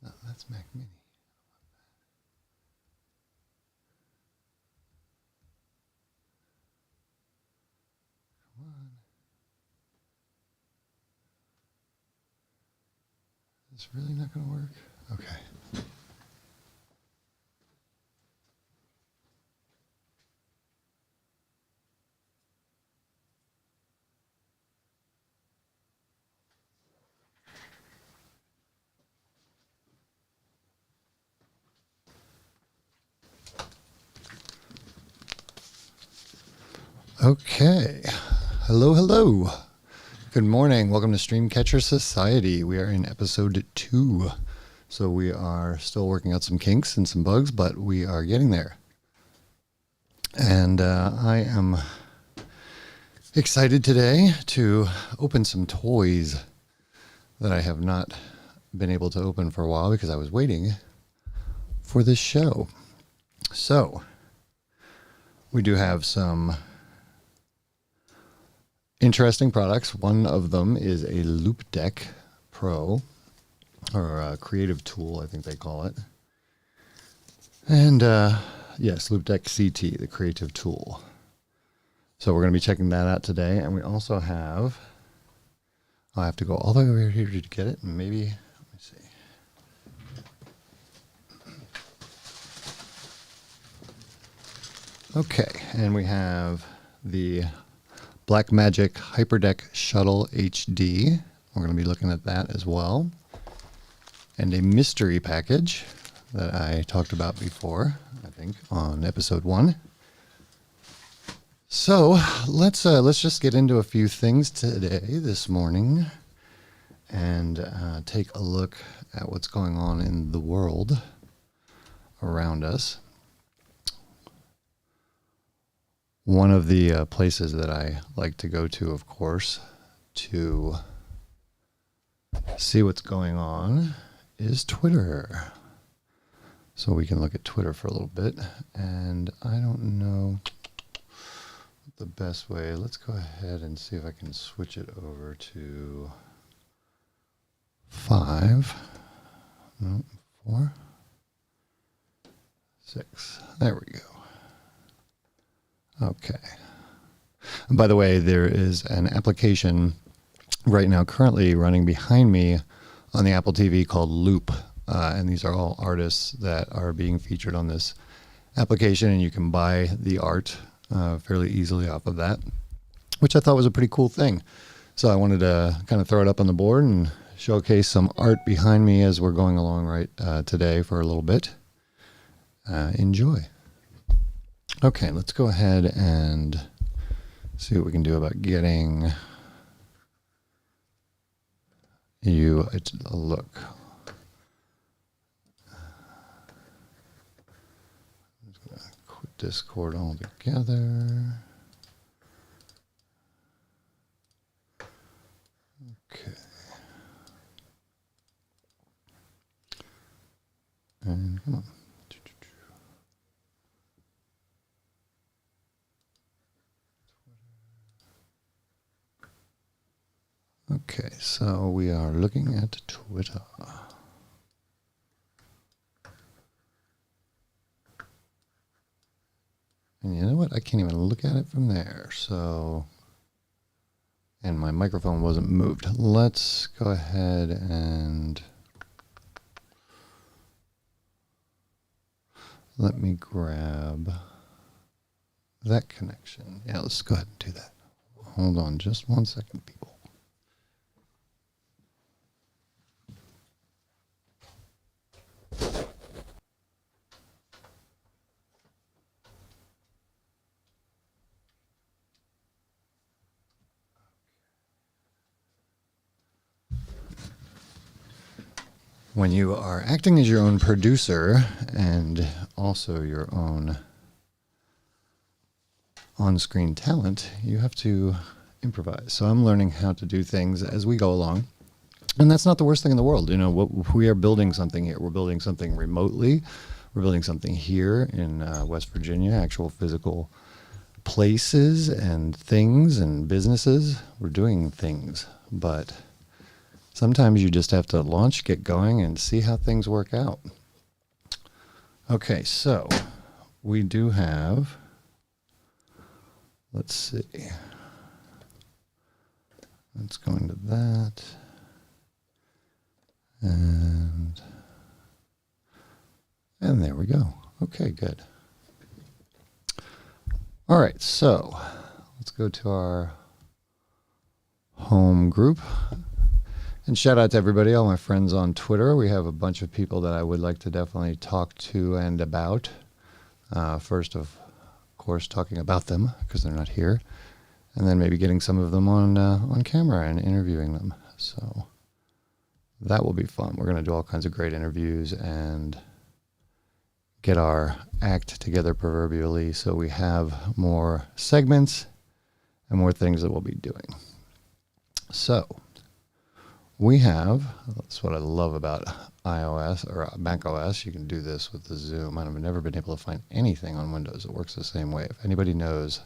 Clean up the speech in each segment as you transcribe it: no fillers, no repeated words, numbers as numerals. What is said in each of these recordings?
No, that's Mac Mini. Come on. Is this really not going to work? Okay. Okay. Hello, hello. Good morning. Welcome to StreamCatcher Society. We are in episode 2. So we are still working out some kinks and some bugs, but we are getting there. And I am excited today to open some toys that I have not been able to open for a while because I was waiting for this show. So we do have some interesting products. One of them is a Loop Deck Pro, or a creative tool, I think they call it. And yes, Loop Deck CT, the creative tool. So we're going to be checking that out today. And we also have, I have to go all the way over here to get it. And maybe, let me see. Okay, and we have the Blackmagic Hyperdeck Shuttle HD. We're going to be looking at that as well. And a mystery package that I talked about before, I think, on episode 1. So let's just get into a few things today, this morning, and take a look at what's going on in the world around us. One of the places that I like to go to, of course, to see what's going on is Twitter. So we can look at Twitter for a little bit. And I don't know the best way. Let's go ahead and see if I can switch it over to 5. No, 4. 6. There we go. Okay. And by the way, there is an application right now currently running behind me on the Apple TV called Loop. And these are all artists that are being featured on this application, and you can buy the art fairly easily off of that, which I thought was a pretty cool thing. So I wanted to kind of throw it up on the board and showcase some art behind me as we're going along right today for a little bit. Enjoy. Okay, let's go ahead and see what we can do about getting you a look. I'm just going to quit Discord altogether. Okay. And come on. Okay, so we are looking at Twitter. And you know what? I can't even look at it from there. So, and my microphone wasn't moved. Let's go ahead and let me grab that connection. Yeah, let's go ahead and do that. Hold on just 1 second, people. When you are acting as your own producer and also your own on-screen talent, you have to improvise. So I'm learning how to do things as we go along. And that's not the worst thing in the world. You know, we are building something here. We're building something remotely. We're building something here in West Virginia, actual physical places and things and businesses. We're doing things, but sometimes you just have to launch, get going, and see how things work out. Okay, so we do have, let's see, let's go into that, and there we go. Okay, good. All right, so let's go to our home group. And shout out to everybody, all my friends on Twitter. We have a bunch of people that I would like to definitely talk to and about. First, of course, talking about them because they're not here. And then maybe getting some of them on camera and interviewing them. So that will be fun. We're going to do all kinds of great interviews and get our act together proverbially so we have more segments and more things that we'll be doing. So we have, that's what I love about iOS or macOS. You can do this with the Zoom. I've never been able to find anything on Windows that works the same way. If anybody knows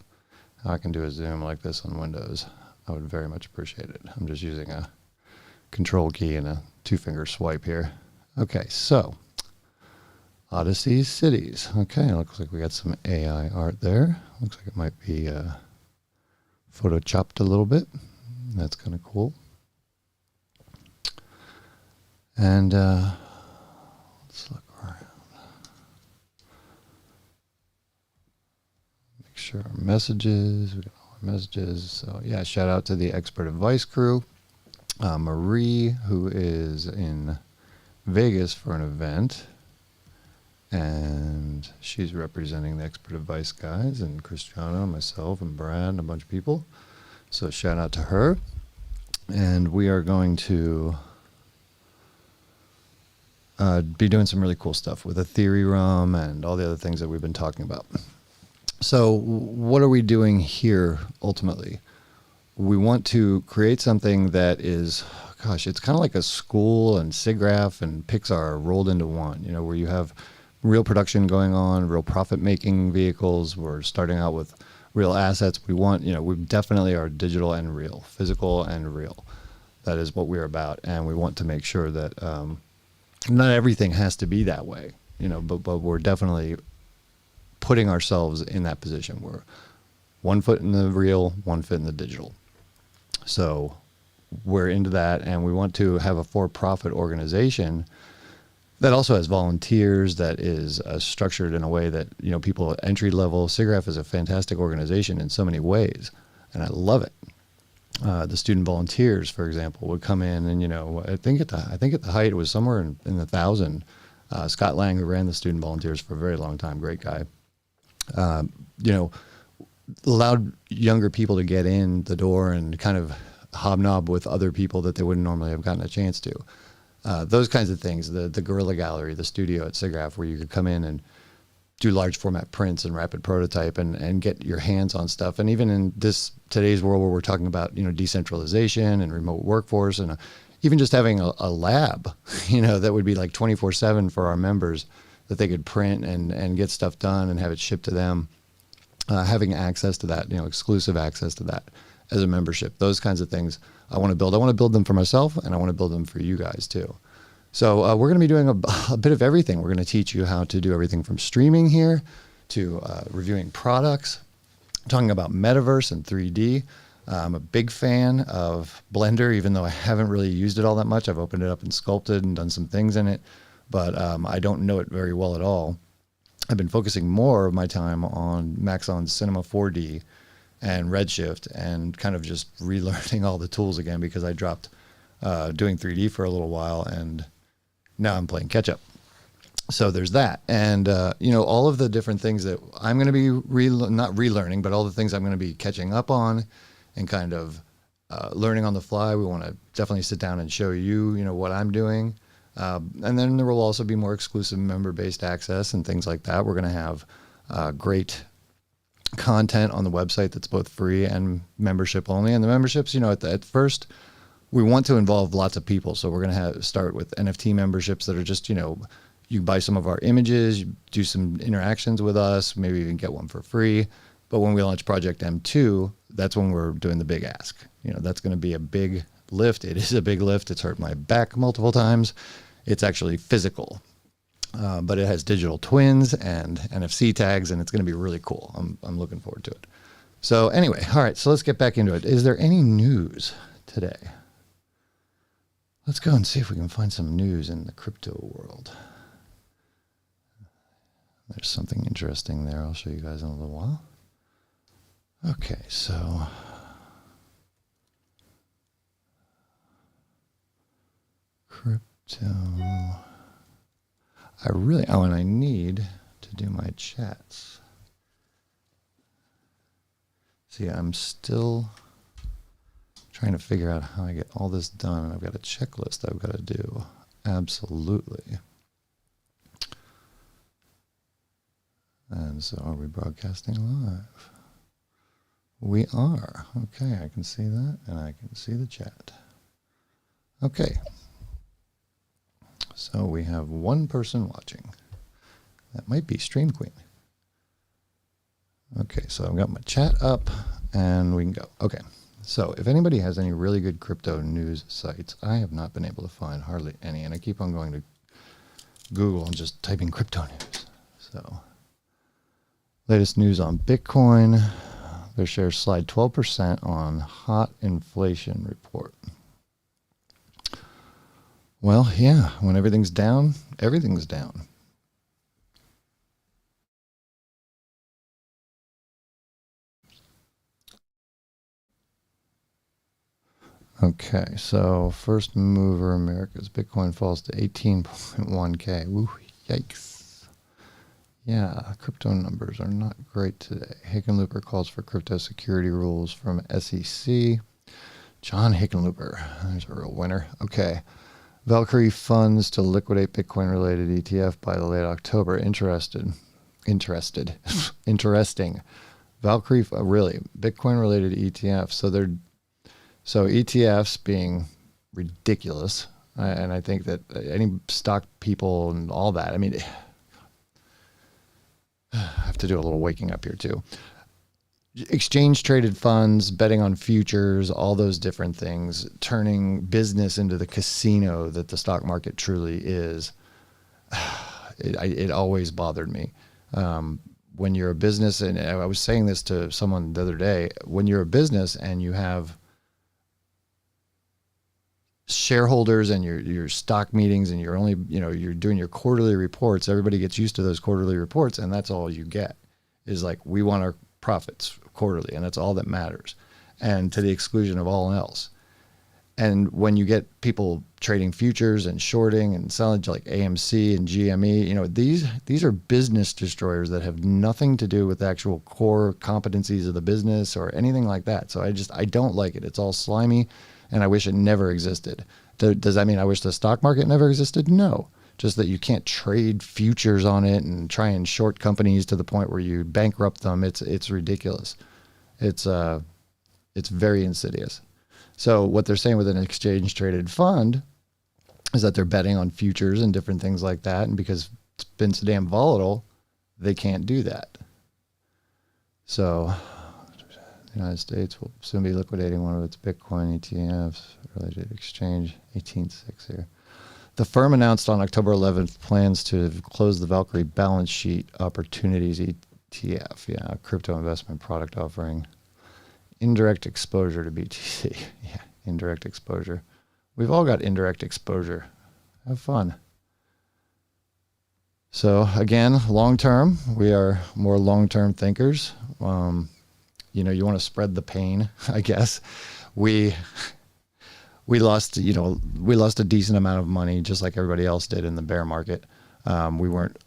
how I can do a Zoom like this on Windows, I would very much appreciate it. I'm just using a control key and a 2-finger swipe here. Okay, so Odyssey Cities. Okay, looks like we got some AI art there. Looks like it might be photoshopped a little bit. That's kind of cool. And let's look around. Make sure our messages, we got all our messages. So yeah, shout out to the Expert Advice crew. Marie, who is in Vegas for an event. And she's representing the Expert Advice guys, and Cristiano, myself, and Brad, and a bunch of people. So shout out to her. And we are going to be doing some really cool stuff with a theory RUM and all the other things that we've been talking about. So what are we doing here ultimately? We want to create something that is, gosh, it's kind of like a school and SIGGRAPH and Pixar rolled into one, where you have real production going on, real profit-making vehicles. We're starting out with real assets. We want, we definitely are digital and real, physical and real. That is what we're about, and we want to make sure that not everything has to be that way, but we're definitely putting ourselves in that position. We're 1 foot in the real, 1 foot in the digital. So we're into that, and we want to have a for-profit organization that also has volunteers, that is structured in a way that, people at entry level. SIGGRAPH is a fantastic organization in so many ways, and I love it. The student volunteers, for example, would come in, and I think at the height it was somewhere in the 1,000. Scott Lang, who ran the student volunteers for a very long time, great guy. Allowed younger people to get in the door and kind of hobnob with other people that they wouldn't normally have gotten a chance to. Those kinds of things, the Guerrilla Gallery, the studio at SIGGRAPH, where you could come in and do large format prints and rapid prototype and get your hands on stuff. And even in today's world where we're talking about, decentralization and remote workforce, and even just having a lab, that would be like 24/7 for our members, that they could print and get stuff done and have it shipped to them. Having access to that, exclusive access to that as a membership, those kinds of things I want to build. I want to build them for myself, and I want to build them for you guys too. So we're going to be doing a bit of everything. We're going to teach you how to do everything from streaming here to reviewing products, talking about metaverse and 3D. I'm a big fan of Blender, even though I haven't really used it all that much. I've opened it up and sculpted and done some things in it, but I don't know it very well at all. I've been focusing more of my time on Maxon's Cinema 4D and Redshift, and kind of just relearning all the tools again, because I dropped doing 3D for a little while, and now I'm playing catch up. So there's that. And, all of the different things that I'm going to be not relearning, but all the things I'm going to be catching up on and kind of learning on the fly. We want to definitely sit down and show you, what I'm doing. And then there will also be more exclusive member-based access and things like that. We're going to have great content on the website that's both free and membership only. And the memberships, at first, we want to involve lots of people. So we're going to start with NFT memberships that are just, you buy some of our images, you do some interactions with us, maybe even get one for free. But when we launch Project M2, that's when we're doing the big ask. That's going to be a big lift. It is a big lift. It's hurt my back multiple times. It's actually physical, but it has digital twins and NFC tags, and it's going to be really cool. I'm looking forward to it. So anyway, all right, so let's get back into it. Is there any news today? Let's go and see if we can find some news in the crypto world. There's something interesting there. I'll show you guys in a little while. Okay, so crypto. And I need to do my chats. See, I'm still trying to figure out how I get all this done. I've got a checklist I've got to do. Absolutely. And so are we broadcasting live? We are. Okay, I can see that, and I can see the chat. Okay. So we have one person watching. That might be Stream Queen. Okay, so I've got my chat up, and we can go. Okay, so if anybody has any really good crypto news sites, I have not been able to find hardly any, and I keep on going to Google and just typing crypto news. So, latest news on Bitcoin. Their shares slide 12% on hot inflation report. Well, yeah, when everything's down, everything's down. Okay, so first mover America's Bitcoin falls to 18.1K. Woo, yikes. Yeah, crypto numbers are not great today. Hickenlooper calls for crypto security rules from SEC. John Hickenlooper, there's a real winner. Okay. Valkyrie funds to liquidate Bitcoin-related ETF by the late October. Interesting. Valkyrie, really, Bitcoin-related ETFs. So ETFs being ridiculous, and I think that any stock people and all that, I mean, I have to do a little waking up here too. Exchange traded funds, betting on futures, all those different things, turning business into the casino that the stock market truly is. It always bothered me. When you're a business, and I was saying this to someone the other day, when you're a business and you have shareholders and your stock meetings and you're only, you're doing your quarterly reports, everybody gets used to those quarterly reports, and that's all you get is like, we want our profits quarterly, and that's all that matters, and to the exclusion of all else. And when you get people trading futures and shorting and selling like AMC and GME, these are business destroyers that have nothing to do with the actual core competencies of the business or anything like that. So I don't like it. It's all slimy, and I wish it never existed. Does that mean I wish the stock market never existed? No. Just that you can't trade futures on it and try and short companies to the point where you bankrupt them. It's ridiculous. It's very insidious. So what they're saying with an exchange traded fund is that they're betting on futures and different things like that. And because it's been so damn volatile, they can't do that. So the United States will soon be liquidating one of its Bitcoin ETFs related to exchange 18.6 here. The firm announced on October 11th plans to close the Valkyrie balance sheet opportunities ETF. Yeah, crypto investment product offering. Indirect exposure to BTC. Yeah, indirect exposure. We've all got indirect exposure. Have fun. So again, long-term, we are more long-term thinkers. You want to spread the pain, I guess. We lost a decent amount of money, just like everybody else did in the bear market. We weren't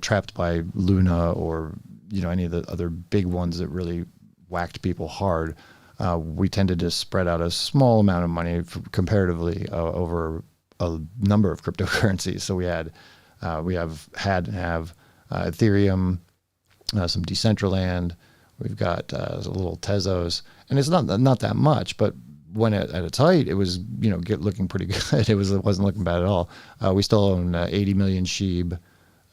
trapped by Luna or any of the other big ones that really whacked people hard. We tended to spread out a small amount of money comparatively over a number of cryptocurrencies. So we have Ethereum, some Decentraland. We've got a little Tezos, and it's not that much, but when at its height, it was looking pretty good. It wasn't looking bad at all. We still own 80 million SHIB,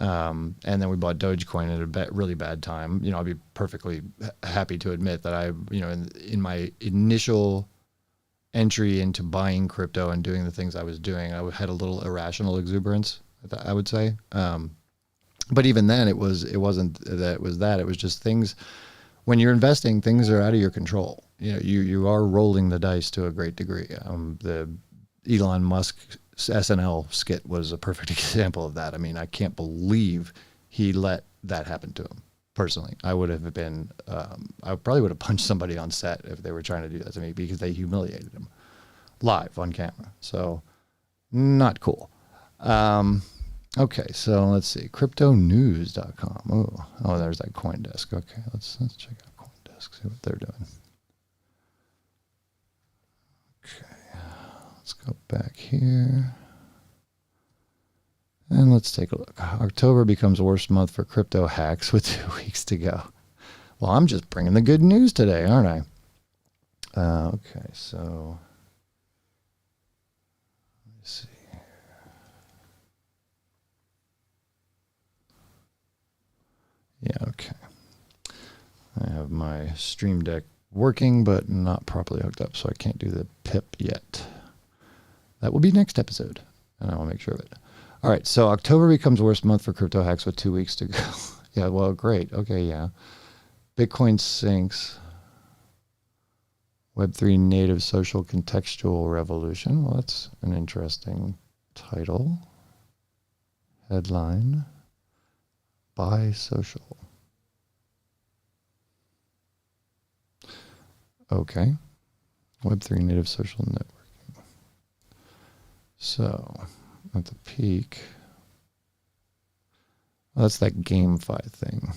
and then we bought Dogecoin at a really bad time. I'll be perfectly happy to admit that in my initial entry into buying crypto and doing the things I was doing, I had a little irrational exuberance, I would say. But even then, it wasn't that it was that. It was just things. When you're investing, things are out of your control. You know, you are rolling the dice to a great degree. The Elon Musk SNL skit was a perfect example of that. I mean, I can't believe he let that happen to him. Personally, I would have been, I probably would have punched somebody on set if they were trying to do that to me, because they humiliated him live on camera. So not cool. Okay, so let's see, cryptonews.com. Oh, there's that CoinDesk. Okay, let's check out CoinDesk, see what they're doing. Okay, let's go back here. And let's take a look. October becomes worst month for crypto hacks with 2 weeks to go. Well, I'm just bringing the good news today, aren't I? Okay, so let's see. Yeah, okay. I have my Stream Deck working, but not properly hooked up, so I can't do the pip yet. That will be next episode, and I will make sure of it. All right, so October becomes worst month for crypto hacks with 2 weeks to go. Yeah, well, great. Okay, yeah. Bitcoin sinks. Web3 native social contextual revolution. Well, that's an interesting title. Headline. Buy social. Okay. Web3 native social networking. So, at the peak, well, that's that GameFi thing.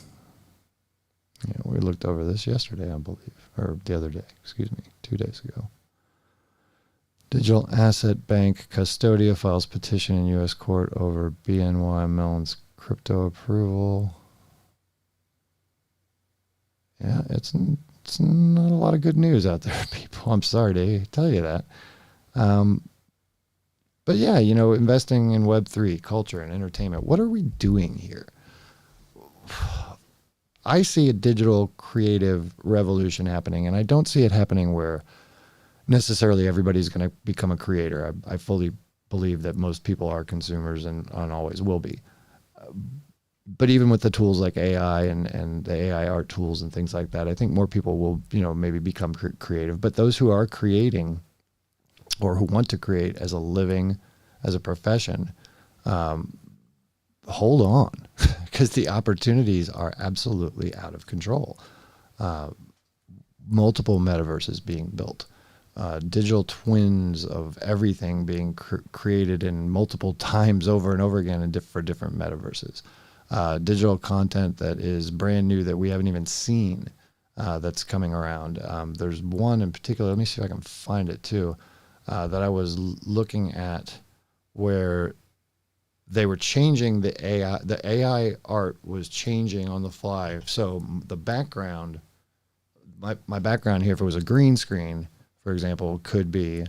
Yeah, we looked over this yesterday, I believe, or the other day, 2 days ago. Digital Asset Bank Custodia files petition in U.S. court over BNY Mellon's crypto approval. Yeah, it's not a lot of good news out there, people. I'm sorry to tell you that. But yeah, you know, investing in Web3, culture, and entertainment, what are we doing here? I see a digital creative revolution happening, and I don't see it happening where necessarily everybody's going to become a creator. I fully believe that most people are consumers and always will be. But even with the tools like AI and the AI art tools and things like that, I think more people will, you know, maybe become creative. But those who are creating or who want to create as a living, as a profession, hold on, because the opportunities are absolutely out of control. Multiple metaverses being built, digital twins of everything being created in multiple times over and over again for different metaverses. Digital content that is brand new that we haven't even seen, that's coming around. There's one in particular, let me see if I can find it too, that I was looking at, where they were changing the AI. The AI art was changing on the fly. So the background, my background here, if it was a green screen, for example, could be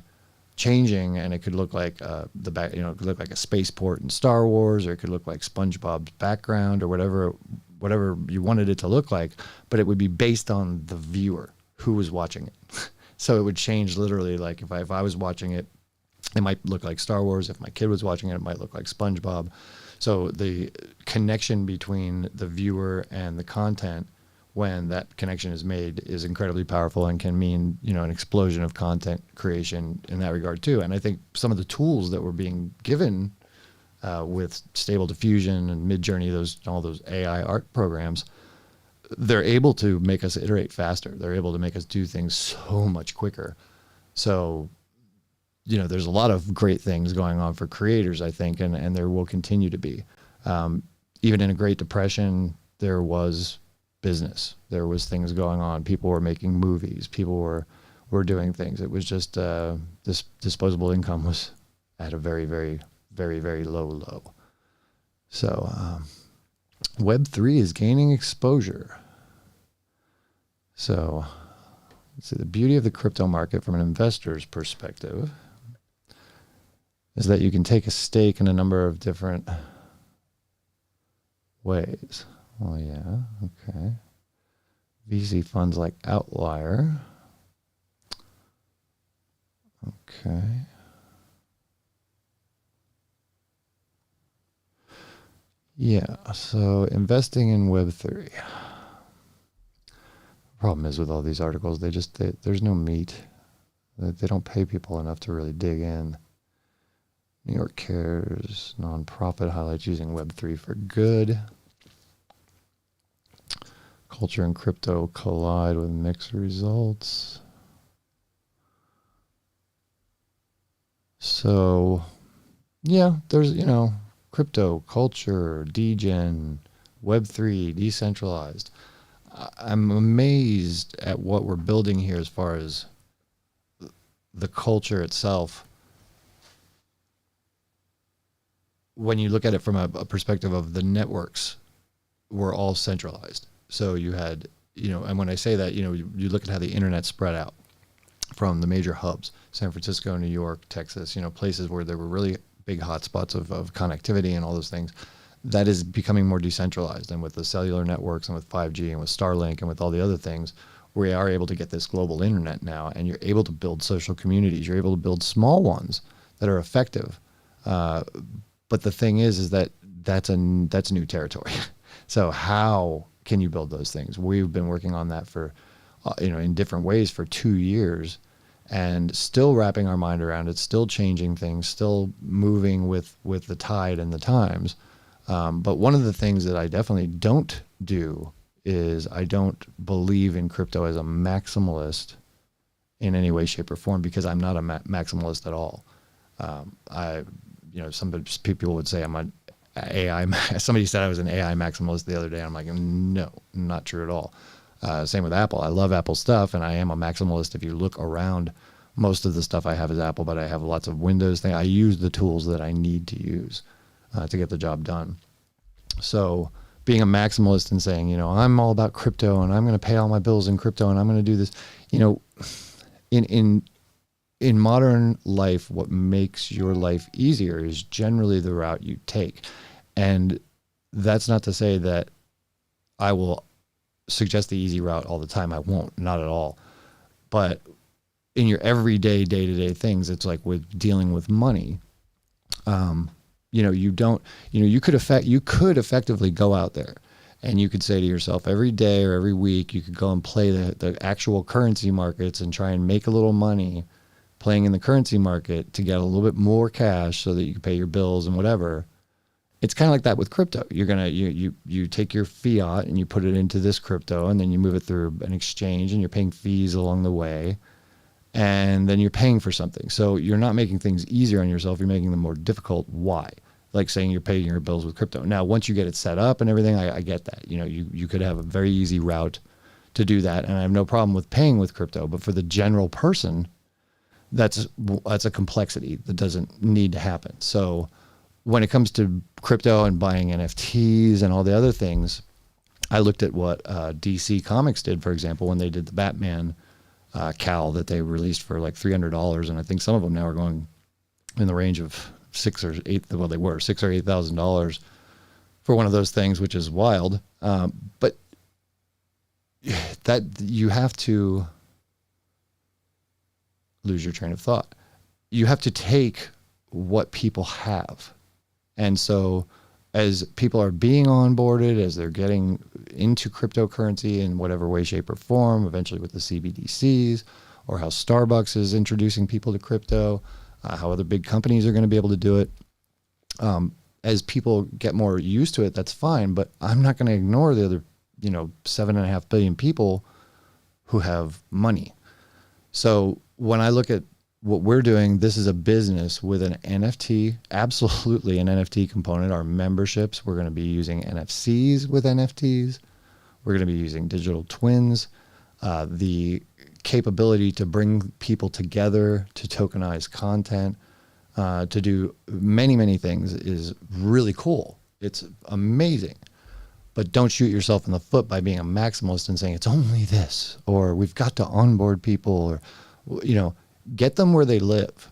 changing, and it could look like the back, you know, it could look like a spaceport in Star Wars, or it could look like SpongeBob's background, or whatever you wanted it to look like. But it would be based on the viewer who was watching it. So it would change literally. Like if I was watching it, it might look like Star Wars. If my kid was watching it, it might look like SpongeBob. So the connection between the viewer and the content, when that connection is made, is incredibly powerful and can mean, you know, an explosion of content creation in that regard too. And I think some of the tools that were being given with Stable Diffusion and Midjourney, all those AI art programs, they're able to make us iterate faster. They're able to make us do things so much quicker. So, you know, there's a lot of great things going on for creators, I think, and there will continue to be. Even in a Great Depression, there was business. There was things going on. People were making movies. People were doing things. It was just this disposable income was at a very, very, very, very low. So Web3 is gaining exposure. So let's see, the beauty of the crypto market from an investor's perspective is that you can take a stake in a number of different ways. Well, yeah, okay. VC funds like Outlier. Okay. Yeah, so investing in Web3. Problem is with all these articles, there's no meat. They don't pay people enough to really dig in. New York Cares, nonprofit highlights using Web3 for good. Culture and crypto collide with mixed results. So, yeah, there's, crypto, culture, degen, Web3, decentralized. I'm amazed at what we're building here as far as the culture itself. When you look at it from a perspective of the networks, were all centralized. So you had, and when I say that, you look at how the internet spread out from the major hubs, San Francisco, New York, Texas, places where there were really big hotspots of connectivity and all those things. That is becoming more decentralized. And with the cellular networks and with 5G and with Starlink and with all the other things, we are able to get this global internet now, and you're able to build social communities. You're able to build small ones that are effective. But the thing is that's new territory. So how can you build those things? We've been working on that for, in different ways for 2 years, and still wrapping our mind around it, still changing things, still moving with the tide and the times. But one of the things that I definitely don't do is I don't believe in crypto as a maximalist in any way, shape, or form, because I'm not a maximalist at all. Some people would say I'm an AI. Somebody said I was an AI maximalist the other day. I'm like, no, not true at all. Same with Apple. I love Apple stuff, and I am a maximalist. If you look around, most of the stuff I have is Apple, but I have lots of Windows things. I use the tools that I need to use to get the job done. So being a maximalist and saying, I'm all about crypto and I'm going to pay all my bills in crypto and I'm going to do this, in modern life, what makes your life easier is generally the route you take. And that's not to say that I will suggest the easy route all the time. I won't, not at all. But in your everyday, day-to-day things, it's like with dealing with money. You could effectively go out there and you could say to yourself every day or every week, you could go and play the actual currency markets and try and make a little money playing in the currency market to get a little bit more cash so that you can pay your bills and whatever. It's kind of like that with crypto. You take your fiat and you put it into this crypto, and then you move it through an exchange, and you're paying fees along the way, and then you're paying for something. So you're not making things easier on yourself, you're making them more difficult. Why? Like saying you're paying your bills with crypto. Now, once you get it set up and everything, I get that. You could have a very easy route to do that, and I have no problem with paying with crypto. But for the general person, that's a complexity that doesn't need to happen. So when it comes to crypto and buying NFTs and all the other things, I looked at what DC Comics did, for example, when they did the Batman cowl that they released for like $300, and I think some of them now are going in the range of $6,000 or $8,000 for one of those things, which is wild. But that you have to lose your train of thought. You have to take what people have. And so as people are being onboarded, as they're getting into cryptocurrency in whatever way, shape, or form, eventually with the CBDCs, or how Starbucks is introducing people to crypto, how other big companies are going to be able to do it. As people get more used to it, that's fine, but I'm not going to ignore the other, 7.5 billion people who have money. So when I look at what we're doing, this is a business with an NFT, absolutely an NFT component. Our memberships, we're going to be using NFCs with NFTs. We're going to be using digital twins. The capability to bring people together, to tokenize content, to do many, many things is really cool. It's amazing. But don't shoot yourself in the foot by being a maximalist and saying it's only this, or we've got to onboard people, or, get them where they live.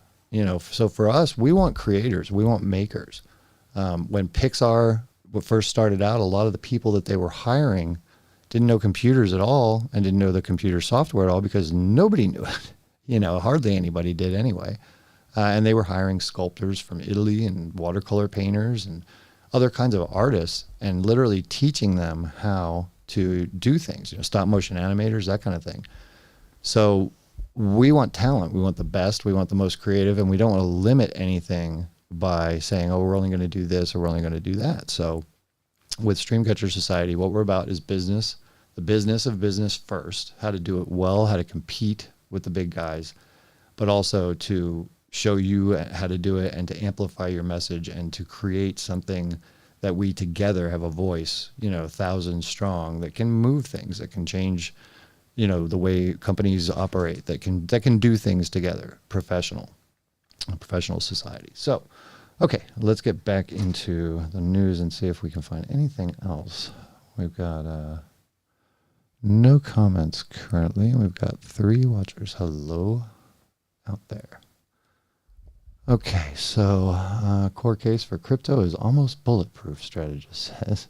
So for us, we want creators, we want makers. When Pixar first started out, a lot of the people that they were hiring didn't know computers at all and didn't know the computer software at all because nobody knew it. hardly anybody did anyway. And they were hiring sculptors from Italy and watercolor painters and other kinds of artists and literally teaching them how to do things, stop motion animators, that kind of thing. So we want talent. We want the best. We want the most creative, and we don't want to limit anything by saying, oh, we're only going to do this or we're only going to do that. So with StreamCatcher Society, what we're about is business, the business of business first, how to do it well, how to compete with the big guys, but also to show you how to do it and to amplify your message and to create something that we together have a voice, 1,000 strong, that can move things, that can change, the way companies operate, that can do things together, professional society. So, okay, let's get back into the news and see if we can find anything else. We've got no comments currently. We've got 3 watchers. Hello out there. Okay, so core case for crypto is almost bulletproof, strategist says.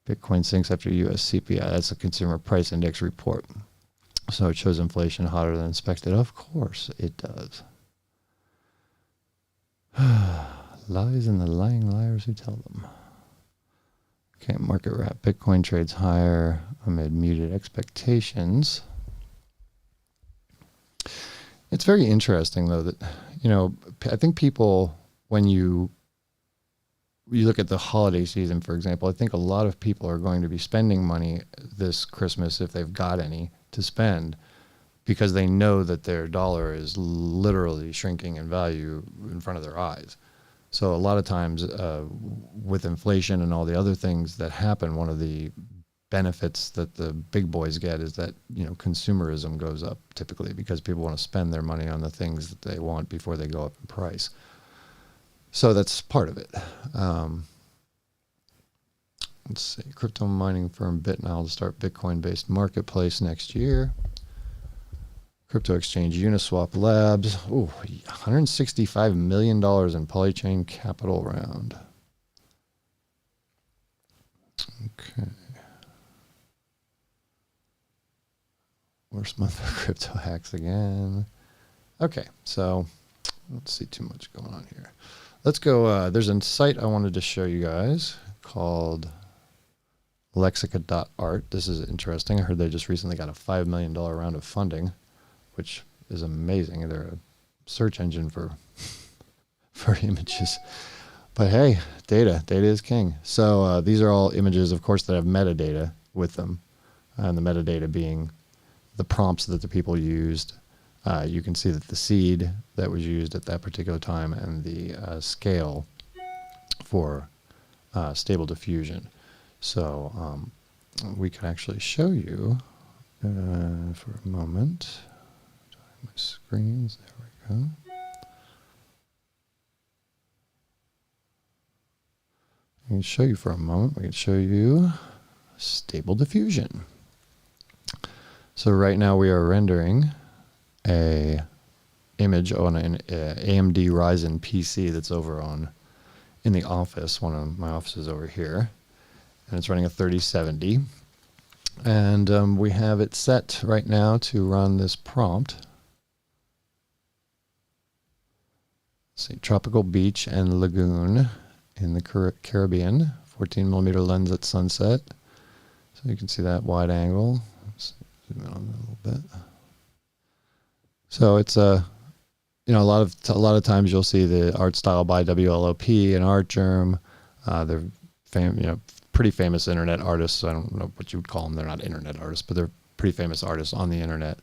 Bitcoin sinks after US CPI. That's a consumer price index report. So it shows inflation hotter than expected. Of course it does. Lies and the lying liars who tell them. Okay, market wrap. Bitcoin trades higher amid muted expectations. It's very interesting, though, that, I think people, when you look at the holiday season, for example, I think a lot of people are going to be spending money this Christmas, if they've got any to spend, because they know that their dollar is literally shrinking in value in front of their eyes. So a lot of times with inflation and all the other things that happen, one of the benefits that the big boys get is that, consumerism goes up typically because people want to spend their money on the things that they want before they go up in price. So that's part of it. Let's see. Crypto mining firm BitNile to start Bitcoin-based marketplace next year. Crypto exchange Uniswap Labs. Ooh, $165 million in Polychain capital round. Okay. Worst month for crypto hacks again. Okay, so let's see too much going on here. Let's go. There's a site I wanted to show you guys called lexica.art. This is interesting. I heard they just recently got a $5 million round of funding, which is amazing. They're a search engine for images. But hey, data is king. So these are all images, of course, that have metadata with them, and the metadata being the prompts that the people used. You can see that the seed that was used at that particular time and the scale for stable diffusion. So we can actually show you for a moment. My screens, there we go. I can show you for a moment. We can show you stable diffusion. So right now we are rendering a image on an AMD Ryzen PC that's over in the office. One of my offices over here, and it's running a 3070. And we have it set right now to run this prompt. Let's see, tropical beach and lagoon in the Caribbean, 14 millimeter lens at sunset. So you can see that wide angle. Let's zoom in on that a little bit. So it's a lot of times you'll see the art style by WLOP and ArtGerm. They're pretty famous internet artists. I don't know what you would call them. They're not internet artists, but they're pretty famous artists on the internet.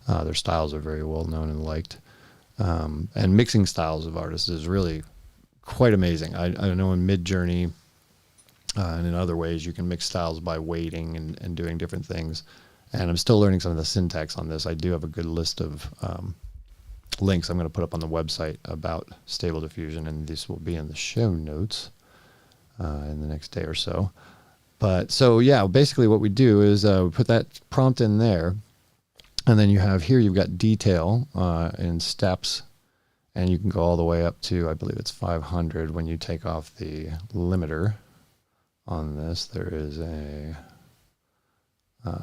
Their styles are very well known and liked. And mixing styles of artists is really quite amazing. I know in Midjourney and in other ways you can mix styles by weighting and doing different things. And I'm still learning some of the syntax on this. I do have a good list of links I'm going to put up on the website about Stable Diffusion, and this will be in the show notes in the next day or so. But so yeah, basically what we do is we put that prompt in there, and then you've got detail in steps, and you can go all the way up to, I believe it's 500 when you take off the limiter on this. There is a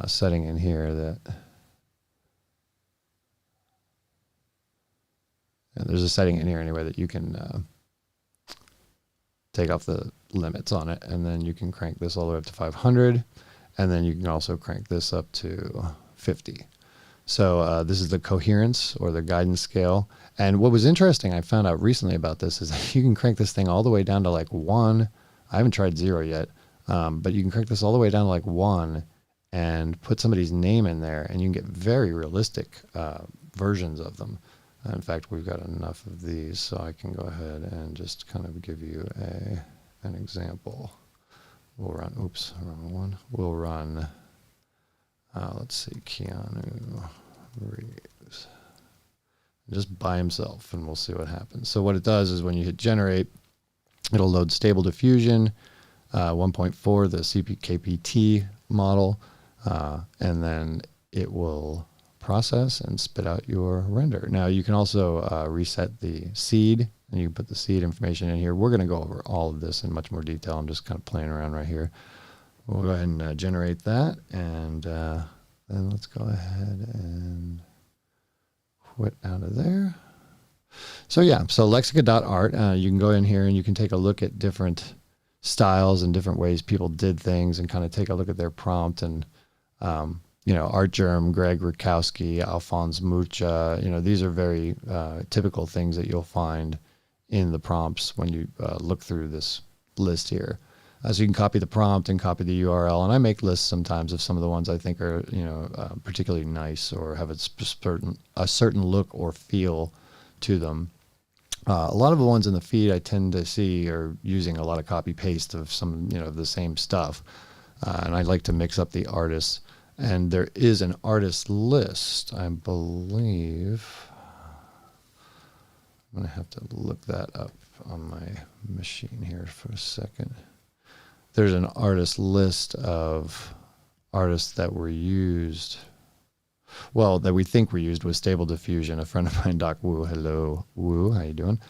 setting in here that there's a setting in here anyway that you can take off the limits on it, and then you can crank this all the way up to 500, and then you can also crank this up to 50. So this is the coherence or the guidance scale. And what was interesting, I found out recently about this, is that you can crank this thing all the way down to like 1. I haven't tried 0 yet, but you can crank this all the way down to like 1 and put somebody's name in there, and you can get very realistic versions of them. In fact, we've got enough of these, so I can go ahead and just kind of give you an example. We'll run, oops, wrong one. We'll run, let's see, Keanu Reeves. Just by himself, and we'll see what happens. So what it does is when you hit generate, it'll load Stable Diffusion 1.4, the CPKPT model, and then it will process and spit out your render. Now you can also reset the seed, and you can put the seed information in here. We're going to go over all of this in much more detail. I'm just kind of playing around right here. We'll go ahead and generate that, and then let's go ahead and quit out of there. So yeah, so lexica.art, you can go in here and you can take a look at different styles and different ways people did things, and kind of take a look at their prompt. And you know, Artgerm, Greg Rakowski, Alphonse Mucha, you know, these are very typical things that you'll find in the prompts when you look through this list here. So you can copy the prompt and copy the URL, and I make lists sometimes of some of the ones I think are, you know, particularly nice or have a certain look or feel to them. A lot of the ones in the feed I tend to see are using a lot of copy paste of some, you know, the same stuff, and I like to mix up the artists. And there is an artist list, I believe. I'm going to have to look that up on my machine here for a second. There's an artist list of artists that were used, well, that we think were used with Stable Diffusion. A friend of mine, Doc Wu, hello, Wu, how you doing?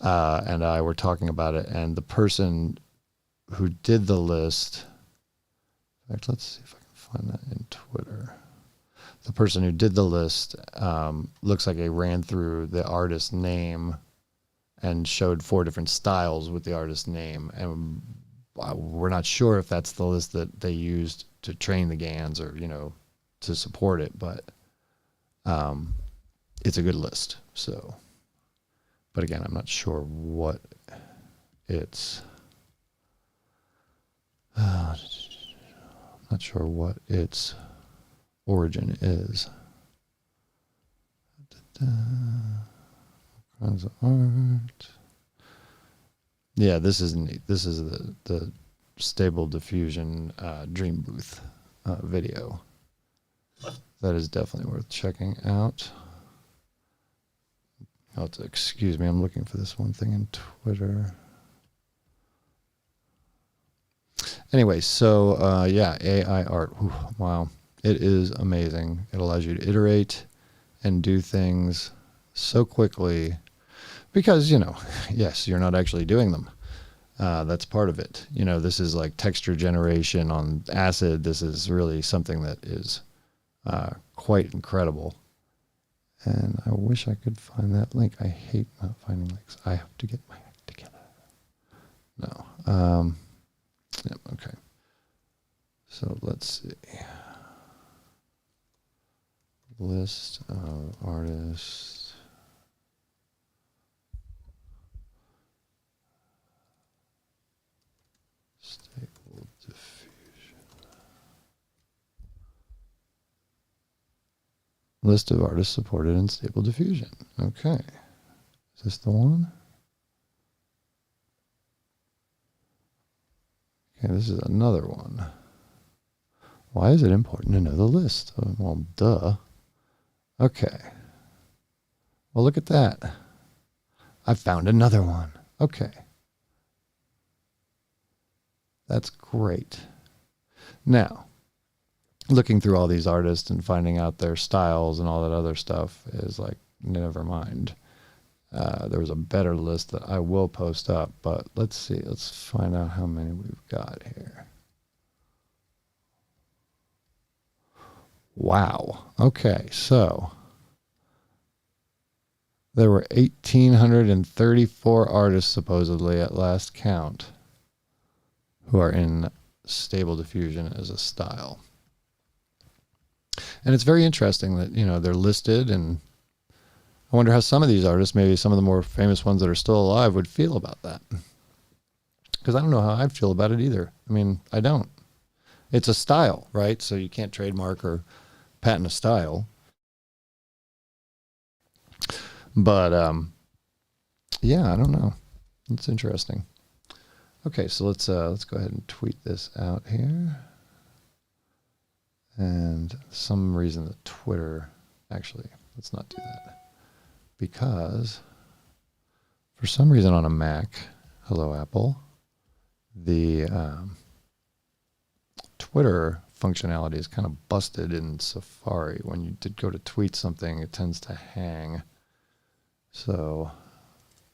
And I were talking about it, and the person who did the list, in fact, let's see if I can find that in Twitter. The person who did the list looks like they ran through the artist name and showed 4 different styles with the artist name. And we're not sure if that's the list that they used to train the GANs or, you know, to support it, but it's a good list. So, but again, I'm not sure what its not sure what its origin is. Kinds of art. Yeah, this is neat. This is the Stable Diffusion Dream Booth video. That is definitely worth checking out. You'll have to excuse me, I'm looking for this one thing in Twitter. Anyway, so yeah, AI art. Whew, wow, it is amazing. It allows you to iterate and do things so quickly because, you know, yes, you're not actually doing them. That's part of it. You know, this is like texture generation on acid. This is really something that is quite incredible. And I wish I could find that link. I hate not finding links. I have to get my act together. No. Yep, okay. So let's see. List of artists. Stable Diffusion. List of artists supported in Stable Diffusion. Okay. Is this the one? Okay, this is another one. Why is it important to know the list? Oh, well, duh. Okay. Well, look at that. I found another one. Okay. That's great. Now, looking through all these artists and finding out their styles and all that other stuff is like, never mind. There was a better list that I will post up, but let's see. Let's find out how many we've got here. Wow. Okay, so There were 1,834 artists supposedly at last count who are in Stable Diffusion as a style. And it's very interesting that, they're listed, and I wonder how some of these artists, maybe some of the more famous ones that are still alive, would feel about that. Because I don't know how I'd feel about it either. I mean, I don't. It's a style, right? So you can't trademark or patent a style. But, yeah, I don't know. It's interesting. Okay, so let's go ahead and tweet this out here. And some reason the Twitter, actually, let's not do that. Because for some reason on a Mac, hello Apple, the Twitter functionality is kind of busted in Safari. When you did go to tweet something, it tends to hang. So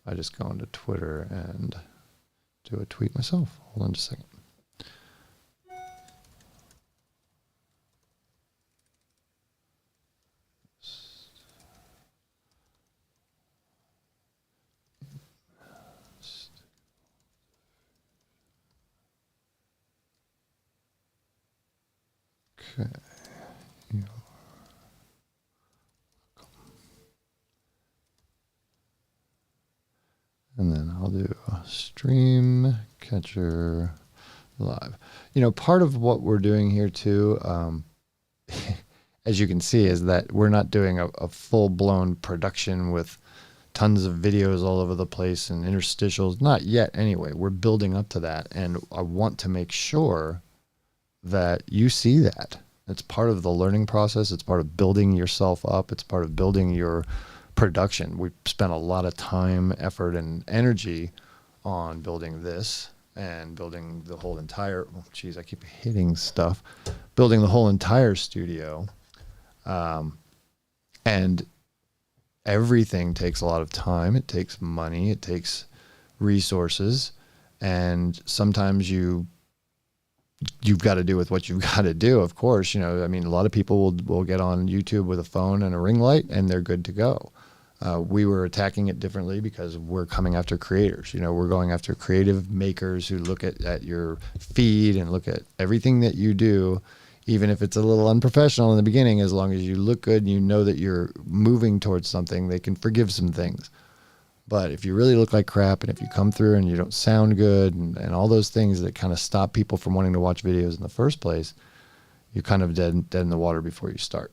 I just go into Twitter and do a tweet myself. Hold on just a second. Okay. And then I'll do a StreamCatcher live. Part of what we're doing here too, as you can see, is that we're not doing a full-blown production with tons of videos all over the place and interstitials. Not yet, anyway. We're building up to that, and I want to make sure that you see that. It's part of the learning process. It's part of building yourself up. It's part of building your production. We've spent a lot of time, effort, and energy on building this and building the whole entire, oh, geez, I keep hitting stuff, building the whole entire studio. And everything takes a lot of time. It takes money. It takes resources. And sometimes you've got to do with what you've got to do, of course. I mean, a lot of people will get on YouTube with a phone and a ring light, and they're good to go. We were attacking it differently because we're coming after creators. We're going after creative makers who look at your feed and look at everything that you do, even if it's a little unprofessional in the beginning. As long as you look good and you know that you're moving towards something, they can forgive some things. But if you really look like crap, and if you come through and you don't sound good, and all those things that kind of stop people from wanting to watch videos in the first place, you're kind of dead in the water before you start.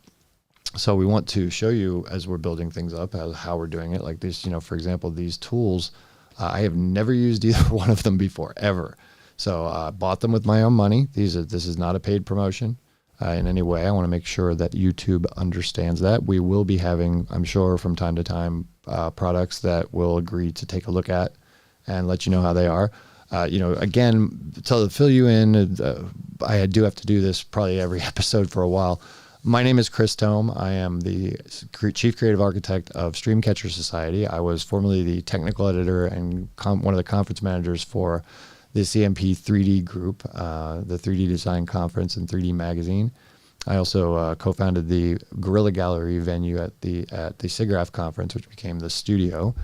So we want to show you, as we're building things up, how we're doing it. Like this, for example, these tools, I have never used either one of them before, ever. So I bought them with my own money. This is not a paid promotion in any way. I want to make sure that YouTube understands that. We will be having, I'm sure, from time to time, products that we'll agree to take a look at and let you know how they are. Again, to fill you in, I do have to do this probably every episode for a while. My name is Chris Tome. I am the Chief Creative Architect of StreamCatcher Society. I was formerly the technical editor and one of the conference managers for the CMP 3D group, the 3D Design Conference and 3D Magazine. I also co-founded the Guerrilla Gallery venue at the SIGGRAPH conference, which became the studio.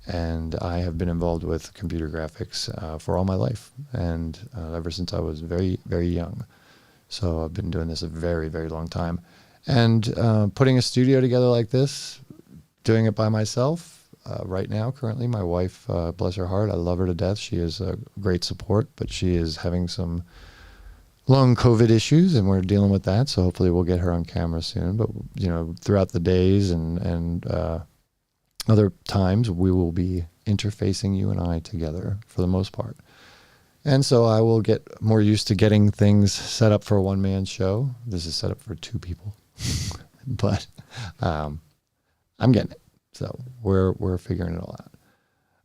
And I have been involved with computer graphics for all my life, and ever since I was very, very young. So I've been doing this a very, very long time. And putting a studio together like this, doing it by myself right now, currently, my wife, bless her heart, I love her to death. She is a great support, but she is having some long COVID issues, and we're dealing with that. So hopefully we'll get her on camera soon. But, throughout the days and other times, we will be interfacing, you and I, together for the most part. And so I will get more used to getting things set up for a one-man show. This is set up for two people, but I'm getting it. So we're figuring it all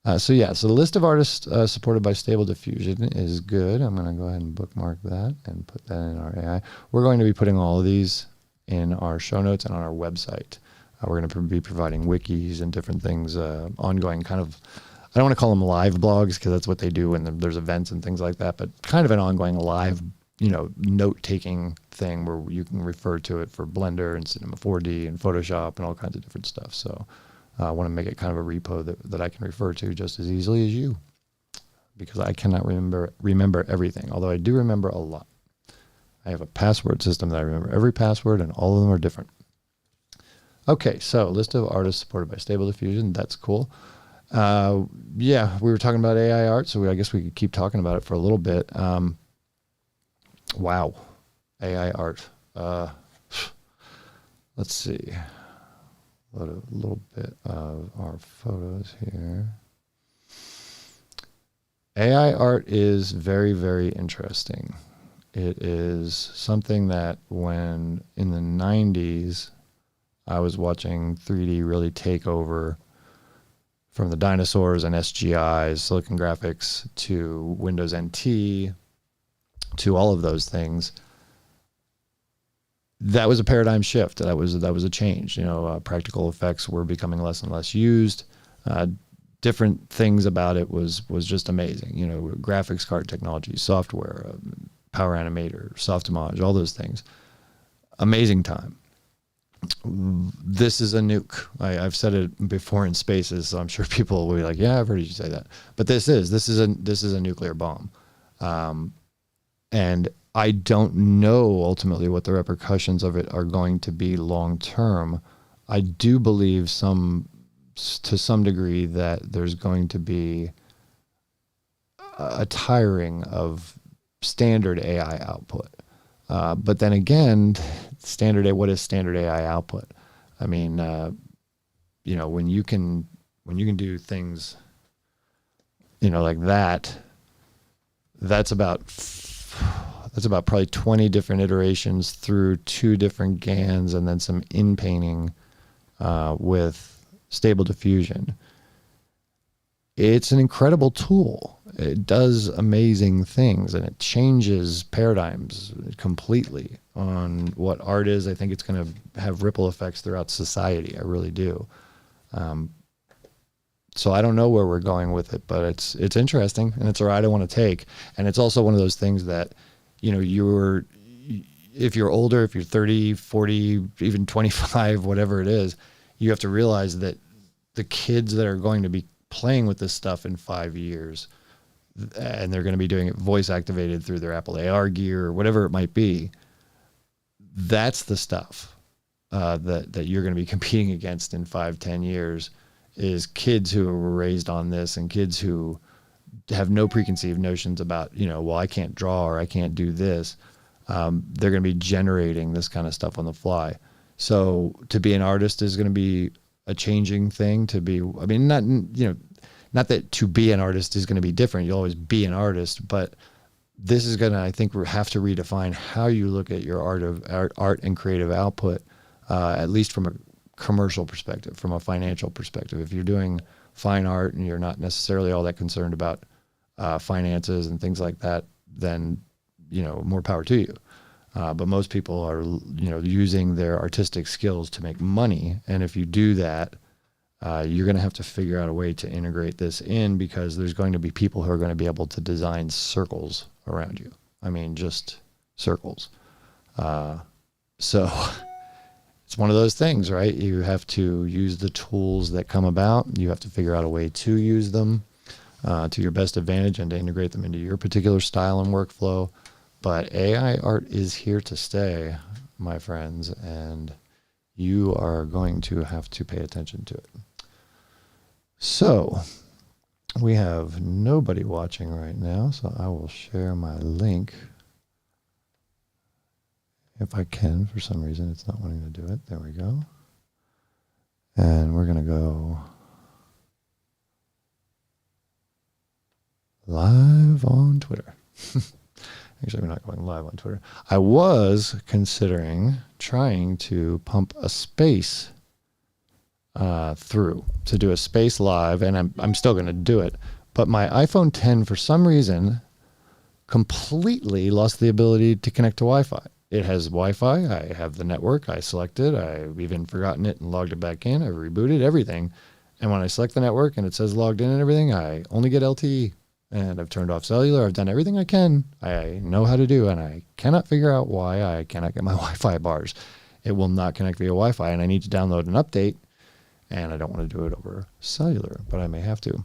out. So the list of artists supported by Stable Diffusion is good. I'm going to go ahead and bookmark that and put that in our AI. We're going to be putting all of these in our show notes and on our website. We're going to be providing wikis and different things, ongoing kind of, I don't want to call them live blogs because that's what they do when there's events and things like that, but kind of an ongoing live, note-taking thing where you can refer to it for Blender and Cinema 4D and Photoshop and all kinds of different stuff. So I want to make it kind of a repo that I can refer to just as easily as you, because I cannot remember everything, although I do remember a lot. I have a password system that I remember every password, and all of them are different. Okay, so list of artists supported by Stable Diffusion. That's cool. Yeah, we were talking about AI art, so I guess we could keep talking about it for a little bit. Wow, AI art. Let's see. Load a little bit of our photos here. AI art is very, very interesting. It is something that when in the 90s, I was watching 3D really take over, from the dinosaurs and SGIs, Silicon Graphics, to Windows NT, to all of those things. That was a paradigm shift. That was a change. Practical effects were becoming less and less used. Different things about it was just amazing. Graphics card technology, software, Power Animator, Softimage, all those things. Amazing time. This is a nuke. I've said it before in Spaces, so I'm sure people will be like, "Yeah, I've heard you say that." But this is a nuclear bomb, and I don't know ultimately what the repercussions of it are going to be long term. I do believe to some degree that there's going to be a tiring of standard AI output. But then again, what is standard AI output? I mean, when you can do things, like that, that's about probably 20 different iterations through 2 different GANs and then some in-painting with Stable Diffusion. It's an incredible tool. It does amazing things, and it changes paradigms completely on what art is. I think it's going to have ripple effects throughout society. I really do. So I don't know where we're going with it, but it's interesting, and it's a ride I want to take. And it's also one of those things that, if you're older, if you're 30, 40, even 25, whatever it is, you have to realize that the kids that are going to be playing with this stuff in 5 years, and they're going to be doing it voice activated through their Apple AR gear or whatever it might be, that's the stuff that you're going to be competing against in 5-10 years, is kids who were raised on this and kids who have no preconceived notions about, well, I can't draw or I can't do this. They're going to be generating this kind of stuff on the fly. So to be an artist is going to be a changing thing. Not that to be an artist is going to be different. You'll always be an artist, but this is going to, I think, we have to redefine how you look at your art and creative output, at least from a commercial perspective, from a financial perspective. If you're doing fine art and you're not necessarily all that concerned about finances and things like that, then, more power to you. But most people are, using their artistic skills to make money. And if you do that, you're going to have to figure out a way to integrate this in, because there's going to be people who are going to be able to design circles around you. I mean, just circles. So it's one of those things, right? You have to use the tools that come about. You have to figure out a way to use them to your best advantage and to integrate them into your particular style and workflow. But AI art is here to stay, my friends, and you are going to have to pay attention to it. So we have nobody watching right now, so I will share my link. If I can, for some reason, it's not wanting to do it. There we go. And we're going to go live on Twitter. Actually, we're not going live on Twitter. I was considering trying to pump a space through to do a space live, and I'm still going to do it. But my iPhone 10, for some reason, completely lost the ability to connect to Wi-Fi. It has Wi-Fi. I have the network. I selected. I've even forgotten it and logged it back in. I rebooted everything. And when I select the network and it says logged in and everything, I only get LTE. And I've turned off cellular. I've done everything I can. I know how to do, and I cannot figure out why I cannot get my Wi-Fi bars. It will not connect via Wi-Fi, and I need to download an update. and I don't want to do it over cellular, but I may have to.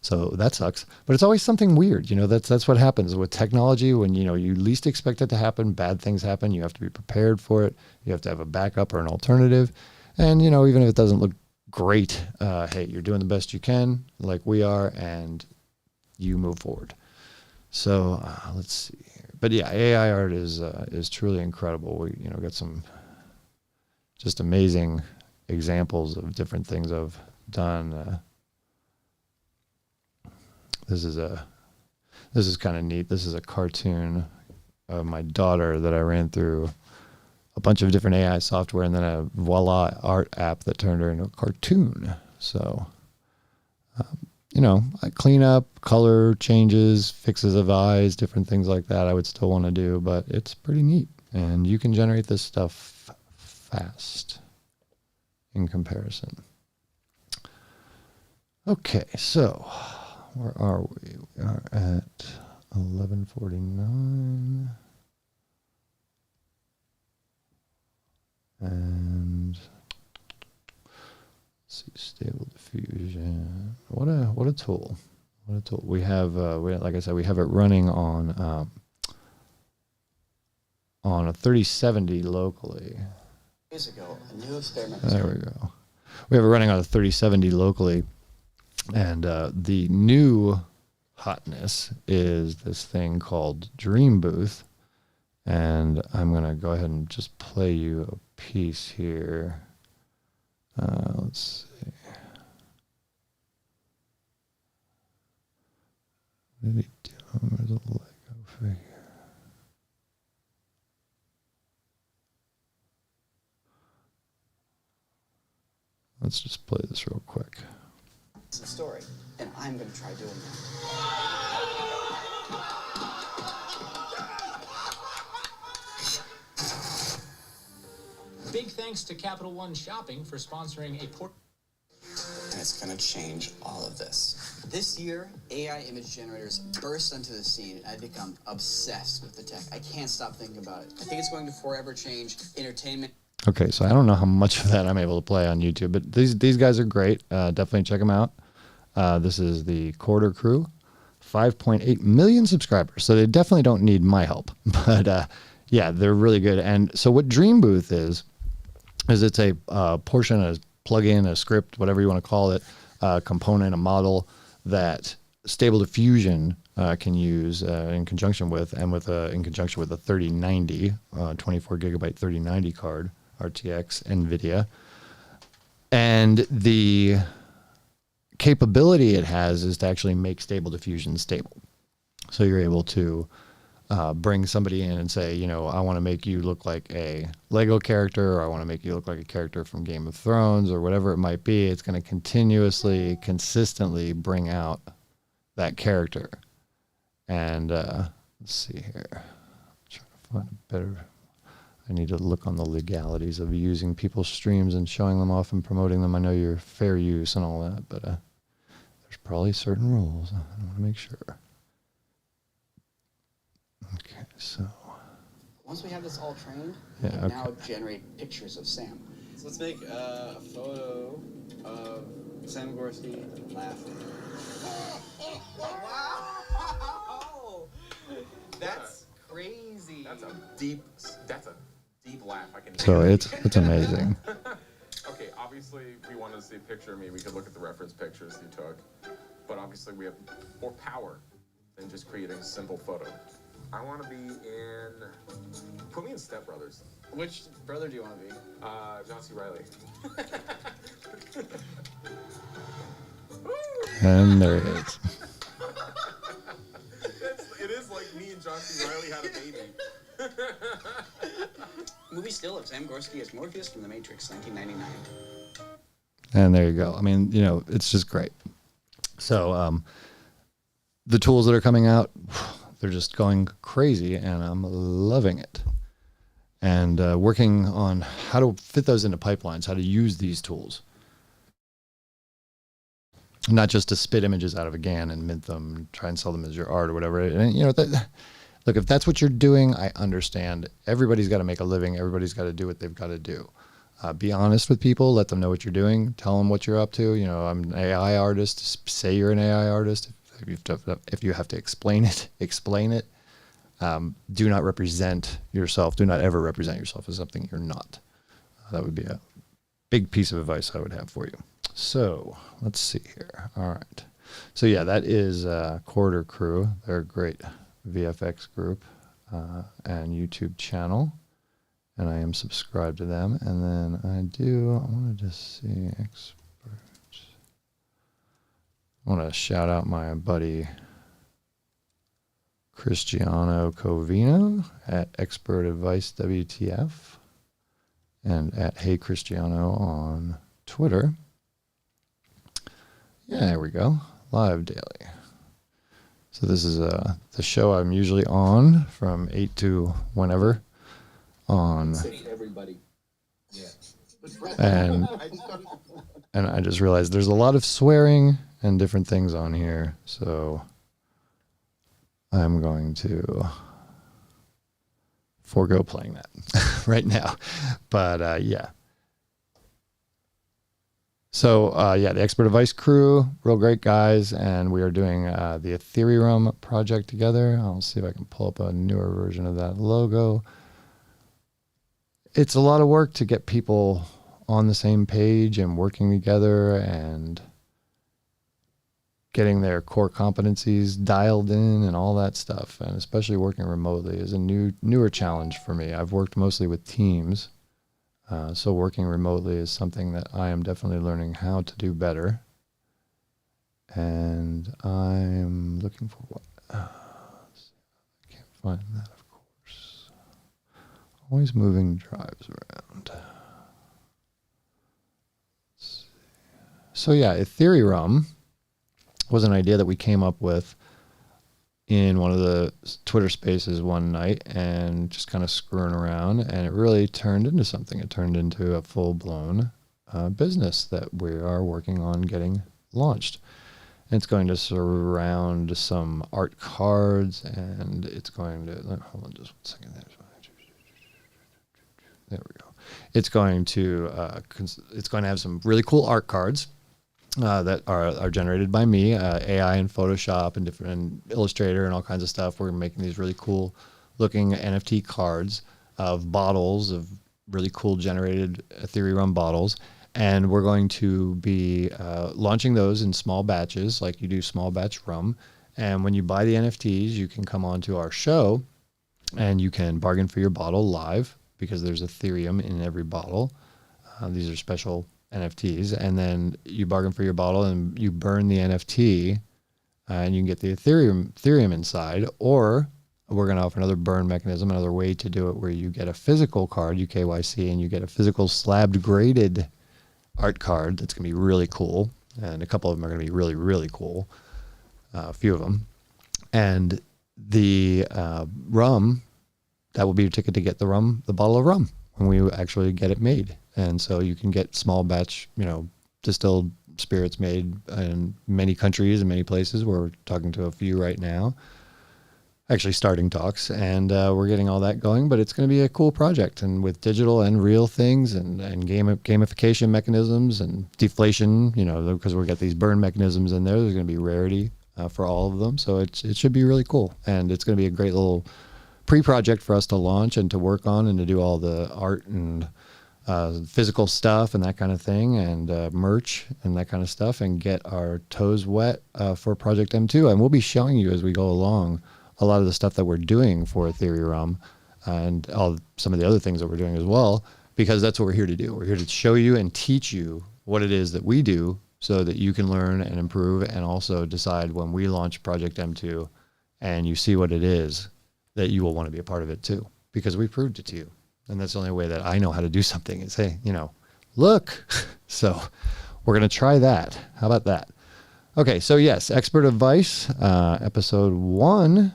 So that sucks, but it's always something weird. You know, that's what happens with technology. When, you know, you least expect it to happen, bad things happen. You have to be prepared for it. You have to have a backup or an alternative. And, you know, even if it doesn't look great, hey, you're doing the best you can, like we are, and you move forward. So let's see here. But yeah, AI art is truly incredible. We, you know, got some just amazing examples of different things I've done. This is kind of neat. This is a cartoon of my daughter that I ran through a bunch of different AI software, and then a voila art app that turned her into a cartoon. So, you know, I clean up, color changes, fixes of eyes, different things like that I would still want to do, but it's pretty neat. And you can generate this stuff fast in comparison. Okay, so where are we? We are at 11:49. And let's see, stable diffusion. What a tool. What a tool. We have like I said, we have it running on a 3070 locally. Years ago, a new experiment. There we go. We have it running on a 3070 locally. And the new hotness is this thing called Dream Booth. And I'm going to go ahead and just play you a piece here. Let's see. What did he do? There's a Lego figure. Let's just play this real quick. Some story, and I'm going to try doing that. Big thanks to Capital One Shopping for sponsoring a port. And it's going to change all of this. This year, AI image generators burst onto the scene, and I've become obsessed with the tech. I can't stop thinking about it. I think it's going to forever change entertainment. Okay, so I don't know how much of that I'm able to play on YouTube, but these guys are great. Definitely check them out. This is the Quarter Crew, 5.8 million subscribers, so they definitely don't need my help. But yeah, they're really good. And so what Dream Booth is it's a portion, a plugin, a script, whatever you want to call it, a component, a model that Stable Diffusion can use in conjunction with, and in conjunction with a 3090, 24 gigabyte 3090 card, RTX, NVIDIA. And the capability it has is to actually make Stable Diffusion stable. So you're able to bring somebody in and say, you know, I want to make you look like a Lego character, or I want to make you look like a character from Game of Thrones, or whatever it might be. It's going to continuously, consistently bring out that character. And let's see here. I'm trying to find a better. I need to look on the legalities of using people's streams and showing them off and promoting them. I know you're fair use and all that, but there's probably certain rules. I want to make sure. Okay, so. Once we have this all trained, Yeah, we can okay. now generate pictures of Sam. So let's make a photo of Sam Gorski laughing. Wow! That's crazy. That's a deep laugh. I can. So it's amazing. Okay, obviously, if we wanted to see a picture of me, we could look at the reference pictures you took. But obviously, we have more power than just creating a simple photo. I want to be in. Put me in Step Brothers. Which brother do you want to be? John C. Reilly. And there it is. It is like me and John C. Reilly had a baby. Movie still of Sam Gorski as Morpheus from The Matrix, 1999. And there you go. I mean, you know, it's just great. So the tools that are coming out, they're just going crazy, and I'm loving it. And working on how to fit those into pipelines, how to use these tools. Not just to spit images out of a GAN and mint them, try and sell them as your art or whatever. And, you know, look, if that's what you're doing, I understand. Everybody's got to make a living. Everybody's got to do what they've got to do. Be honest with people. Let them know what you're doing. Tell them what you're up to. You know, I'm an AI artist. Say you're an AI artist. If you have to explain it, explain it. Do not represent yourself. Do not ever represent yourself as something you're not. That would be a big piece of advice I would have for you. So let's see here. All right. So yeah, that is Quarter Crew. They're a great VFX group and YouTube channel. And I am subscribed to them. And then I want to just see experts. I want to shout out my buddy Cristiano Covino at Expert Advice WTF and at Hey Cristiano on Twitter. Yeah, there we go. Live daily. So this is the show I'm usually on from 8 to whenever on. Everybody. Yeah. And I just realized there's a lot of swearing and different things on here. So I'm going to forego playing that right now. But yeah. So yeah, the Expert Advice crew, real great guys, and we are doing the Ethereum project together. I'll see if I can pull up a newer version of that logo. It's a lot of work to get people on the same page and working together and getting their core competencies dialed in and all that stuff. And especially working remotely is a newer challenge for me. I've worked mostly with teams. So working remotely is something that I am definitely learning how to do better. And I'm looking for what? I can't find that, of course. Always moving drives around. So yeah, Ethereum was an idea that we came up with in one of the Twitter spaces one night and just kind of screwing around, and it really turned into something. It turned into a full-blown business that we are working on getting launched. And it's going to surround some art cards, and it's going to, hold on just 1 second. There we go. It's going to have some really cool art cards that are generated by me, AI and Photoshop and different Illustrator and all kinds of stuff. We're making these really cool looking NFT cards of bottles, of really cool generated Ethereum bottles. And we're going to be launching those in small batches, like you do small batch rum. And when you buy the NFTs, you can come onto our show and you can bargain for your bottle live, because there's Ethereum in every bottle. These are special NFTs, and then you bargain for your bottle and you burn the NFT and you can get the Ethereum inside. Or we're going to offer another burn mechanism, another way to do it, where you get a physical card, UKYC, and you get a physical slabbed graded art card that's going to be really cool. And a couple of them are going to be really, really cool. A few of them. And the rum, that will be your ticket to get the bottle of rum when we actually get it made. And so you can get small batch, distilled spirits made in many countries and many places. We're talking to a few right now, actually starting talks, and we're getting all that going. But it's going to be a cool project, and with digital and real things and gamification mechanisms and deflation, because we've got these burn mechanisms in there. There's going to be rarity for all of them. So it should be really cool. And it's going to be a great little pre-project for us to launch and to work on and to do all the art and physical stuff and that kind of thing, and merch and that kind of stuff, and get our toes wet for Project M2. And we'll be showing you as we go along a lot of the stuff that we're doing for Ethereum and some of the other things that we're doing as well, because that's what we're here to do. We're here to show you and teach you what it is that we do so that you can learn and improve, and also decide when we launch Project M2 and you see what it is, that you will want to be a part of it too, because we proved it to you. And that's the only way that I know how to do something, is, hey, look. So we're going to try that. How about that? Okay, so yes, Expert Advice, episode 1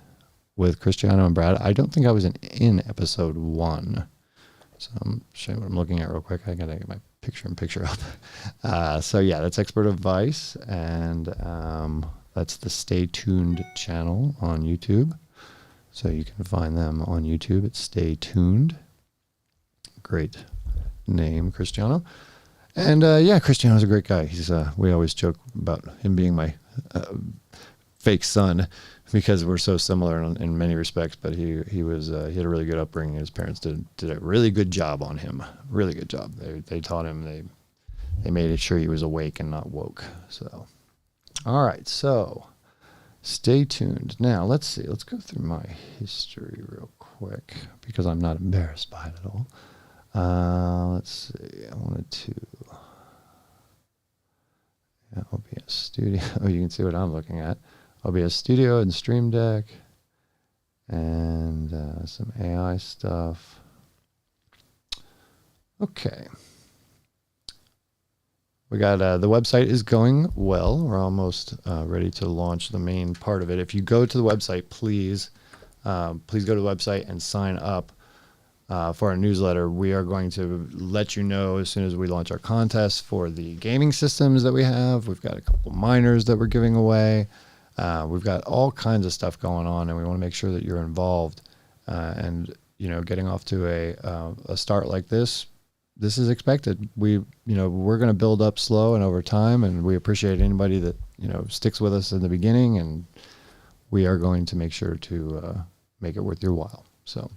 with Cristiano and Brad. I don't think I was in episode 1. So I'm showing what I'm looking at real quick. I got to get my picture up. So yeah, that's Expert Advice. And that's the Stay Tuned channel on YouTube. So you can find them on YouTube. It's Stay Tuned. Great name, Cristiano. And yeah, Cristiano's a great guy. He's we always joke about him being my fake son because we're so similar in many respects. But he had a really good upbringing. His parents did a really good job on him. Really good job. They taught him. They made sure he was awake and not woke. So, all right. So, stay tuned. Now, let's see. Let's go through my history real quick because I'm not embarrassed by it at all. Let's see. I wanted to. Yeah, OBS Studio. Oh, you can see what I'm looking at. OBS Studio and Stream Deck, and some AI stuff. Okay. We got the website is going well. We're almost ready to launch the main part of it. If you go to the website, please go to the website and sign up for our newsletter. We are going to let you know as soon as we launch our contest for the gaming systems that we have. We've got a couple miners that we're giving away. We've got all kinds of stuff going on, and we want to make sure that you're involved. And getting off to a start like this is expected. We're going to build up slow and over time, and we appreciate anybody that sticks with us in the beginning, and we are going to make sure to make it worth your while. So,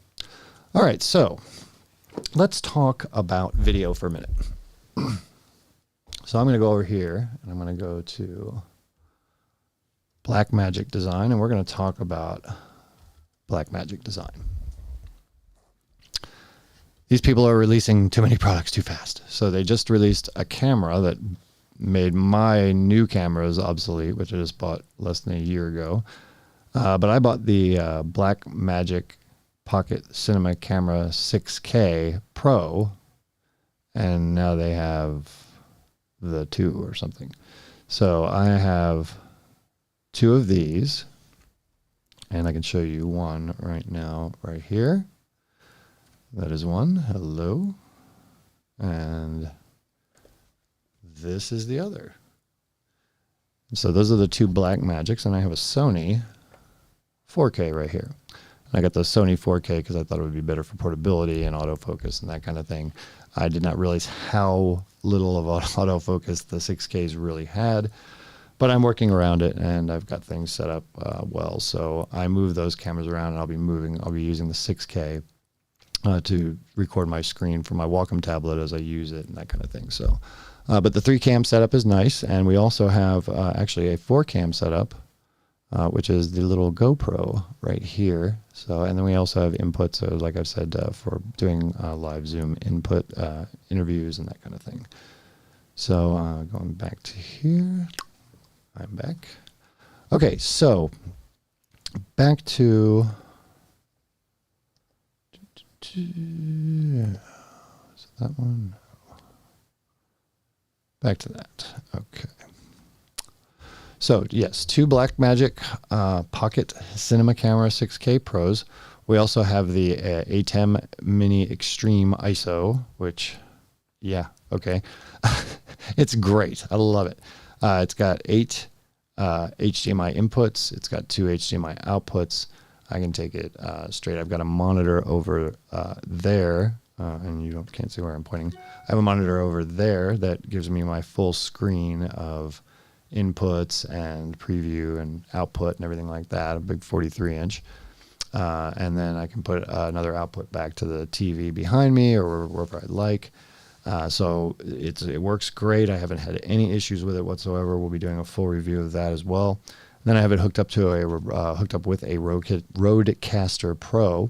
all right, so let's talk about video for a minute. So I'm going to go over here, and I'm going to go to Blackmagic Design, and we're going to talk about Blackmagic Design. These people are releasing too many products too fast. So they just released a camera that made my new cameras obsolete, which I just bought less than a year ago. But I bought the Blackmagic Pocket Cinema Camera 6K Pro, and now they have the 2 or something. So I have 2 of these, and I can show you one right now, right here. That is one. Hello. And this is the other. So those are the 2 Blackmagics, and I have a Sony 4K right here. And I got the Sony 4K because I thought it would be better for portability and autofocus and that kind of thing. I did not realize how little of autofocus the 6Ks really had, but I'm working around it, and I've got things set up well. So I move those cameras around, and I'll be using the 6K to record my screen for my Wacom tablet as I use it and that kind of thing. So, but the 3-cam setup is nice, and we also have actually a 4-cam setup, which is the little GoPro right here. So, and then we also have input. So, like I've said, for doing live Zoom input, interviews, and that kind of thing. So, going back to here, I'm back. Okay, so back to. Is it that one? No. Back to that. Okay. So, yes, 2 Blackmagic Pocket Cinema Camera 6K Pros. We also have the ATEM Mini Extreme ISO, which, yeah, okay. It's great. I love it. It's got 8 HDMI inputs. It's got 2 HDMI outputs. I can take it straight. I've got a monitor over there, and you can't see where I'm pointing. I have a monitor over there that gives me my full screen of inputs and preview and output and everything like that, a big 43-inch. And then I can put another output back to the TV behind me or wherever I'd like. So it works great. I haven't had any issues with it whatsoever. We'll be doing a full review of that as well. Then I have it hooked up with a Rodecaster Pro,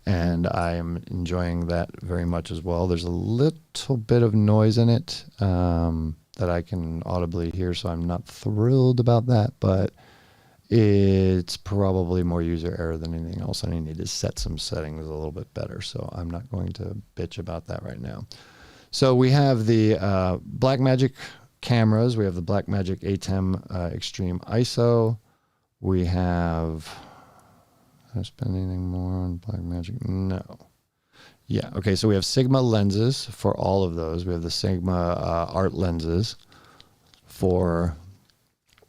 and I'm enjoying that very much as well. There's a little bit of noise in it that I can audibly hear, so I'm not thrilled about that, but it's probably more user error than anything else, and I need to set some settings a little bit better, so I'm not going to bitch about that right now. So we have the Blackmagic cameras. We have the Blackmagic ATEM Extreme ISO. We have, did I spend anything more on Blackmagic? No. Yeah, okay, so we have Sigma lenses for all of those. We have the Sigma art lenses for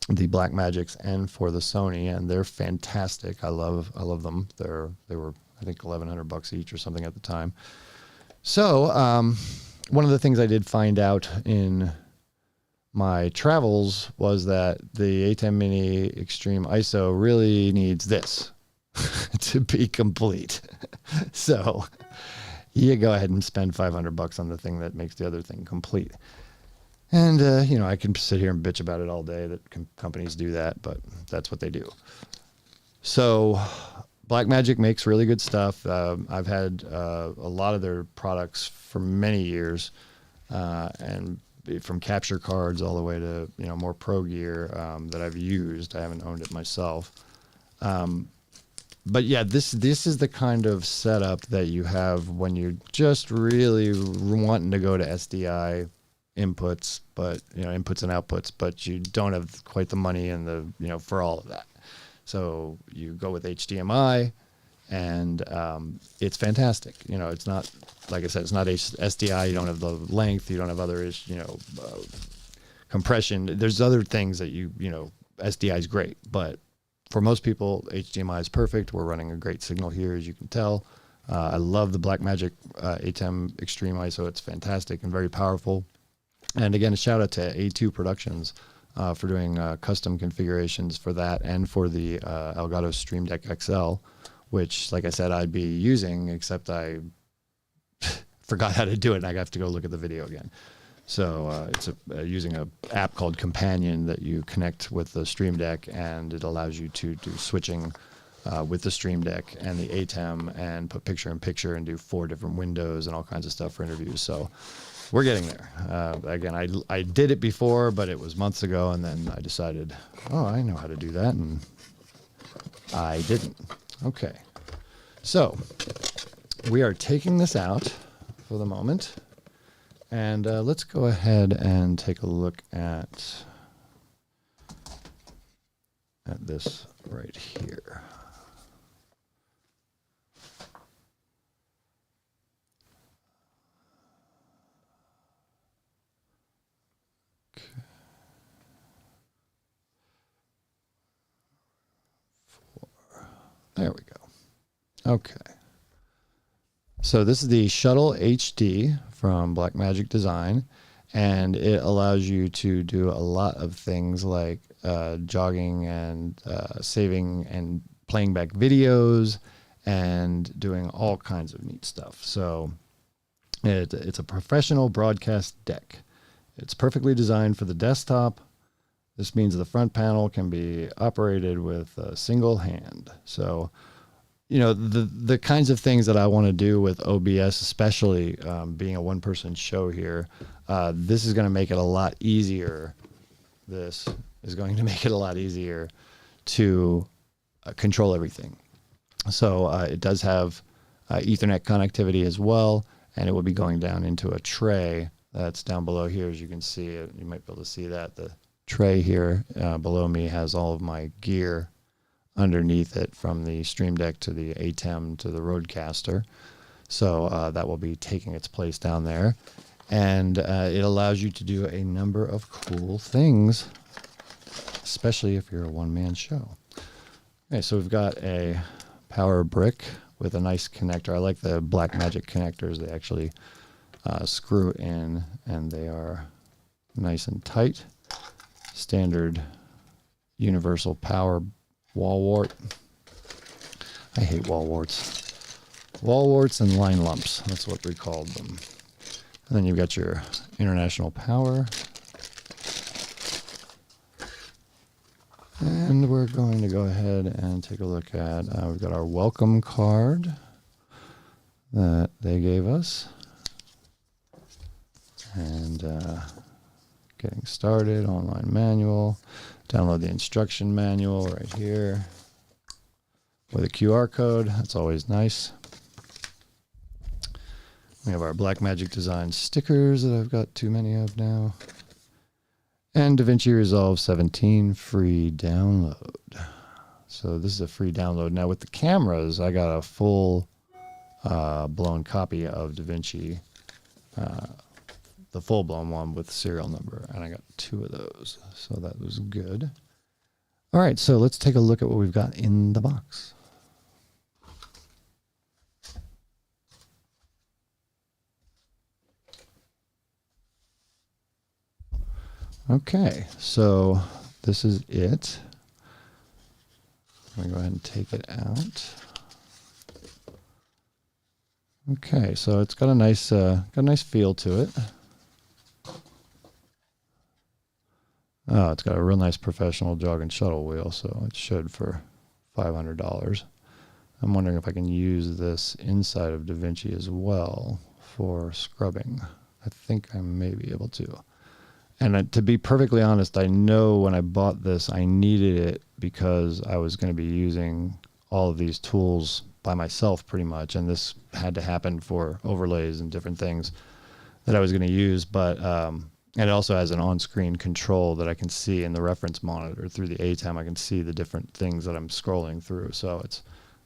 the Blackmagics and for the Sony, and they're fantastic. I love them. They were, I think, $1,100 each or something at the time. So one of the things I did find out in my travels was that the A10 Mini Extreme ISO really needs this to be complete. So you go ahead and spend $500 on the thing that makes the other thing complete. And, you know, I can sit here and bitch about it all day that companies do that, but that's what they do. So Blackmagic makes really good stuff. I've had a lot of their products for many years, and from capture cards all the way to, you know, more pro gear that I've used. I haven't owned it myself. But yeah, this is the kind of setup that you have when you're just really wanting to go to SDI inputs, but, you know, inputs and outputs, but you don't have quite the money and the, you know, for all of that. So you go with HDMI, and it's fantastic. You know, it's not, like I said, it's not SDI. You don't have the length. You don't have other, you know, compression. There's other things that you know, SDI is great, but for most people, HDMI is perfect. We're running a great signal here, as you can tell. I love the Blackmagic A10 Extreme ISO. It's fantastic and very powerful. And again, a shout out to A2 Productions for doing custom configurations for that and for the Elgato Stream Deck XL, which, like I said, I'd be using, except I forgot how to do it, and I have to go look at the video again. So it's using an app called Companion that you connect with the Stream Deck, and it allows you to do switching with the Stream Deck and the ATEM and put picture-in-picture and do 4 different windows and all kinds of stuff for interviews. So we're getting there. Again, I did it before, but it was months ago, and then I decided, oh, I know how to do that, and I didn't. Okay. So we are taking this out for the moment, and let's go ahead and take a look at this right here. There we go. Okay. So this is the Shuttle HD from Blackmagic Design, and it allows you to do a lot of things like jogging and saving and playing back videos and doing all kinds of neat stuff. So it's a professional broadcast deck. It's perfectly designed for the desktop. This means the front panel can be operated with a single hand. So, you know, the kinds of things that I want to do with OBS, especially being a one-person show here, this is going to make it a lot easier. This is going to make it a lot easier to control everything. So it does have Ethernet connectivity as well, and it will be going down into a tray that's down below here. As you can see, you might be able to see that. The tray here below me has all of my gear underneath it, from the Stream Deck to the ATEM to the Rodecaster. So that will be taking its place down there. And it allows you to do a number of cool things, especially if you're a one-man show. Okay, so we've got a power brick with a nice connector. I like the Blackmagic connectors. They actually screw in, and they are nice and tight. Standard universal power wall wart. I hate wall warts. Wall warts and line lumps. That's what we called them. And then you've got your international power. And we're going to go ahead and take a look at, we've got our welcome card that they gave us. And getting started, online manual. Download the instruction manual right here with a QR code. That's always nice. We have our Blackmagic Design stickers that I've got too many of now. And DaVinci Resolve 17 free download. So this is a free download. Now with the cameras, I got a full blown copy of DaVinci, the full blown one with serial number, and I got 2 of those. So that was good. All right, so let's take a look at what we've got in the box. Okay, so this is it. I'm going to go ahead and take it out. Okay, so it's got a nice feel to it. Oh, it's got a real nice professional jog and shuttle wheel, so it should for $500. I'm wondering if I can use this inside of DaVinci as well for scrubbing. I think I may be able to. And to be perfectly honest, I know when I bought this, I needed it because I was going to be using all of these tools by myself pretty much. And this had to happen for overlays and different things that I was going to use. But and it also has an on-screen control that I can see in the reference monitor through the ATEM. I can see the different things that I'm scrolling through. So it's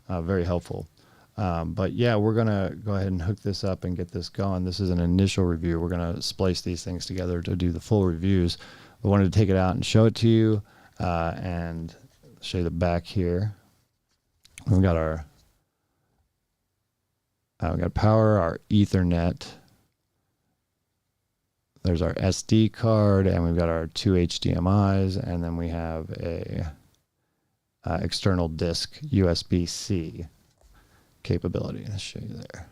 very helpful. But yeah, we're going to go ahead and hook this up and get this going. This is an initial review. We're going to splice these things together to do the full reviews. We wanted to take it out and show it to you and show you the back here. We've got our we've got power, our Ethernet. There's our SD card, and we've got our 2 HDMIs, and then we have a external disk USB-C capability. Let's show you there.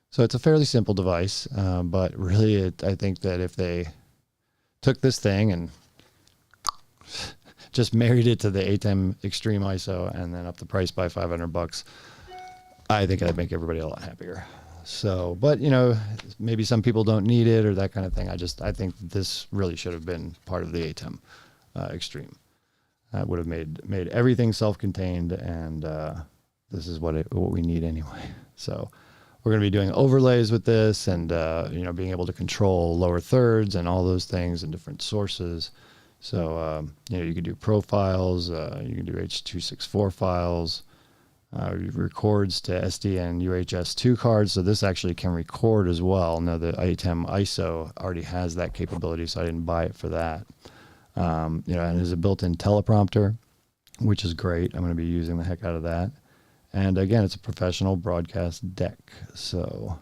So it's a fairly simple device, but really I think that if they took this thing and just married it to the ATEM Extreme ISO and then up the price by $500, I think that'd make everybody a lot happier. So, but you know, maybe some people don't need it or that kind of thing. I think this really should have been part of the ATEM Extreme. That would have made everything self-contained, and this is what we need anyway. So we're going to be doing overlays with this, and you know, being able to control lower thirds and all those things and different sources. So you know, you can do profiles, you can do H.264 files, records to SD and UHS-2 cards. So this actually can record as well. Now the ATEM ISO already has that capability, so I didn't buy it for that. You know, and there's a built-in teleprompter, which is great. I'm going to be using the heck out of that. And again, it's a professional broadcast deck. So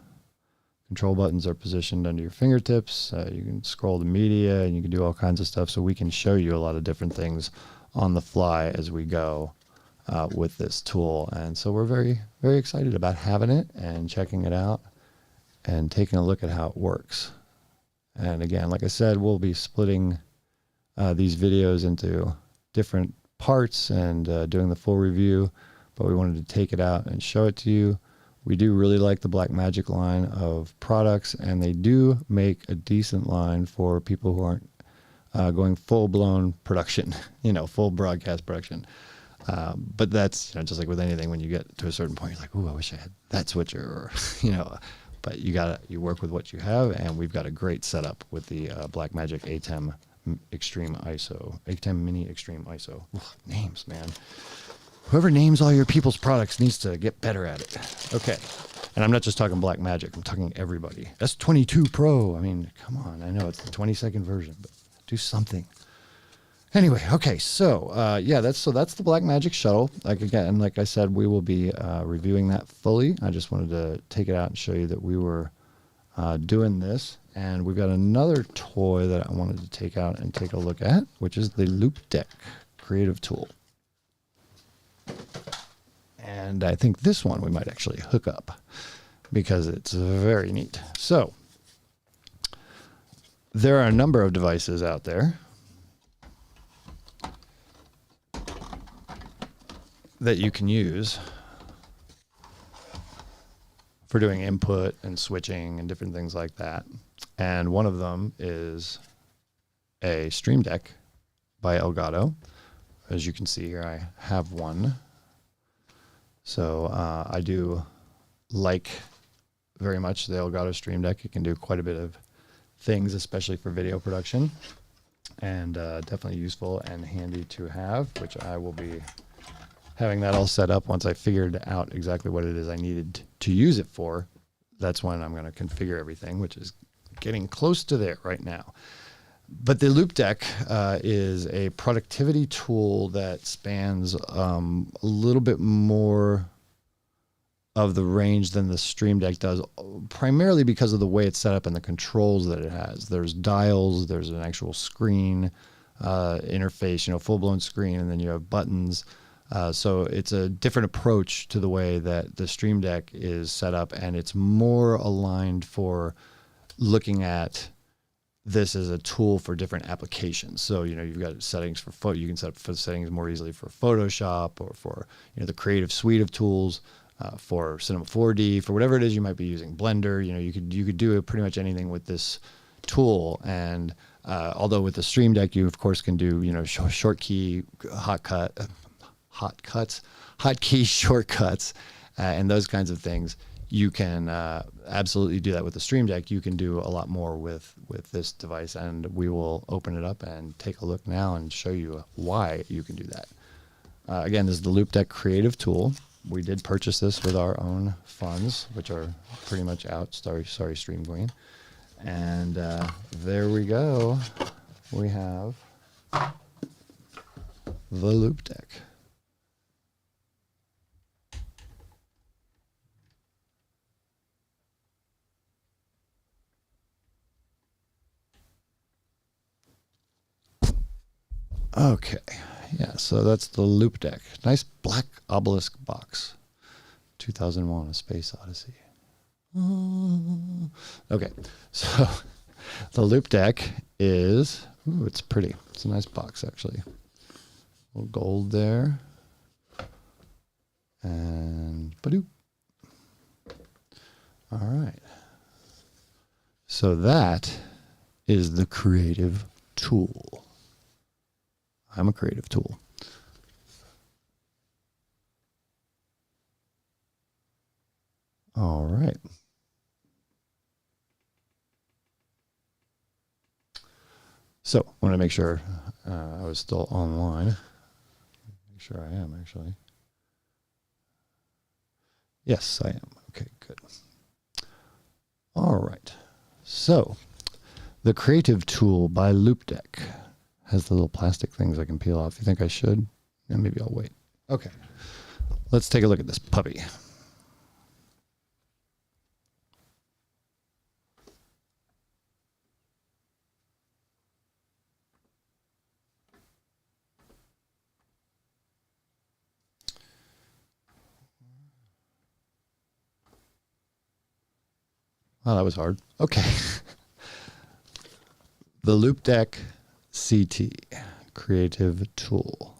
control buttons are positioned under your fingertips. You can scroll the media and you can do all kinds of stuff. So we can show you a lot of different things on the fly as we go with this tool. And so we're very, very excited about having it and checking it out and taking a look at how it works. And again, like I said, we'll be splitting these videos into different parts and doing the full review, but we wanted to take it out and show it to you. We do really like the Blackmagic line of products, and they do make a decent line for people who aren't going full-blown production, you know, full broadcast production. But that's, you know, just like with anything, when you get to a certain point, you're like, ooh, I wish I had that switcher, or, you know, but you work with what you have, and we've got a great setup with the Blackmagic ATEM Extreme ISO, ATEM Mini Extreme ISO. Ugh, names, man. Whoever names all your people's products needs to get better at it. Okay. And I'm not just talking Blackmagic. I'm talking everybody. S22 Pro. I mean, come on. I know it's the 22nd version, but do something. Anyway, okay. So, yeah, that's the Blackmagic shuttle. Like I said, we will be reviewing that fully. I just wanted to take it out and show you that we were doing this. And we've got another toy that I wanted to take out and take a look at, which is the Loop Deck Creative Tool. And I think this one we might actually hook up because it's very neat. So there are a number of devices out there that you can use for doing input and switching and different things like that. And one of them is a Stream Deck by Elgato. As you can see here, I have one. So I do like very much the Elgato Stream Deck. It can do quite a bit of things, especially for video production, and definitely useful and handy to have, which I will be having that all set up once I figured out exactly what it is I needed to use it for. That's when I'm going to configure everything, which is getting close to there right now. But the Loop Deck is a productivity tool that spans a little bit more of the range than the Stream Deck does, primarily because of the way it's set up and the controls that it has. There's dials, there's an actual screen interface, you know, full-blown screen, and then you have buttons. So it's a different approach to the way that the Stream Deck is set up, and it's more aligned for looking at this as a tool for different applications. So, you know, you've got settings for photo. You can set up for settings more easily for Photoshop or for, you know, the creative suite of tools, for Cinema 4D, for whatever it is you might be using, Blender. You know, you could do pretty much anything with this tool. And although with the Stream Deck, you of course can do, you know, short key hotkey shortcuts, and those kinds of things. You can absolutely do that with the Stream Deck. You can do a lot more with this device, and we will open it up and take a look now and show you why you can do that. Again, this is the Loop Deck Creative Tool. We did purchase this with our own funds, which are pretty much out. Sorry, Stream Queen. And there we go. We have the Loop Deck. Okay, yeah, so that's the Loop Deck. Nice black obelisk box. 2001, A Space Odyssey. Okay, so the Loop Deck is, ooh, it's pretty. It's a nice box, actually. A little gold there. And ba-doop. All right. So that is the Creative Tool. I'm a creative tool. All right. So I want to make sure I was still online. Make sure I am, actually. Yes, I am. Okay, good. All right. So the Creative Tool by Loop Deck has the little plastic things I can peel off. You think I should? Yeah, maybe I'll wait. Okay. Let's take a look at this puppy. Oh, that was hard. Okay. The Loop Deck CT Creative Tool.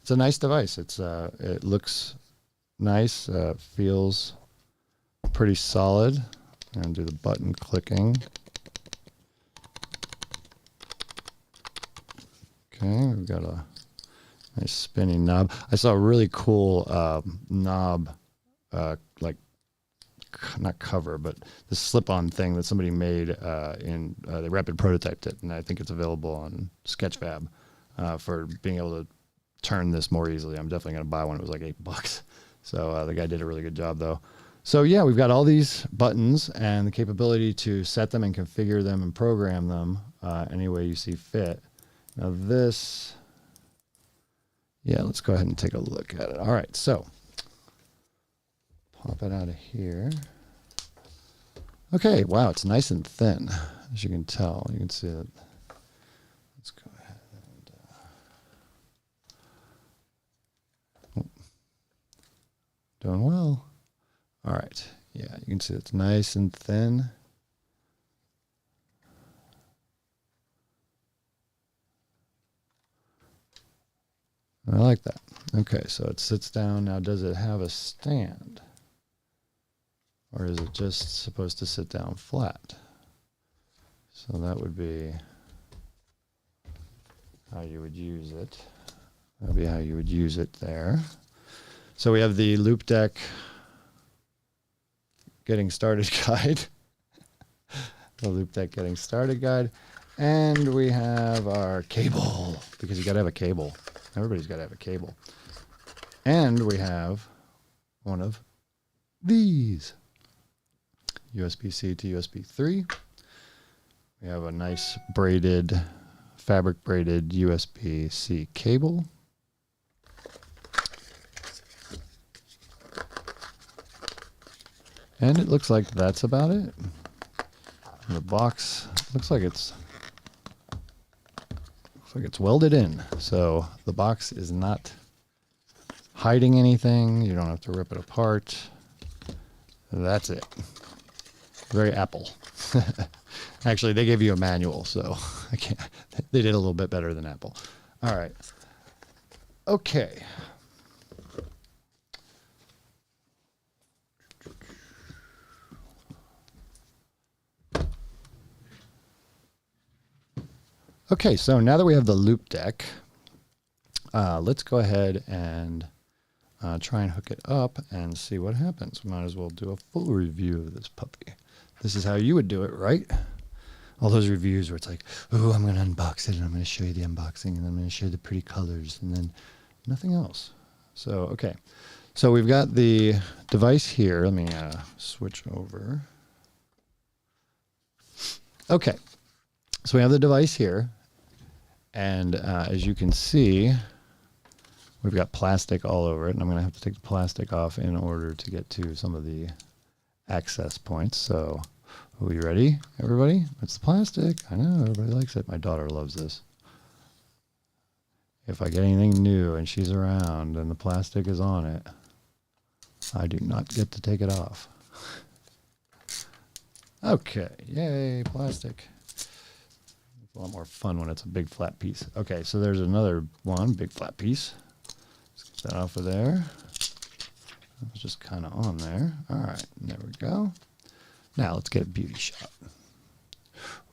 It's a nice device. It looks nice, feels pretty solid. I'm going to do the button clicking. Okay, we've got a nice spinning knob. I saw a really cool knob, like not cover, but the slip-on thing that somebody made they rapid prototyped it, and I think it's available on Sketchfab for being able to turn this more easily. I'm definitely going to buy one. It was like $8. So the guy did a really good job, though. So yeah, we've got all these buttons and the capability to set them and configure them and program them any way you see fit. Now this, yeah, let's go ahead and take a look at it. All right, so pop it out of here. Okay, wow, it's nice and thin, as you can tell. You can see it. Let's go ahead and doing well. All right, yeah, you can see it's nice and thin. I like that. Okay, so it sits down. Now, does it have a stand? Or is it just supposed to sit down flat? So that would be how you would use it. That would be how you would use it there. So we have the Loop Deck Getting Started Guide. The Loop Deck Getting Started Guide. And we have our cable, because you got to have a cable. Everybody's got to have a cable. And we have one of these. USB-C to USB 3. We have a nice braided, fabric braided USB-C cable. And it looks like that's about it. The box looks like it's welded in. So the box is not hiding anything. You don't have to rip it apart. That's it. Very Apple. Actually, they gave you a manual, so I can't. They did a little bit better than Apple. All right. Okay. Okay, so now that we have the loop deck, let's go ahead and try and hook it up and see what happens. We might as well do a full review of this puppy. This is how you would do it, right? All those reviews where it's like, oh, I'm going to unbox it and I'm going to show you the unboxing and then I'm going to show you the pretty colors and then nothing else. So, okay. So we've got the device here. Let me switch over. Okay. So we have the device here. And as you can see, we've got plastic all over it. And I'm going to have to take the plastic off in order to get to some of the access points. So are we ready, everybody? It's the plastic. I know, everybody likes it. My daughter loves this. If I get anything new and she's around and the plastic is on it, I do not get to take it off. Okay, yay, plastic. It's a lot more fun when it's a big flat piece. Okay, so there's another one, big flat piece. Let's get that off of there. It's just kind of on there. All right, there we go. Now let's get a beauty shot.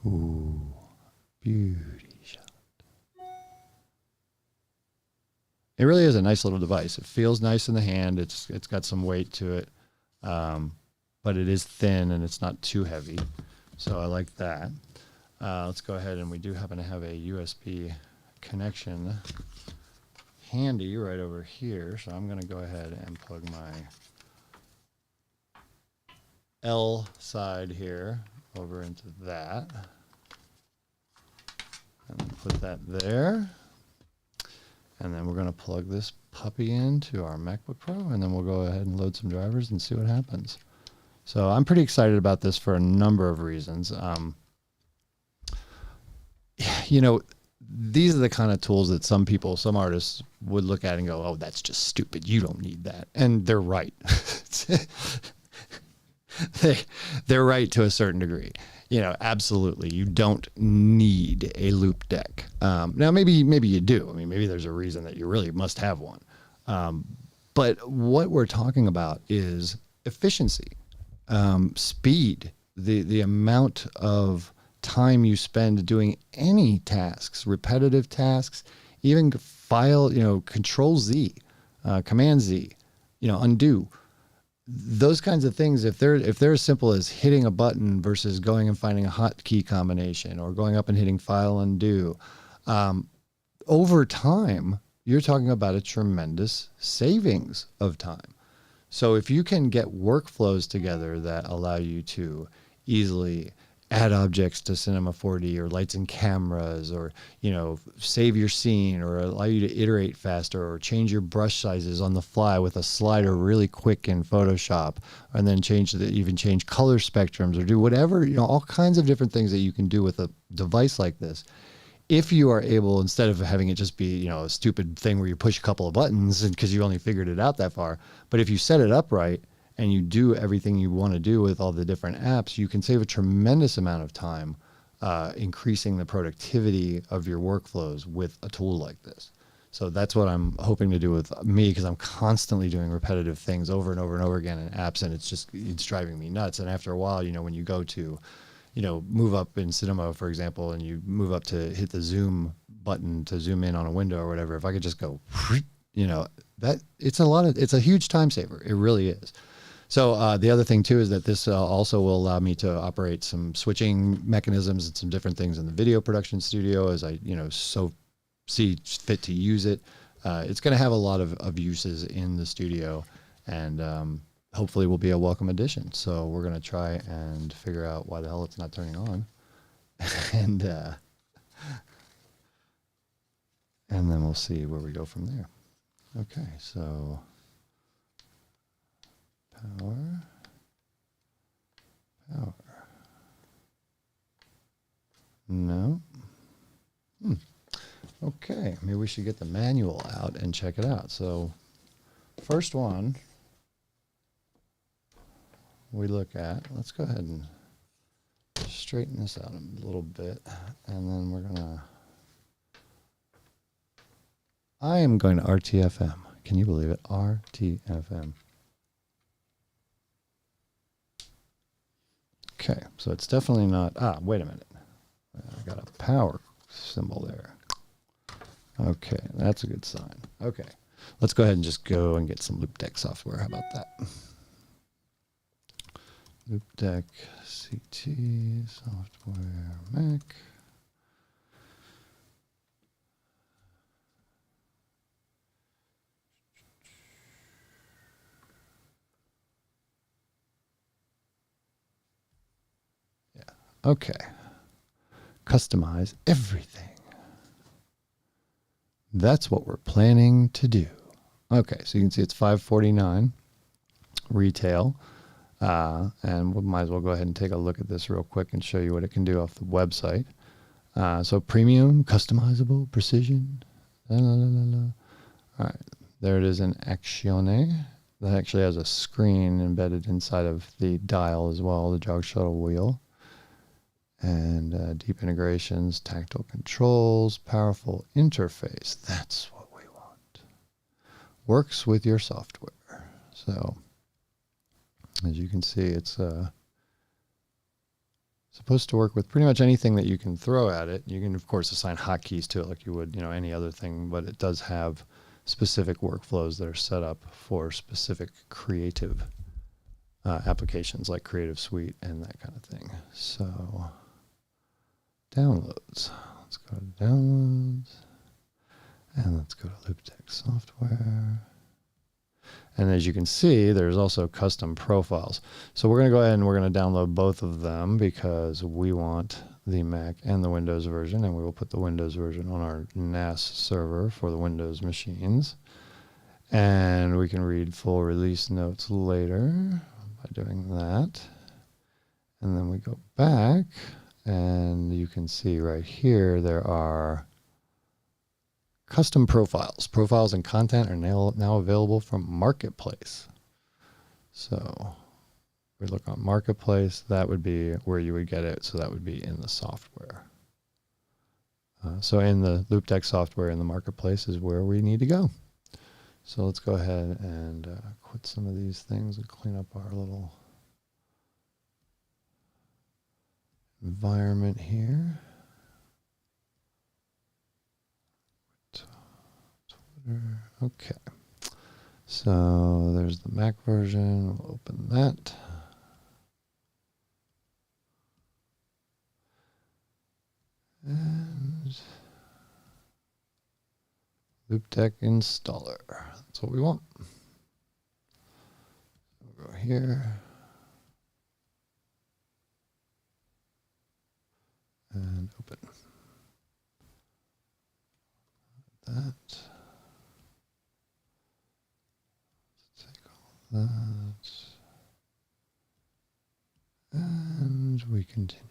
Ooh, beauty shot. It really is a nice little device. It feels nice in the hand. It's got some weight to it, but it is thin and it's not too heavy. So I like that. Let's go ahead, and we do happen to have a USB connection handy right over here. So I'm going to go ahead and plug my L side here over into that. And put that there. And then we're going to plug this puppy into our MacBook Pro, and then we'll go ahead and load some drivers and see what happens. So I'm pretty excited about this for a number of reasons. You know, these are the kind of tools that some people, some artists would look at and go, oh, that's just stupid. You don't need that. And they're right. They're right to a certain degree. You know, absolutely. You don't need a loop deck. Now, maybe you do. I mean, maybe there's a reason that you really must have one. But what we're talking about is efficiency, speed, the amount of time you spend doing any tasks, repetitive tasks, even file, Control Z, Command Z, undo. Those kinds of things, if they're as simple as hitting a button versus going and finding a hotkey combination or going up and hitting file undo, over time, you're talking about a tremendous savings of time. So if you can get workflows together that allow you to easily add objects to Cinema 4D or lights and cameras, or, save your scene, or allow you to iterate faster, or change your brush sizes on the fly with a slider really quick in Photoshop, and then even change color spectrums, or do whatever, all kinds of different things that you can do with a device like this. If you are able, instead of having it just be, a stupid thing where you push a couple of buttons because you only figured it out that far, but if you set it up right, and you do everything you want to do with all the different apps, you can save a tremendous amount of time, increasing the productivity of your workflows with a tool like this. So that's what I'm hoping to do with me, because I'm constantly doing repetitive things over and over and over again in apps, and it's driving me nuts. And after a while, when you go to, move up in Cinema, for example, and you move up to hit the zoom button to zoom in on a window or whatever, if I could just go, it's a huge time saver. It really is. So the other thing too is that this also will allow me to operate some switching mechanisms and some different things in the video production studio as I, so see fit to use it. It's going to have a lot of uses in the studio, and hopefully will be a welcome addition. So we're going to try and figure out why the hell it's not turning on, and then we'll see where we go from there. Okay, so. Power. Power. No. Okay, maybe we should get the manual out and check it out. So, first one we look at, let's go ahead and straighten this out a little bit, and then we're gonna, I am going to RTFM. Can you believe it? RTFM. Okay, so it's definitely not, wait a minute. I got a power symbol there. Okay, that's a good sign. Okay, let's go ahead and just go and get some Loop Deck software. How about that? Loop Deck CT software Mac. Yeah, okay. Customize everything. That's what we're planning to do. Okay, so you can see it's $549 retail. And we might as well go ahead and take a look at this real quick and show you what it can do off the website. So premium, customizable, precision. La, la, la, la, la. All right, there it is in Actione. That actually has a screen embedded inside of the dial as well, the jog shuttle wheel. And deep integrations, tactile controls, powerful interface. That's what we want. Works with your software. So, as you can see, it's supposed to work with pretty much anything that you can throw at it. You can, of course, assign hotkeys to it like you would, any other thing, but it does have specific workflows that are set up for specific creative applications like Creative Suite and that kind of thing. So, downloads. Let's go to downloads. And let's go to Loop Deck software. And as you can see, there's also custom profiles. So we're going to go ahead and we're going to download both of them because we want the Mac and the Windows version, and we will put the Windows version on our NAS server for the Windows machines. And we can read full release notes later by doing that. And then we go back, and you can see right here there are custom profiles. Profiles and content are now available from Marketplace. So we look on Marketplace, that would be where you would get it. So that would be in the software. So in the Loop Deck software in the Marketplace is where we need to go. So let's go ahead and quit some of these things and clean up our little environment here. Okay, so there's the Mac version. We'll open that. And Loop Deck installer. That's what we want. We'll go here. And open. That. That, and we continue.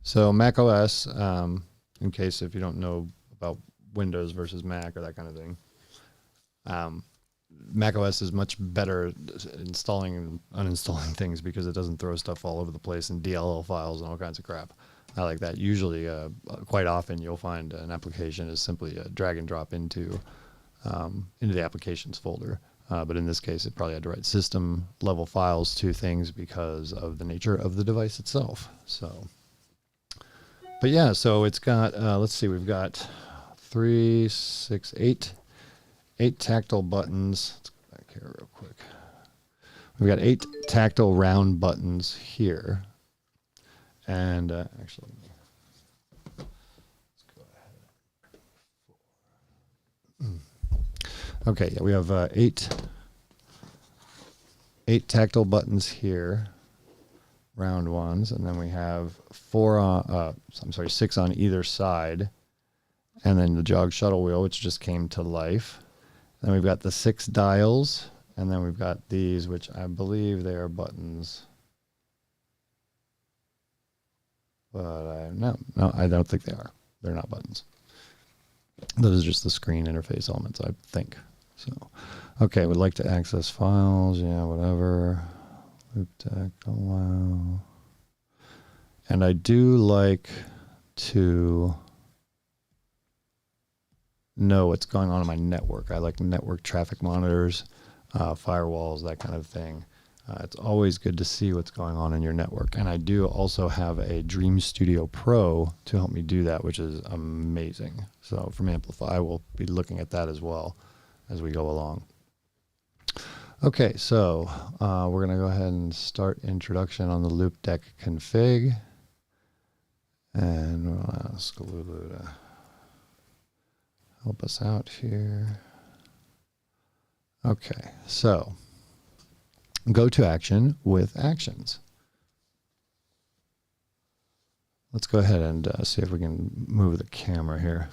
So Mac OS, in case if you don't know about Windows versus Mac or that kind of thing, Mac OS is much better at installing and uninstalling things because it doesn't throw stuff all over the place in DLL files and all kinds of crap. I like that. Usually, quite often, you'll find an application is simply a drag and drop into the applications folder. But in this case, it probably had to write system level files to things because of the nature of the device itself. So, but yeah, so it's got, let's see, we've got 8 tactile buttons. Let's go back here real quick. We've got 8 tactile round buttons here. And actually, let's go ahead. Okay, yeah, we have 8 tactile buttons here, round ones, and then we have 6 on either side, and then the jog shuttle wheel, which just came to life, Then we've got the 6 dials, and then we've got these, which I believe they are buttons. But no, I don't think they are. They're not buttons. Those are just the screen interface elements, I think. So, okay, would like to access files. Yeah, whatever. Loop deck, allow. And I do like to know what's going on in my network. I like network traffic monitors, firewalls, that kind of thing. It's always good to see what's going on in your network. And I do also have a Dream Studio Pro to help me do that, which is amazing. So from Amplify, we'll be looking at that as well as we go along. Okay, so we're going to go ahead and start introduction on the loop deck config. And we'll ask Lulu to help us out here. Okay, so go to action with actions. Let's go ahead and see if we can move the camera here.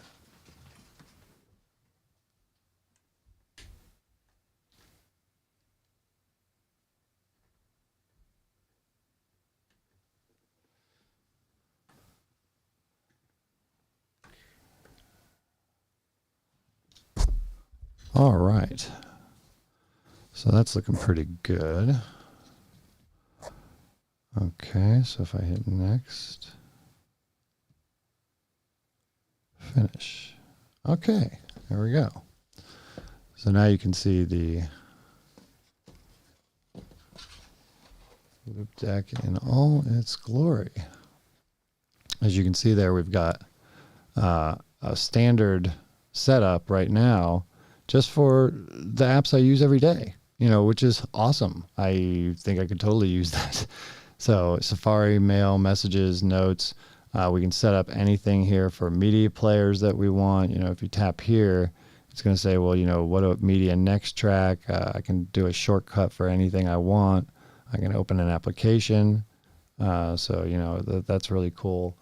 All right. So that's looking pretty good. Okay, so if I hit next, finish. Okay, there we go. So now you can see the loop deck in all its glory. As you can see there, we've got a standard setup right now just for the apps I use every day, you know, which is awesome. I think I could totally use that. So Safari, Mail, Messages, Notes, we can set up anything here for media players that we want. You know, if you tap here, it's going to say, well, you know, what a media next track. I can do a shortcut for anything I want. I can open an application. So, you know, that's really cool.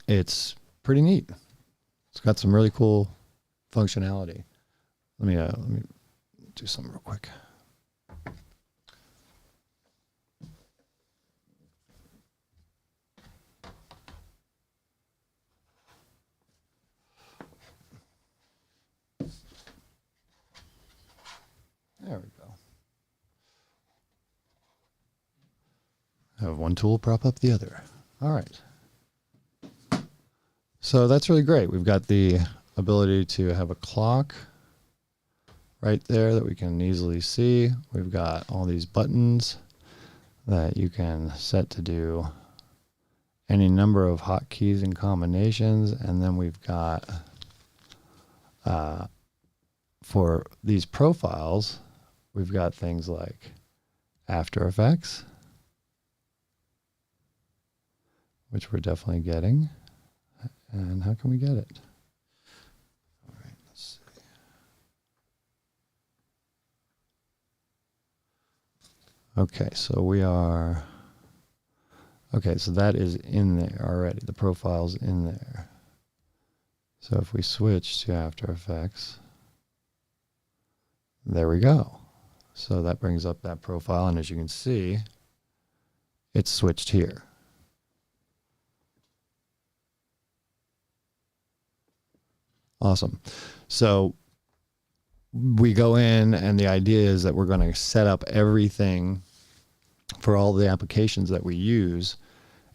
It's pretty neat. It's got some really cool functionality. Let me do something real quick. There we go. Have one tool prop up the other. All right. So that's really great. We've got the ability to have a clock right there that we can easily see. We've got all these buttons that you can set to do any number of hotkeys and combinations. And then we've got, for these profiles, we've got things like After Effects, which we're definitely getting. And how can we get it? All right, let's see. Okay, so we are, okay, so that is in there already. The profile's in there. So if we switch to After Effects, there we go. So that brings up that profile, and as you can see, it's switched here. Awesome. So we go in, and the idea is that we're going to set up everything for all the applications that we use,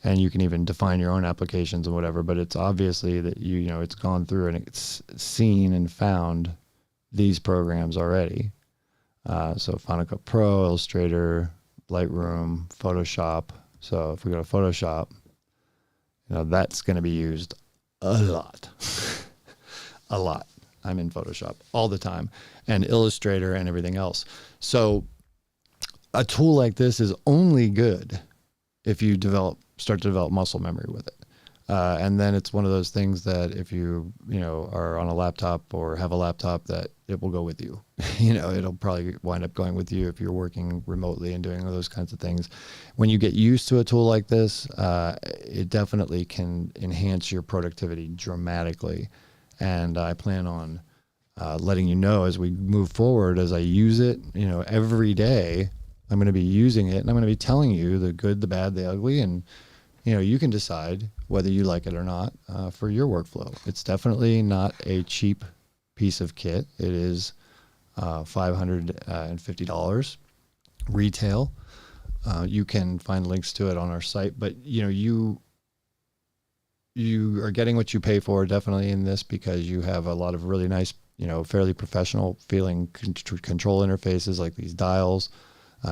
and you can even define your own applications and whatever, but it's obviously that you know, it's gone through and it's seen and found these programs already. So Final Cut Pro, Illustrator, Lightroom, Photoshop. So if we go to Photoshop, you know, that's going to be used a lot. A lot. I'm in Photoshop all the time, and Illustrator and everything else. So a tool like this is only good if you start to develop muscle memory with it. And then it's one of those things that if you know, are on a laptop or have a laptop, that it will go with you. You know, it'll probably wind up going with you if you're working remotely and doing those kinds of things. When you get used to a tool like this, it definitely can enhance your productivity dramatically. And I plan on letting you know as we move forward, as I use it, every day, I'm going to be using it, and I'm going to be telling you the good, the bad, the ugly, and you can decide whether you like it or not for your workflow. It's definitely not a cheap piece of kit. It is $550 retail. You can find links to it on our site, but you are getting what you pay for definitely in this, because you have a lot of really nice, fairly professional feeling control interfaces like these dials.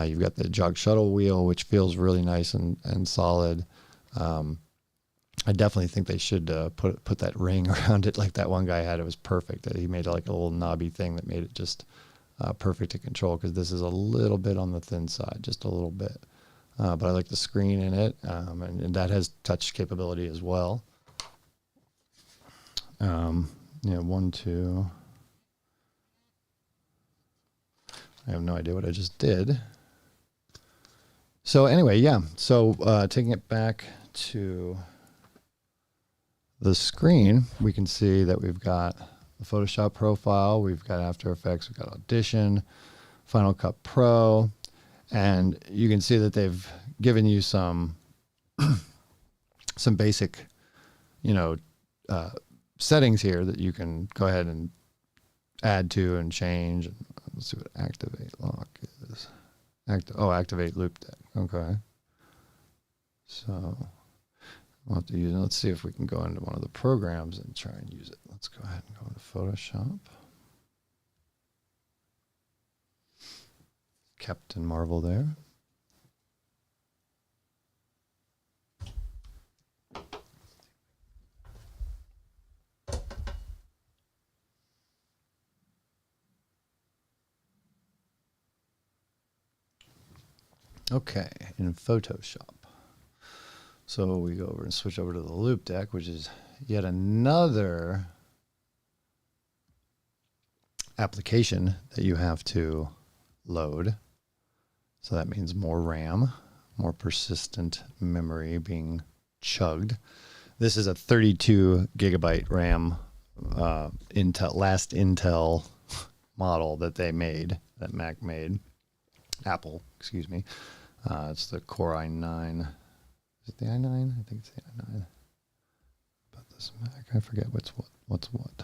You've got the jog shuttle wheel, which feels really nice and solid. I definitely think they should put that ring around it like that one guy had. It was perfect. He made like a little knobby thing that made it just perfect to control, because this is a little bit on the thin side, just a little bit. But I like the screen in it, and that has touch capability as well. 1, 2. I have no idea what I just did. So anyway, yeah. So taking it back to the screen, we can see that we've got the Photoshop profile, we've got After Effects, we've got Audition, Final Cut Pro, and you can see that they've given you some basic, settings here that you can go ahead and add to and change. And let's see what Activate Lock is. Activate Loop Deck. Okay. So we'll have to use it. Let's see if we can go into one of the programs and try and use it. Let's go ahead and go into Photoshop. Captain Marvel there. Okay, in Photoshop. So we go over and switch over to the loop deck, which is yet another application that you have to load. So that means more RAM, more persistent memory being chugged. This is a 32 gigabyte RAM last Intel model that they made, that Mac made, Apple, excuse me. It's the Core i9. Is it the i9? I think it's the i9. But this Mac, I forget what's what.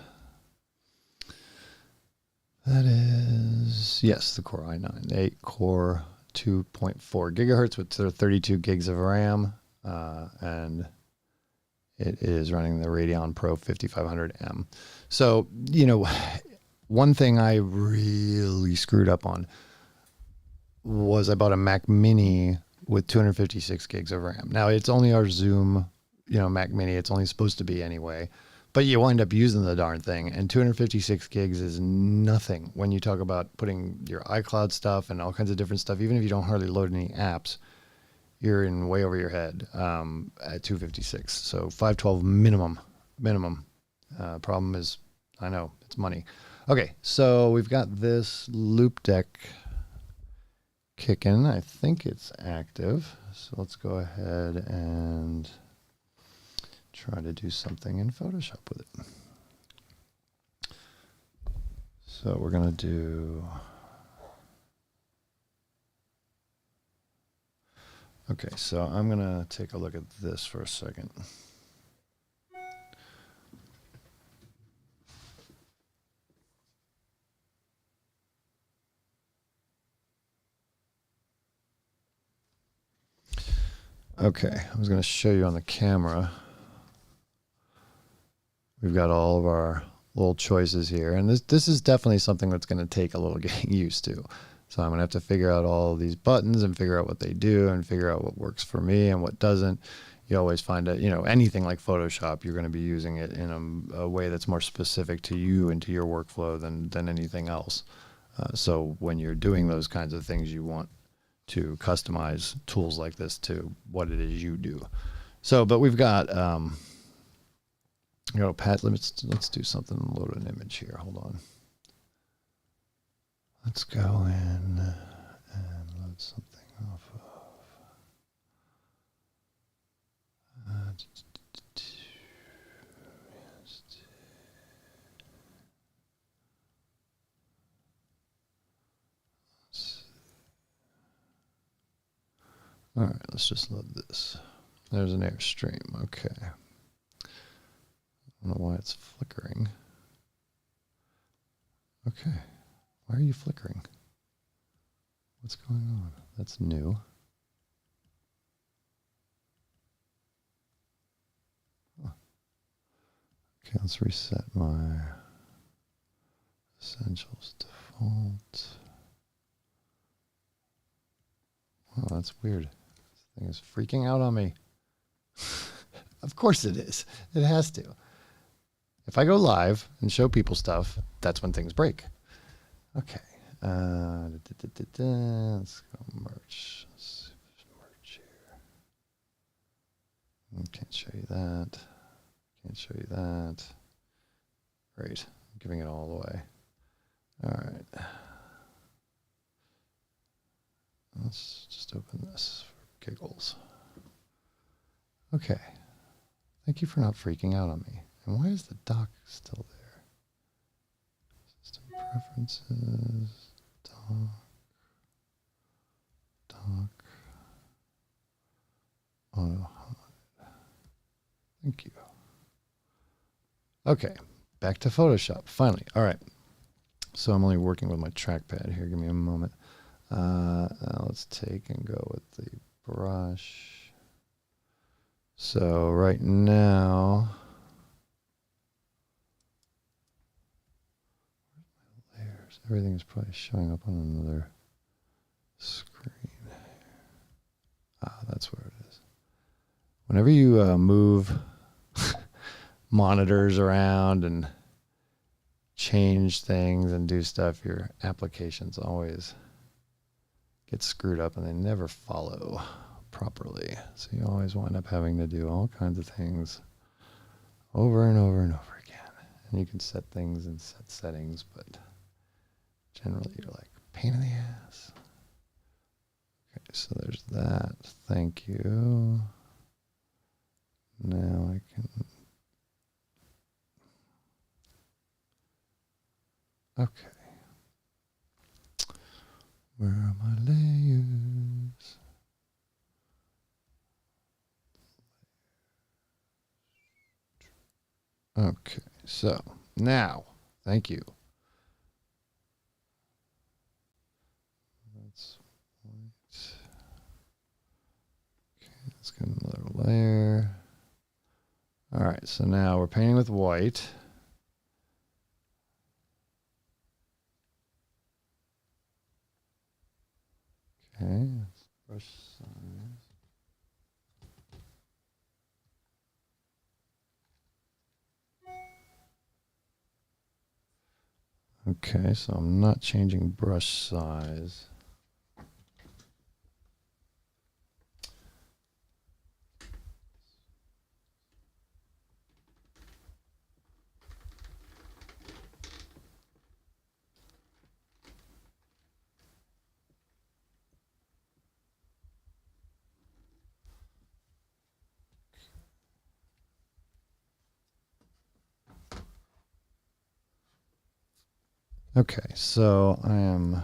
That is, yes, the Core i9. 8-core, 2.4 gigahertz with 32 gigs of RAM. And it is running the Radeon Pro 5500M. So, one thing I really screwed up on was I bought a Mac Mini with 256 gigs of RAM. Now, it's only our Zoom, Mac Mini. It's only supposed to be anyway. But you wind up using the darn thing, and 256 gigs is nothing when you talk about putting your iCloud stuff and all kinds of different stuff. Even if you don't hardly load any apps, you're in way over your head at 256. So 512 minimum. Problem is, I know, it's money. Okay, so we've got this loop deck kicking. I think it's active. So let's go ahead and try to do something in Photoshop with it. So we're going to do... Okay, so I'm going to take a look at this for a second. Okay, I was going to show you on the camera. We've got all of our little choices here, and this is definitely something that's going to take a little getting used to. So I'm going to have to figure out all of these buttons and figure out what they do and figure out what works for me and what doesn't. You always find out, anything like Photoshop, you're going to be using it in a way that's more specific to you and to your workflow than anything else. So when you're doing those kinds of things, you want to customize tools like this to what it is you do. So, but we've got, Pat, let's do something, load an image here. Hold on. Let's go in and load something off of. All right, let's just load this. There's an Airstream. Okay. I don't know why it's flickering. Okay. Why are you flickering? What's going on? That's new. Huh. Okay, let's reset my Essentials default. Oh, that's weird. This thing is freaking out on me. Of course it is. It has to. If I go live and show people stuff, that's when things break. Okay. Let's go merge. Let's merge here. Can't show you that. Can't show you that. Great. I'm giving it all away. All right. Let's just open this for giggles. Okay. Thank you for not freaking out on me. And why is the dock still there? System preferences, dock, auto hide. Thank you. Okay, back to Photoshop, finally. All right. So I'm only working with my trackpad here. Give me a moment. Now let's take and go with the brush. So right now, layers. Everything is probably showing up on another screen. Ah, that's where it is. Whenever you move monitors around and change things and do stuff, your applications always get screwed up and they never follow properly. So you always wind up having to do all kinds of things over and over and over again. And you can set things and set settings, but generally you're like, pain in the ass. Okay, so there's that. Thank you. Now I can... Okay. Where are my layers? Okay, so now, thank you. That's white. Okay, let's get another layer. All right, so now we're painting with white. Okay, let's brush size. Okay, so I'm not changing brush size. Okay, so I am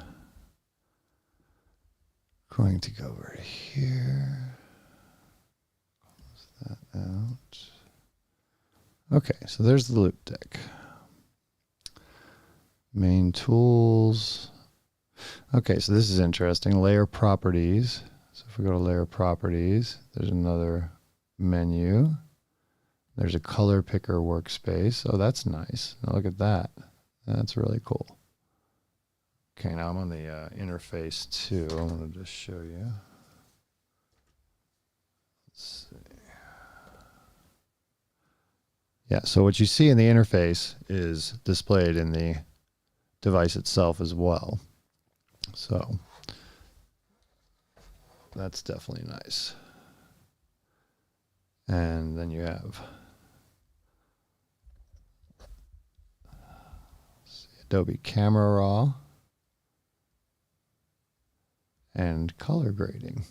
going to go over here. Close that out. Okay, so there's the loop deck. Main tools. Okay, so this is interesting. Layer properties. So if we go to layer properties, there's another menu. There's a color picker workspace. Oh, that's nice. Now look at that. That's really cool. Okay, now I'm on the interface too. I want to just show you. Let's see. Yeah, so what you see in the interface is displayed in the device itself as well. So that's definitely nice. And then you have Adobe Camera Raw and color grading.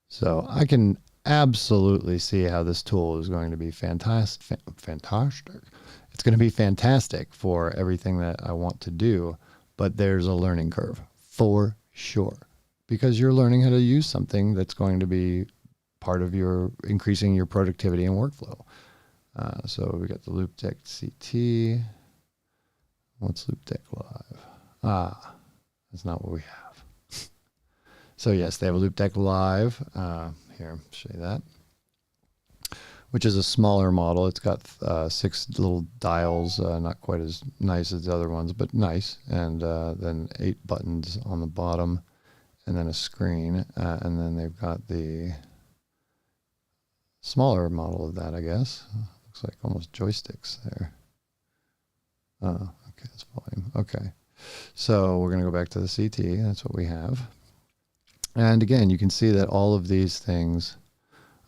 So I can absolutely see how this tool is going to be fantastic. It's going to be fantastic for everything that I want to do, but there's a learning curve for sure. because you're learning how to use something that's going to be part of your increasing your productivity and workflow. So we got the Loop Deck CT. What's Loop Deck Live? That's not what we have. So yes, they have a Loop Deck Live. Here, I'll show you that. Which is a smaller model. It's got 6 little dials, not quite as nice as the other ones, but nice. And then 8 buttons on the bottom, and then a screen. And then they've got the smaller model of that, I guess. Looks like almost joysticks there. Okay, that's volume. Okay. So we're going to go back to the CT. That's what we have. And again, you can see that all of these things,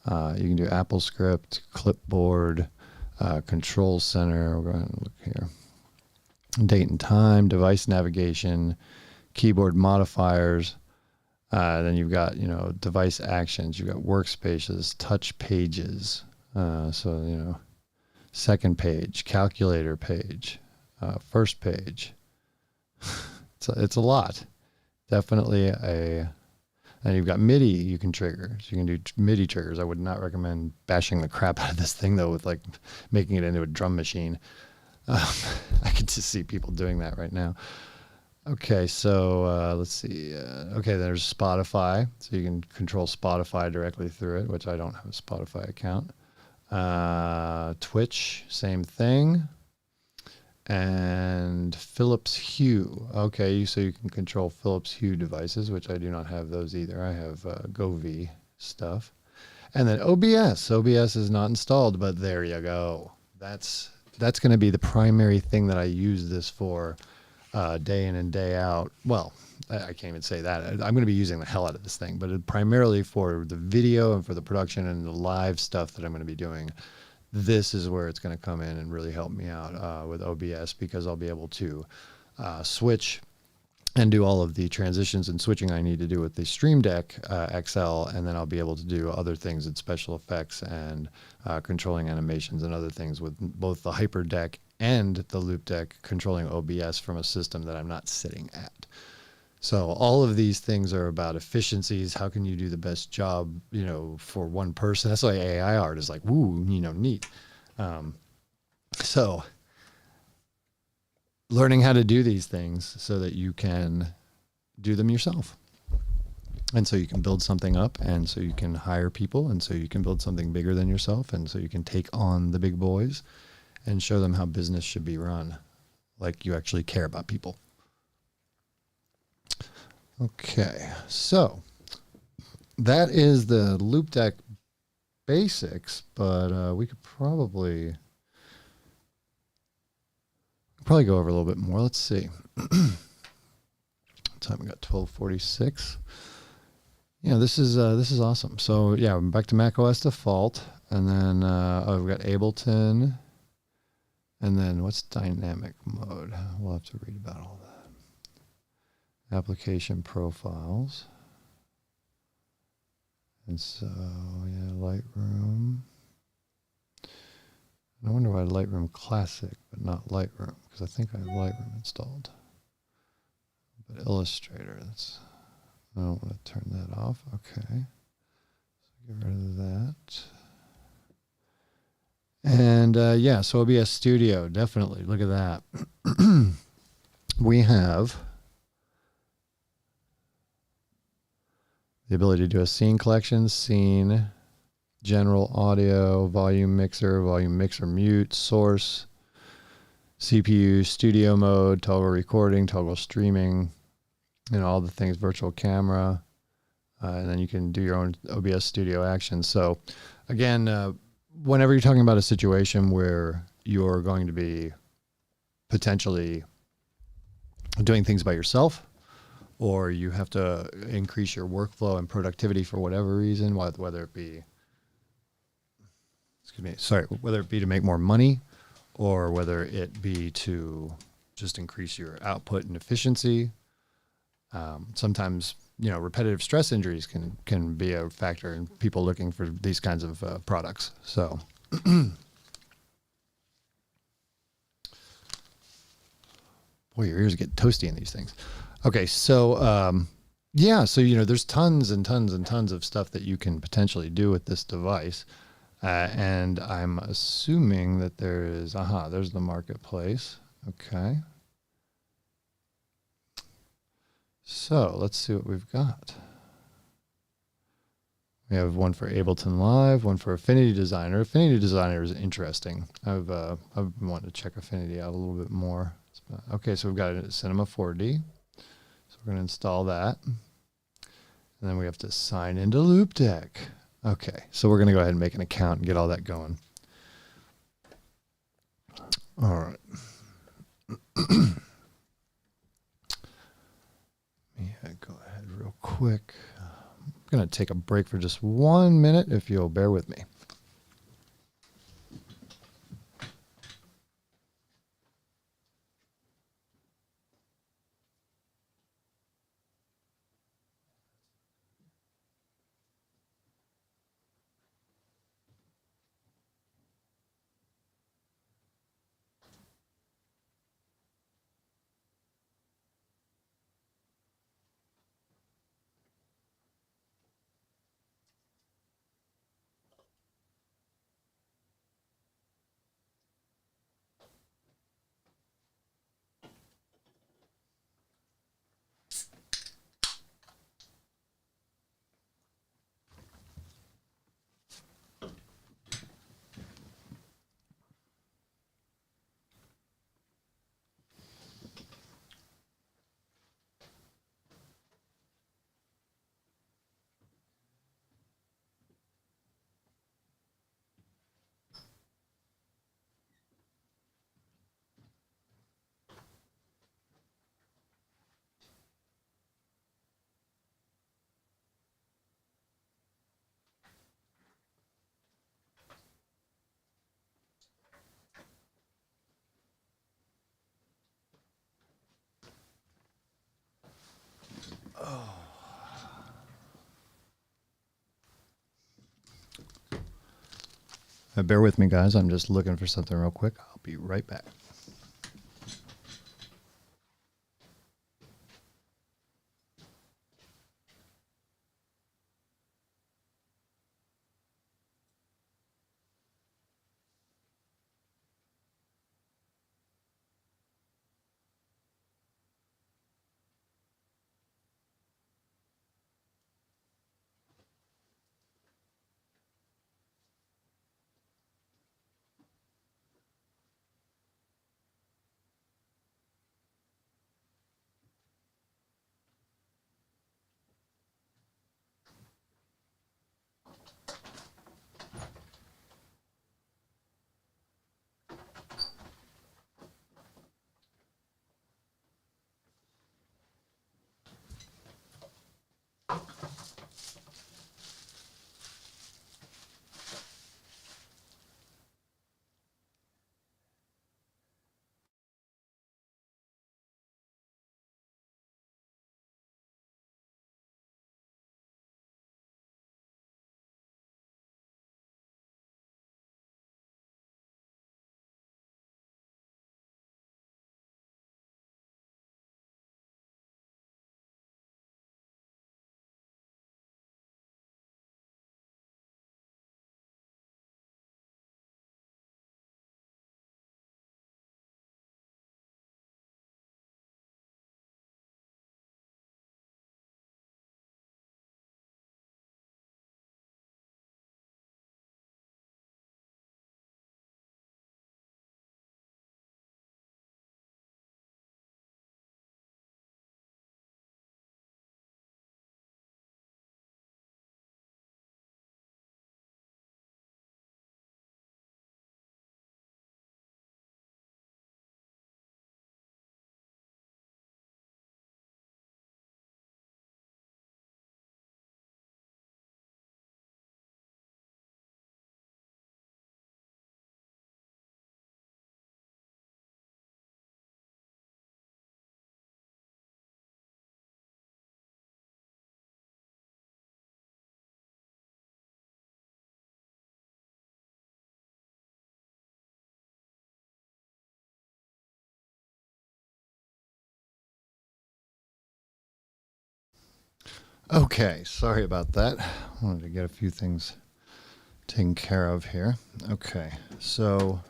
you can do AppleScript, clipboard, control center. We're going to look here. Date and time, device navigation, keyboard modifiers. Then you've got, device actions. You've got workspaces, touch pages. So, second page, calculator page, first page. It's a lot. Definitely and you've got MIDI you can trigger. So you can do MIDI triggers. I would not recommend bashing the crap out of this thing, though, with making it into a drum machine. I can just see people doing that right now. Okay, so let's see. Okay, there's Spotify. So you can control Spotify directly through it, which I don't have a Spotify account. Twitch, same thing. And Philips Hue. Okay, so you can control Philips Hue devices, which I do not have those either. I have GoV stuff. And then OBS. OBS is not installed, but there you go. That's going to be the primary thing that I use this for day in and day out. Well, I can't even say that. I'm going to be using the hell out of this thing, but primarily for the video and for the production and the live stuff that I'm going to be doing. This is where it's going to come in and really help me out with OBS, because I'll be able to switch and do all of the transitions and switching I need to do with the Stream Deck XL, and then I'll be able to do other things in special effects and controlling animations and other things with both the Hyper Deck and the Loop Deck controlling OBS from a system that I'm not sitting at. So all of these things are about efficiencies. How can you do the best job, for one person? That's why AI art is like, woo, neat. So learning how to do these things so that you can do them yourself. And so you can build something up, and so you can hire people, and so you can build something bigger than yourself, and so you can take on the big boys and show them how business should be run, like you actually care about people. Okay, so that is the Loop Deck basics, but we could probably go over a little bit more. Let's see. Time we got 12:46. Yeah, this is awesome. So yeah, I'm back to Mac OS default, and then we've got Ableton, and then what's dynamic mode? We'll have to read about all that. Application profiles. And so, yeah, Lightroom. I wonder why Lightroom Classic, but not Lightroom, because I think I have Lightroom installed. But Illustrator, I don't want to turn that off. Okay. So get rid of that. And yeah, so OBS Studio, definitely. Look at that. We have the ability to do a scene collection, scene, general audio, volume mixer mute, source, CPU, studio mode, toggle recording, toggle streaming, all the things, virtual camera, and then you can do your own OBS Studio actions. So again, whenever you're talking about a situation where you're going to be potentially doing things by yourself, or you have to increase your workflow and productivity for whatever reason, whether it be, whether it be to make more money, or whether it be to just increase your output and efficiency. Sometimes, repetitive stress injuries can be a factor in people looking for these kinds of products. So, boy, your ears get toasty in these things. Okay, so Yeah, so there's tons and tons and tons of stuff that you can potentially do with this device. And I'm assuming that there's the marketplace. Okay. So let's see what we've got. We have one for Ableton Live, one for Affinity Designer. Affinity Designer is interesting. I've been wanting to check Affinity out a little bit more. Okay, so we've got a Cinema 4D. So we're going to install that. And then we have to sign into Loop Deck. Okay, so we're going to go ahead and make an account and get all that going. All right. Yeah, go ahead real quick. I'm going to take a break for just 1 minute if you'll bear with me. Bear with me, guys. I'm just looking for something real quick. I'll be right back. Okay, sorry about that. Wanted to get a few things taken care of here. Okay, so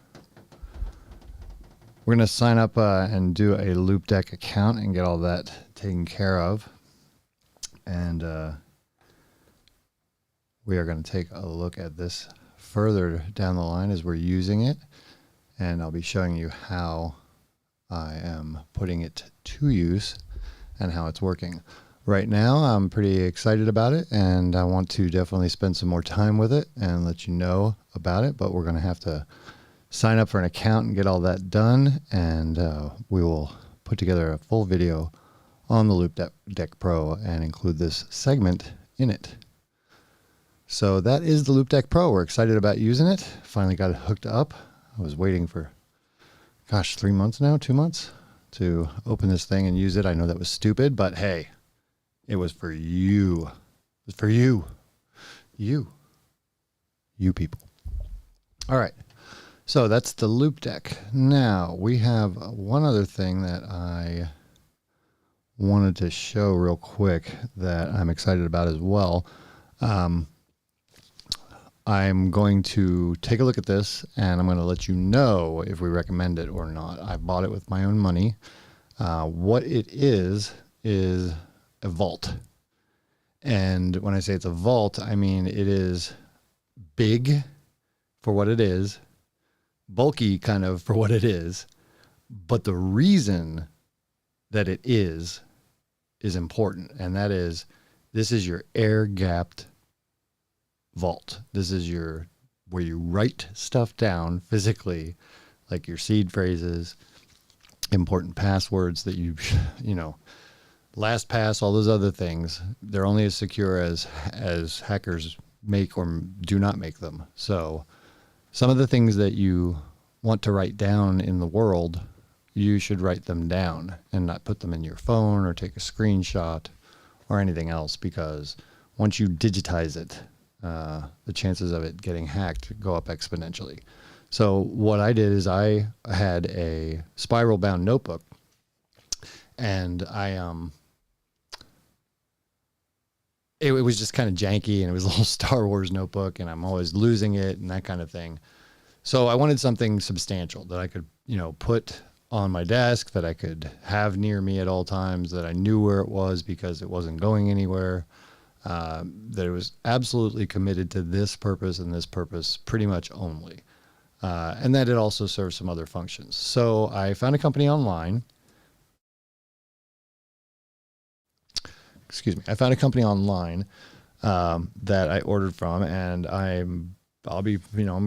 we're going to sign up and do a Loop Deck account and get all that taken care of. And we are going to take a look at this further down the line as we're using it. And I'll be showing you how I am putting it to use and how it's working. Right now, I'm pretty excited about it, and I want to definitely spend some more time with it and let you know about it, but we're going to have to sign up for an account and get all that done, and we will put together a full video on the Loop Deck Pro and include this segment in it. So that is the Loop Deck Pro. We're excited about using it. Finally got it hooked up. I was waiting for, 3 months now, 2 months, to open this thing and use it. I know that was stupid, but hey, it was for you. It was for you. You people. All right. So that's the Loop Deck. Now we have one other thing that I wanted to show real quick that I'm excited about as well. I'm going to take a look at this and I'm going to let you know if we recommend it or not. I bought it with my own money. What it is a vault. And when I say it's a vault, I mean it is big for what it is, bulky kind of for what it is, but the reason that it is important, and that is this is your air-gapped vault. This is where you write stuff down physically, like your seed phrases, important passwords that you know, LastPass, all those other things. They're only as secure as hackers make or do not make them. So some of the things that you want to write down in the world, you should write them down and not put them in your phone or take a screenshot or anything else, because once you digitize it, the chances of it getting hacked go up exponentially. So what I did is I had a spiral bound notebook, and it was just kind of janky, and it was a little Star Wars notebook, and I'm always losing it and that kind of thing. So I wanted something substantial that I could, put on my desk, that I could have near me at all times, that I knew where it was because it wasn't going anywhere, that it was absolutely committed to this purpose and this purpose pretty much only. And that it also serves some other functions. So I found a company online. I found a company online that I ordered from, and I'm going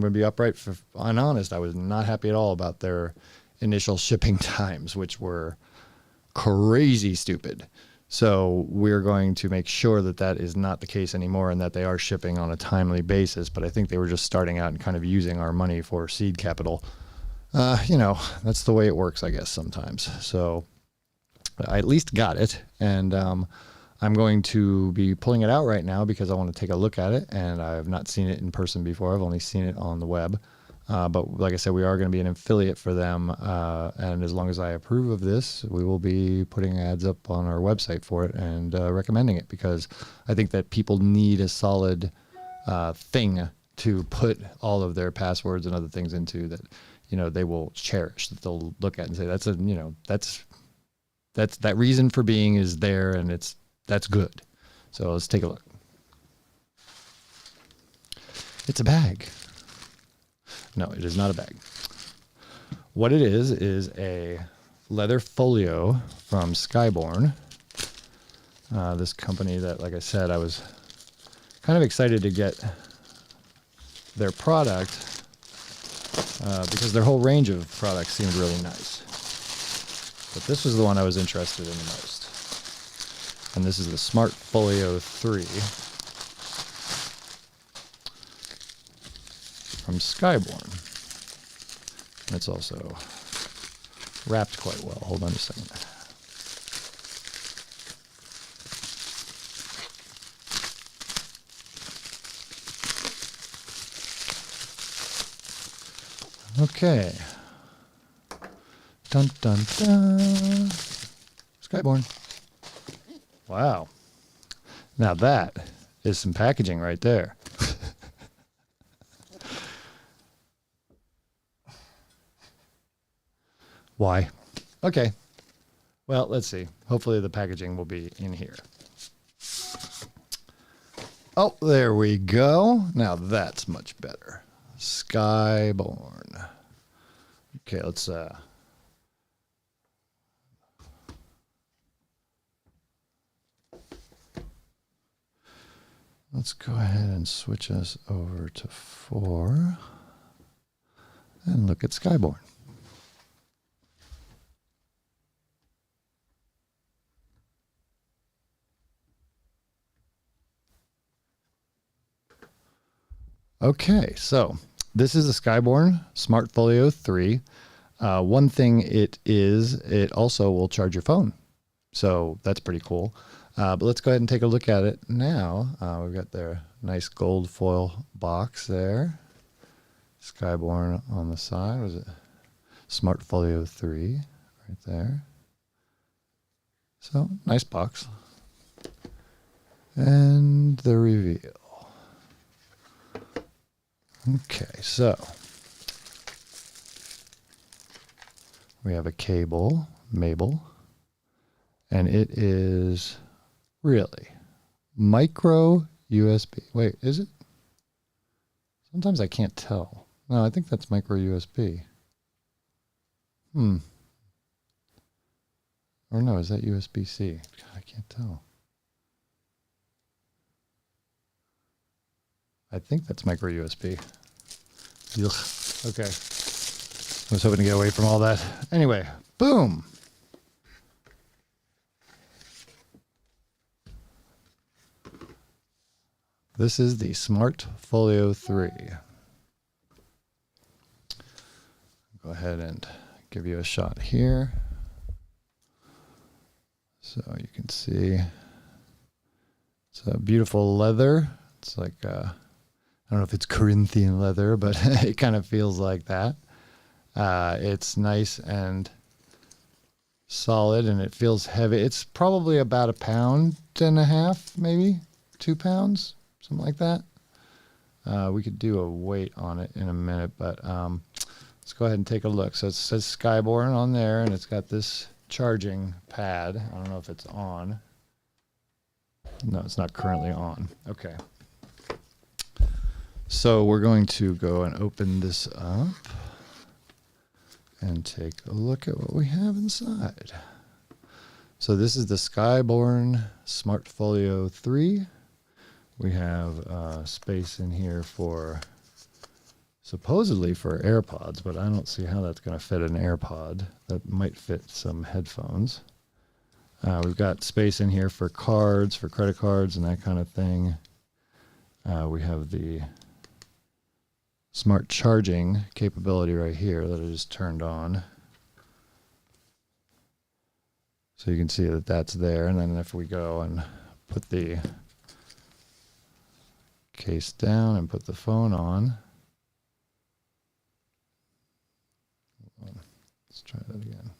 to be upright and honest. I was not happy at all about their initial shipping times, which were crazy stupid. So we're going to make sure that that is not the case anymore, and that they are shipping on a timely basis. But I think they were just starting out and kind of using our money for seed capital. That's the way it works, I guess, sometimes. So I at least got it, and I'm going to be pulling it out right now because I want to take a look at it, and I've not seen it in person before. I've only seen it on the web. But like I said, we are going to be an affiliate for them, and as long as I approve of this, we will be putting ads up on our website for it and recommending it, because I think that people need a solid thing to put all of their passwords and other things into that, they will cherish, that they'll look at and say, that's that reason for being is there, and that's good. So let's take a look. It's a bag. No, it is not a bag. What it is a leather folio from Skyborn. This company that, like I said, I was kind of excited to get their product because their whole range of products seemed really nice. But this was the one I was interested in the most. And this is the Smart Folio 3 from Skyborn. And it's also wrapped quite well. Hold on a second. Okay. Dun dun dun. Skyborn. Wow. Now that is some packaging right there. Why? Okay. Well, let's see. Hopefully the packaging will be in here. Oh, there we go. Now that's much better. Skyborn. Okay, let's go ahead and switch us over to 4 and look at Skyborn. Okay, so this is the Skyborn Smart Folio 3. One thing it also will charge your phone. So that's pretty cool. But let's go ahead and take a look at it now. We've got their nice gold foil box there. Skyborn on the side. Was it Smart Folio 3 right there? So nice box. And the reveal. Okay, so we have a cable, Mabel, and it is really micro USB. Wait, is it? Sometimes I can't tell. No, I think that's micro USB. Or no, is that USB-C? God, I can't tell. I think that's micro USB. Ugh. Okay. I was hoping to get away from all that. Anyway, boom. This is the Smart Folio 3. Go ahead and give you a shot here. So you can see it's a beautiful leather. It's like I don't know if it's Corinthian leather, but it kind of feels like that. It's nice and solid, and it feels heavy. It's probably about 1.5 pounds, maybe 2 pounds, something like that. We could do a weight on it in a minute, but let's go ahead and take a look. So it says Skyborn on there, and it's got this charging pad. I don't know if it's on. No, it's not currently on. Okay. So we're going to go and open this up and take a look at what we have inside. So this is the Skyborn Smart Folio 3. We have space in here for supposedly for AirPods, but I don't see how that's going to fit an AirPod. That might fit some headphones. We've got space in here for cards, for credit cards and that kind of thing. We have the smart charging capability right here that I just turned on. So you can see that that's there. And then if we go and put the case down and put the phone on. Let's try that again.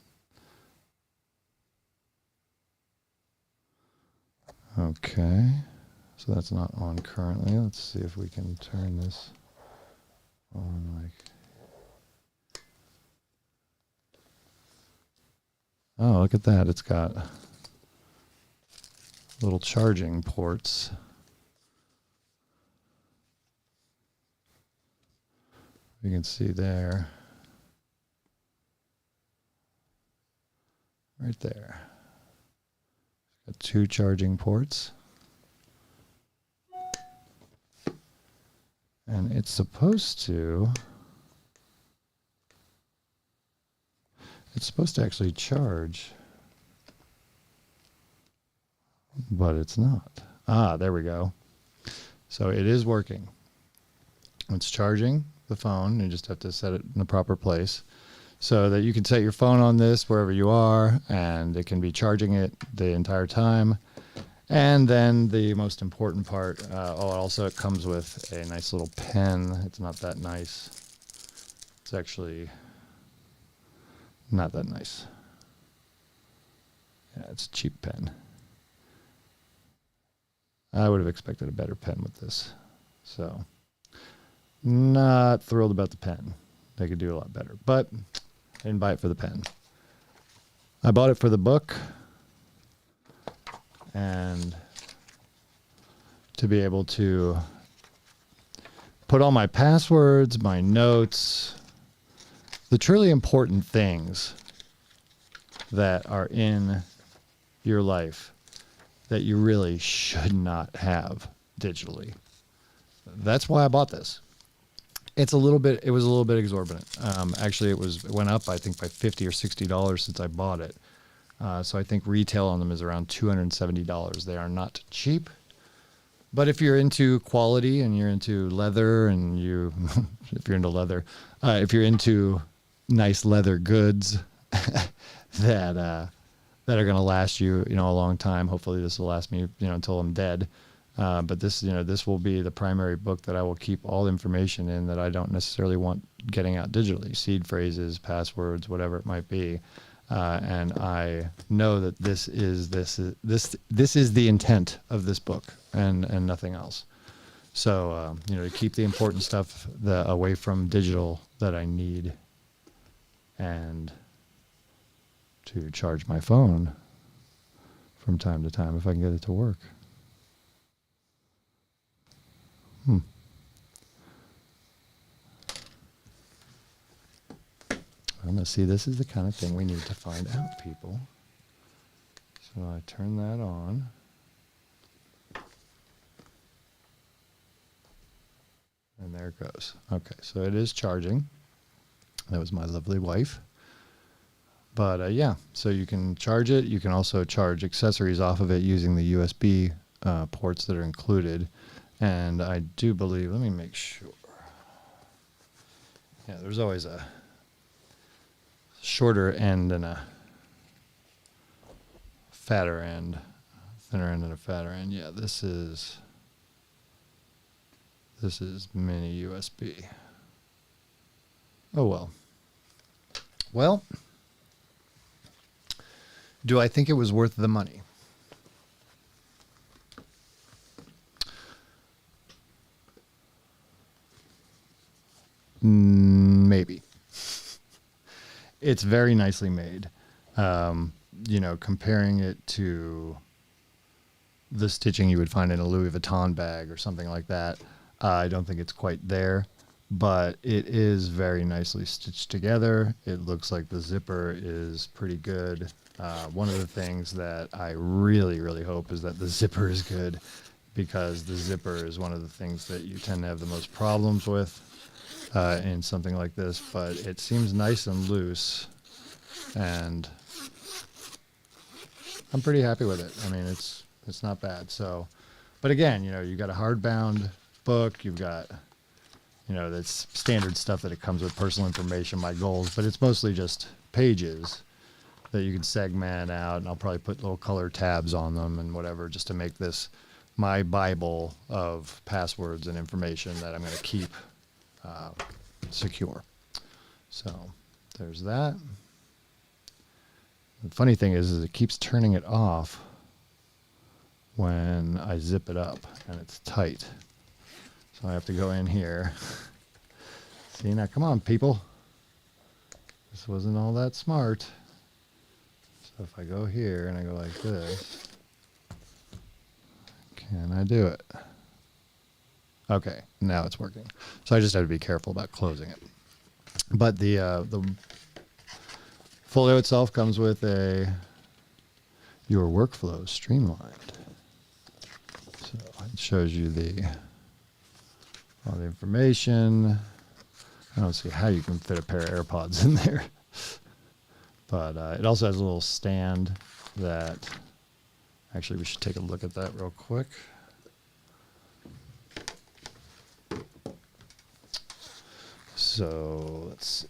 Okay, so that's not on currently. Let's see if we can turn this on like... Oh, look at that. It's got little charging ports. You can see there. Right there. Got 2 charging ports. And it's supposed to actually charge, but it's not. Ah, there we go. So it is working. It's charging the phone. You just have to set it in the proper place so that you can set your phone on this wherever you are, and it can be charging it the entire time. And then the most important part, also it comes with a nice little pen. It's not that nice. It's actually not that nice. Yeah, it's a cheap pen. I would have expected a better pen with this. So, not thrilled about the pen. They could do a lot better. But I didn't buy it for the pen. I bought it for the book. And to be able to put all my passwords, my notes, the truly important things that are in your life that you really should not have digitally. That's why I bought this. It was a little bit exorbitant. Actually, it went up, I think, by $50 or $60 since I bought it. So I think retail on them is around $270. They are not cheap. But if you're into quality and you're into leather and if you're into leather, if you're into nice leather goods that are going to last you, a long time. Hopefully this will last me, until I'm dead. But this will be the primary book that I will keep all information in that I don't necessarily want getting out digitally, seed phrases, passwords, whatever it might be. And I know that this is the intent of this book and nothing else. So, to keep the important stuff away from digital that I need, and to charge my phone from time to time if I can get it to work. I'm going to see, this is the kind of thing we need to find out, people. So I turn that on. And there it goes. Okay, so it is charging. That was my lovely wife. But yeah, so you can charge it. You can also charge accessories off of it using the USB ports that are included. And I do believe, let me make sure. Yeah, there's always a shorter end and a fatter end, thinner end and a fatter end. Yeah, this is mini USB. Oh well. Well, do I think it was worth the money? Maybe. It's very nicely made. Comparing it to the stitching you would find in a Louis Vuitton bag or something like that, I don't think it's quite there, but it is very nicely stitched together. It looks like the zipper is pretty good. One of the things that I really, really hope is that the zipper is good, because the zipper is one of the things that you tend to have the most problems with in something like this, but it seems nice and loose, and I'm pretty happy with it. I mean, it's not bad. So, but again, you got a hardbound book, you've got, that's standard stuff that it comes with, personal information, my goals, but it's mostly just pages that you can segment out, and I'll probably put little color tabs on them and whatever, just to make this my Bible of passwords and information that I'm going to keep secure. So there's that. The funny thing is it keeps turning it off when I zip it up and it's tight. So I have to go in here. See, now come on, people. This wasn't all that smart. So if I go here and I go like this, can I do it? Okay, now it's working. So I just have to be careful about closing it. But the folio itself comes with your workflow streamlined. So it shows you all the information. I don't see how you can fit a pair of AirPods in there. But it also has a little stand that, actually we should take a look at that real quick. So let's see.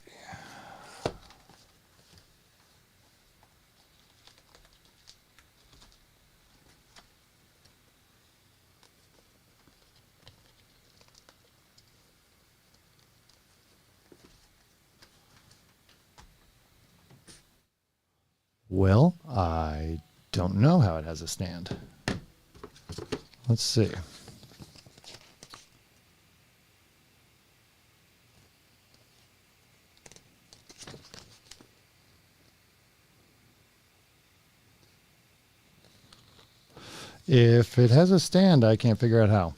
Well, I don't know how it has a stand. Let's see. If it has a stand, I can't figure out how.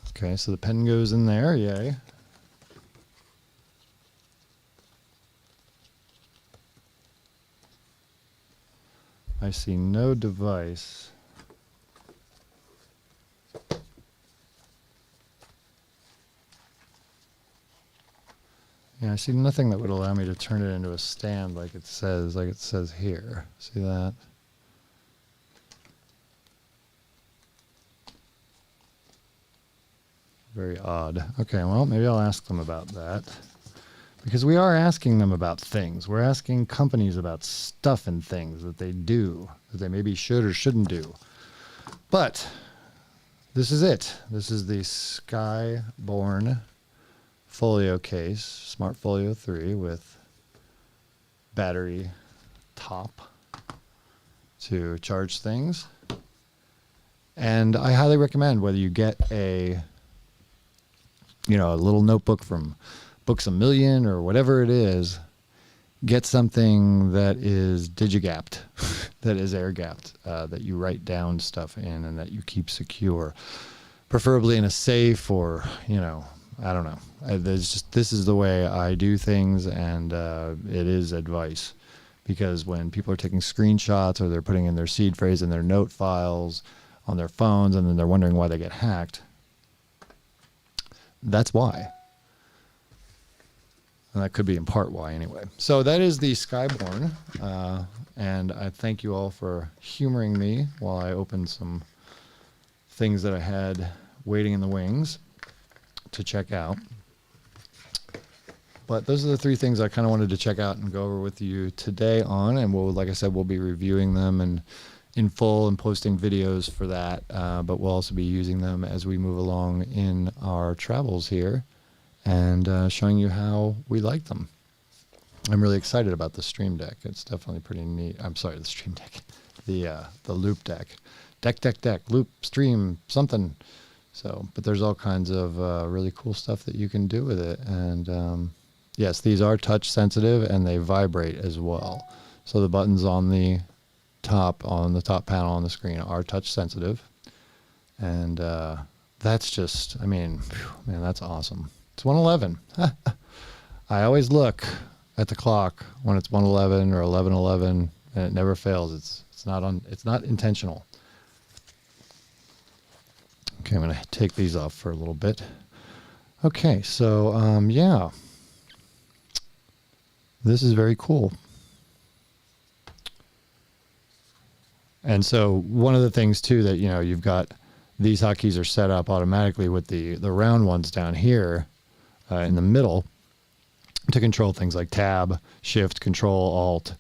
Okay, so the pen goes in there, yay. I see no device. Yeah, I see nothing that would allow me to turn it into a stand like it says here. See that? Very odd. Okay, well, maybe I'll ask them about that. Because we are asking them about things. We're asking companies about stuff and things that they do, that they maybe should or shouldn't do. But this is it. This is the Skyborn folio case, Smart Folio 3 with battery top to charge things. And I highly recommend whether you get a little notebook from Books A Million or whatever it is, get something that is digigapped, that is air gapped, that you write down stuff in and that you keep secure, preferably in a safe or, I don't know. This is the way I do things, and it is advice. Because when people are taking screenshots or they're putting in their seed phrase in their note files on their phones and then they're wondering why they get hacked, that's why. And that could be in part why anyway. So that is the Skyborn. And I thank you all for humoring me while I opened some things that I had waiting in the wings to check out. But those are the three things I kind of wanted to check out and go over with you today on. And like I said, we'll be reviewing them and in full and posting videos for that. But we'll also be using them as we move along in our travels here and showing you how we like them. I'm really excited about the Stream Deck. It's definitely pretty neat. I'm sorry, the Stream Deck. The Loop Deck. Deck, Loop, Stream, something. So, but there's all kinds of really cool stuff that you can do with it. And yes, these are touch sensitive and they vibrate as well. So the buttons on the top panel on the screen are touch sensitive. And that's just, man, that's awesome. It's 111. I always look at the clock when it's 111 or 11:11, and it never fails. It's not intentional. Okay, I'm going to take these off for a little bit. Okay, so yeah, this is very cool. And so one of the things too that you've got these hotkeys are set up automatically with the round ones down here in the middle to control things like tab, shift, control, alt,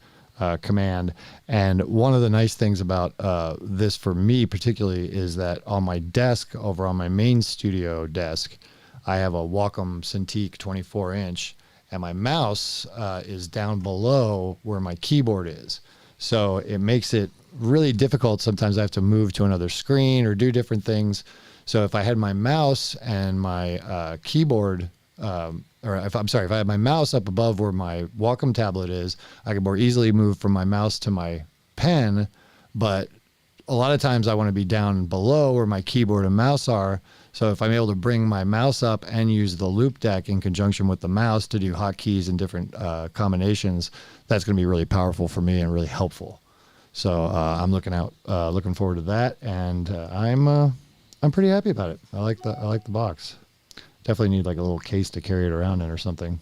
command. And one of the nice things about this for me particularly is that on my desk over on my main studio desk, I have a Wacom Cintiq 24-inch and my mouse is down below where my keyboard is. So it makes it really difficult. Sometimes I have to move to another screen or do different things. So if I had my mouse and my keyboard, if I had my mouse up above where my Wacom tablet is, I could more easily move from my mouse to my pen. But a lot of times I want to be down below where my keyboard and mouse are. So if I'm able to bring my mouse up and use the Loop Deck in conjunction with the mouse to do hotkeys and different combinations, that's going to be really powerful for me and really helpful. So I'm looking forward to that, and I'm pretty happy about it. I like the box. Definitely need like a little case to carry it around in or something.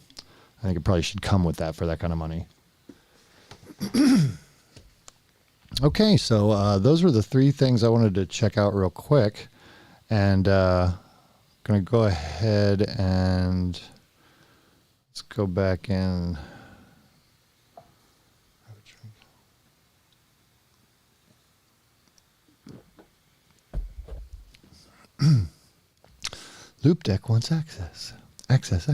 I think it probably should come with that for that kind of money. Okay, so those were the three things I wanted to check out real quick. And I'm going to go ahead and let's go back in. Loop Deck wants access. Access.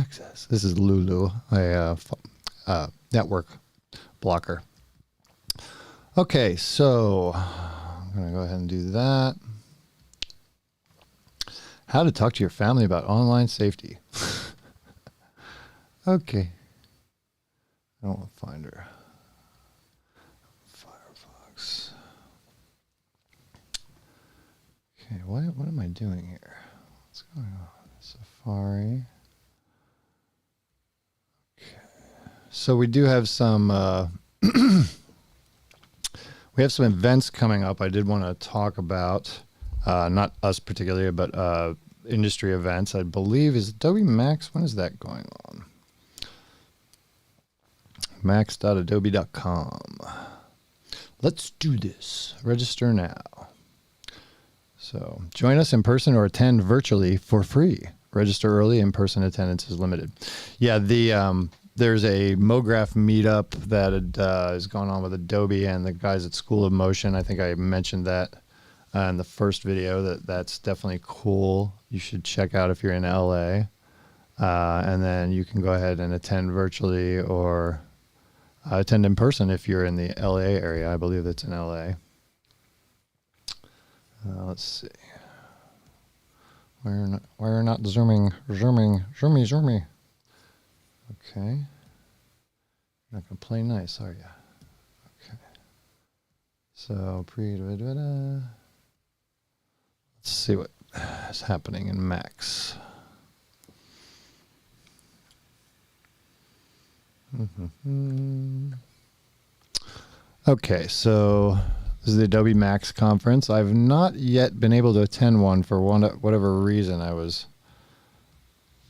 This is Lulu, a network blocker. Okay, so I'm going to go ahead and do that. How to talk to your family about online safety. Okay. I don't want to find her. Firefox. Okay, what am I doing here? What's going on? Safari. Okay. So we do have some we have some events coming up I did want to talk about. Not us particularly, but industry events. I believe is Adobe Max. When is that going on? max.adobe.com. Let's do this. Register now. So join us in person or attend virtually for free. Register early. In-person attendance is limited. Yeah, there's a MoGraph meetup that is going on with Adobe and the guys at School of Motion. I think I mentioned that in the first video. That's definitely cool. You should check out if you're in LA. And then you can go ahead and attend virtually or attend in person if you're in the LA area. I believe it's in LA. Let's see. We're not zooming. Okay. You're not gonna play nice, are you? Okay. So let's see what is happening in Max. Okay, so this is the Adobe Max conference. I've not yet been able to attend one for whatever reason. I was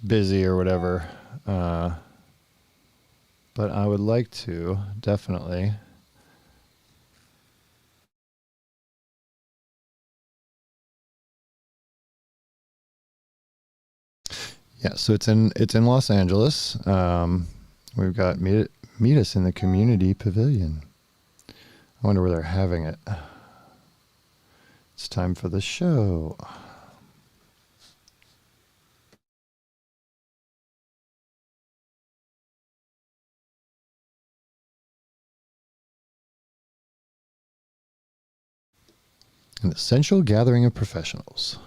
busy or whatever. But I would like to, definitely. Yeah, so it's in Los Angeles. We've got meet us in the community pavilion. I wonder where they're having it. It's time for the show. An essential gathering of professionals.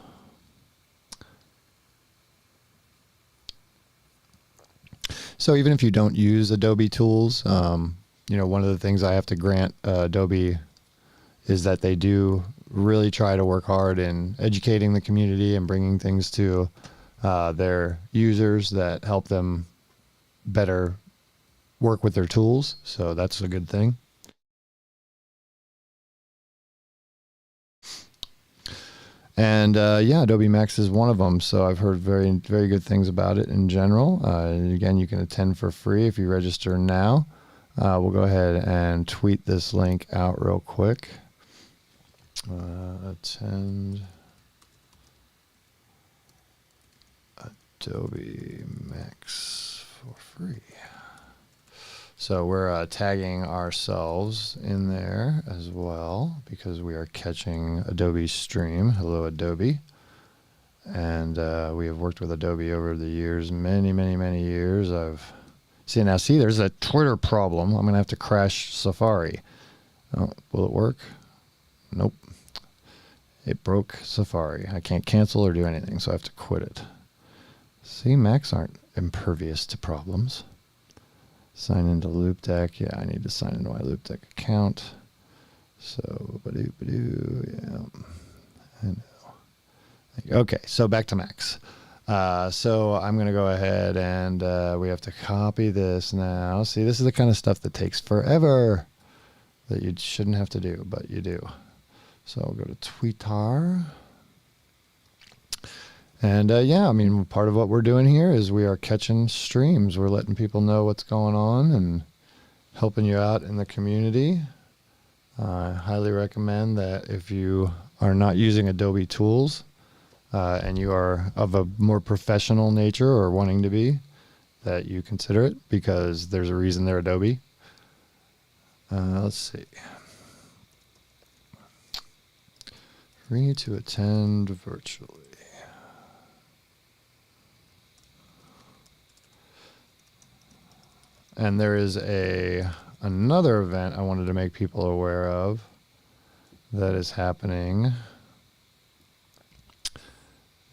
So even if you don't use Adobe tools, you know, one of the things I have to grant Adobe is that they do really try to work hard in educating the community and bringing things to their users that help them better work with their tools. So that's a good thing. And yeah, Adobe Max is one of them. So I've heard very, very good things about it in general. Again, you can attend for free if you register now. We'll go ahead and tweet this link out real quick. Attend Adobe Max for free. So we're tagging ourselves in there as well because we are catching Adobe Stream. Hello, Adobe. And we have worked with Adobe over the years, many, many, many years. See, there's a Twitter problem. I'm going to have to crash Safari. Oh, will it work? Nope. It broke Safari. I can't cancel or do anything, so I have to quit it. See, Macs aren't impervious to problems. Sign into LoopDeck. Yeah, I need to sign into my LoopDeck account. So, yeah. I know. Okay, so back to Max. So I'm going to go ahead and we have to copy this now. See, this is the kind of stuff that takes forever that you shouldn't have to do, but you do. So I'll go to Twitter. And yeah, I mean, part of what we're doing here is we are catching streams. We're letting people know what's going on and helping you out in the community. I highly recommend that if you are not using Adobe tools and you are of a more professional nature or wanting to be, that you consider it because there's a reason they're Adobe. Let's see. Free to attend virtually. And there is another event I wanted to make people aware of that is happening.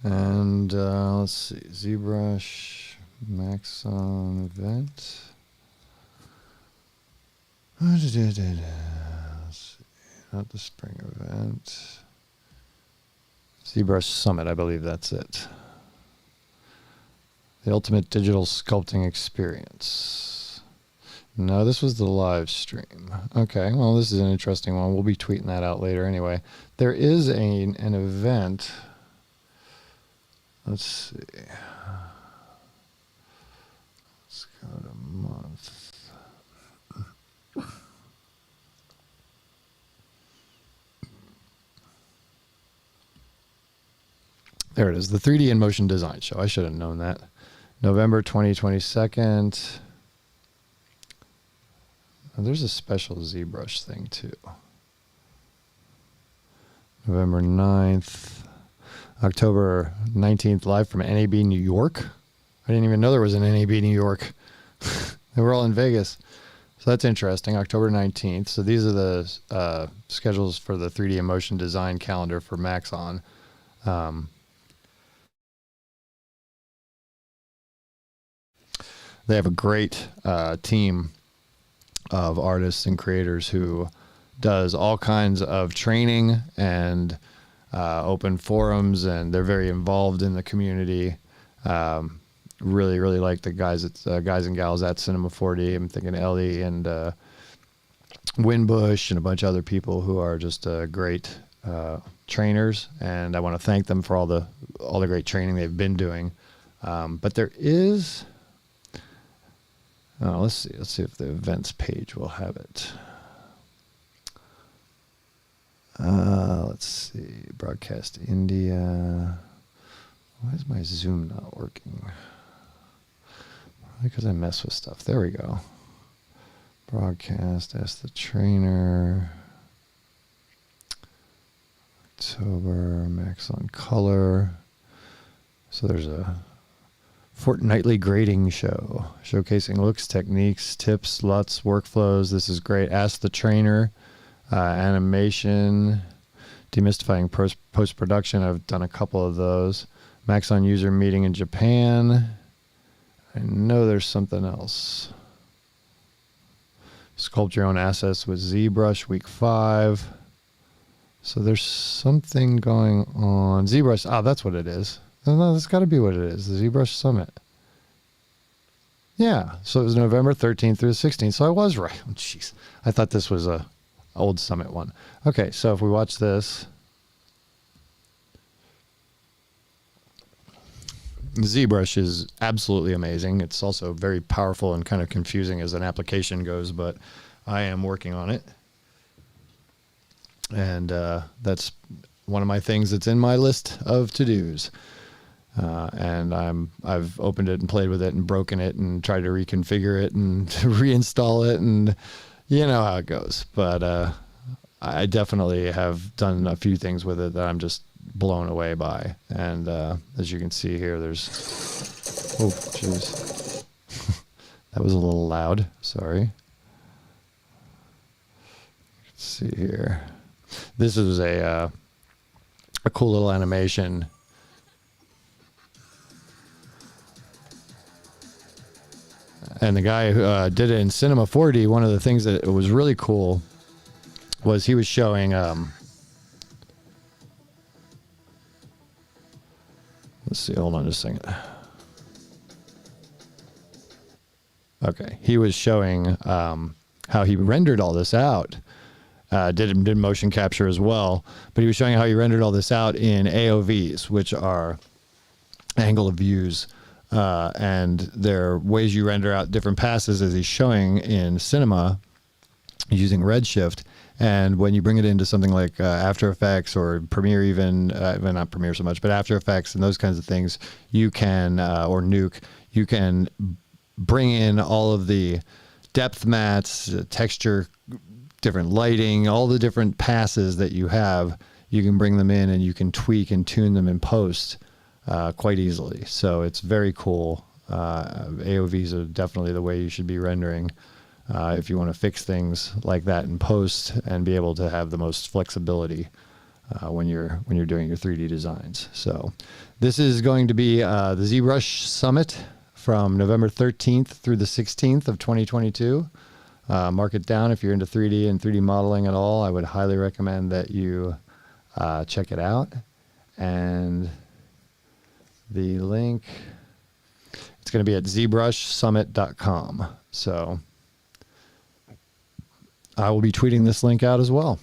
And let's see, ZBrush Maxon event. Let's see, not the spring event. ZBrush Summit, I believe that's it. The ultimate digital sculpting experience. No, this was the live stream. Okay, well, this is an interesting one. We'll be tweeting that out later anyway. There is an event. Let's see. Let's go to month. There it is, the 3D in Motion Design Show. I should have known that. November 2022. Oh, there's a special ZBrush thing too. November 9th. October 19th, live from NAB New York. I didn't even know there was an NAB New York. They were all in Vegas. So that's interesting. October 19th. So these are the schedules for the 3D in Motion Design calendar for Maxon. They have a great team of artists and creators who does all kinds of training and open forums, and they're very involved in the community. Really, really like the guys and gals at Cinema 4D. I'm thinking Ellie and Winbush and a bunch of other people who are just great trainers, and I want to thank them for all the great training they've been doing. But there is. Oh, let's see if the events page will have it. Let's see, broadcast India. Why is my Zoom not working? Probably because I mess with stuff. There we go. Broadcast, ask the trainer. October, Max on color. So there's a fortnightly grading show showcasing looks, techniques, tips, LUTs, workflows. This is great. Ask the trainer, animation, demystifying post-production. I've done a couple of those. Maxon user meeting in Japan. I know there's something else. Sculpt your own assets with ZBrush week 5. So there's something going on. ZBrush, that's what it is. No, that's got to be what it is, the ZBrush Summit. Yeah, so it was November 13th through the 16th, so I was right. Oh, jeez. I thought this was a old Summit one. Okay, so if we watch this. ZBrush is absolutely amazing. It's also very powerful and kind of confusing as an application goes, but I am working on it. And that's one of my things that's in my list of to-dos. And I've opened it and played with it and broken it and tried to reconfigure it and reinstall it, and you know how it goes. But I definitely have done a few things with it that I'm just blown away by. And as you can see here, there's oh jeez, that was a little loud. Sorry. Let's see here. This is a cool little animation. And the guy who did it in Cinema 4D, one of the things that was really cool was he was showing, let's see, hold on just a second. Okay, he was showing how he rendered all this out. Did motion capture as well, but he was showing how he rendered all this out in AOVs, which are angle of views. And there are ways you render out different passes, as he's showing in Cinema using Redshift. And when you bring it into something like After Effects or Premiere, even well, not Premiere so much, but After Effects and those kinds of things, you can or Nuke, you can bring in all of the depth mats, texture, different lighting, all the different passes that you have. You can bring them in and you can tweak and tune them in post quite easily. So it's very cool. AOVs are definitely the way you should be rendering if you want to fix things like that in post and be able to have the most flexibility when you're doing your 3D designs. So this is going to be the ZBrush Summit from November 13th through the 16th of 2022. Mark it down if you're into 3D and 3D modeling at all. I would highly recommend that you check it out. And the link, it's going to be at zbrushsummit.com. So I will be tweeting this link out as well.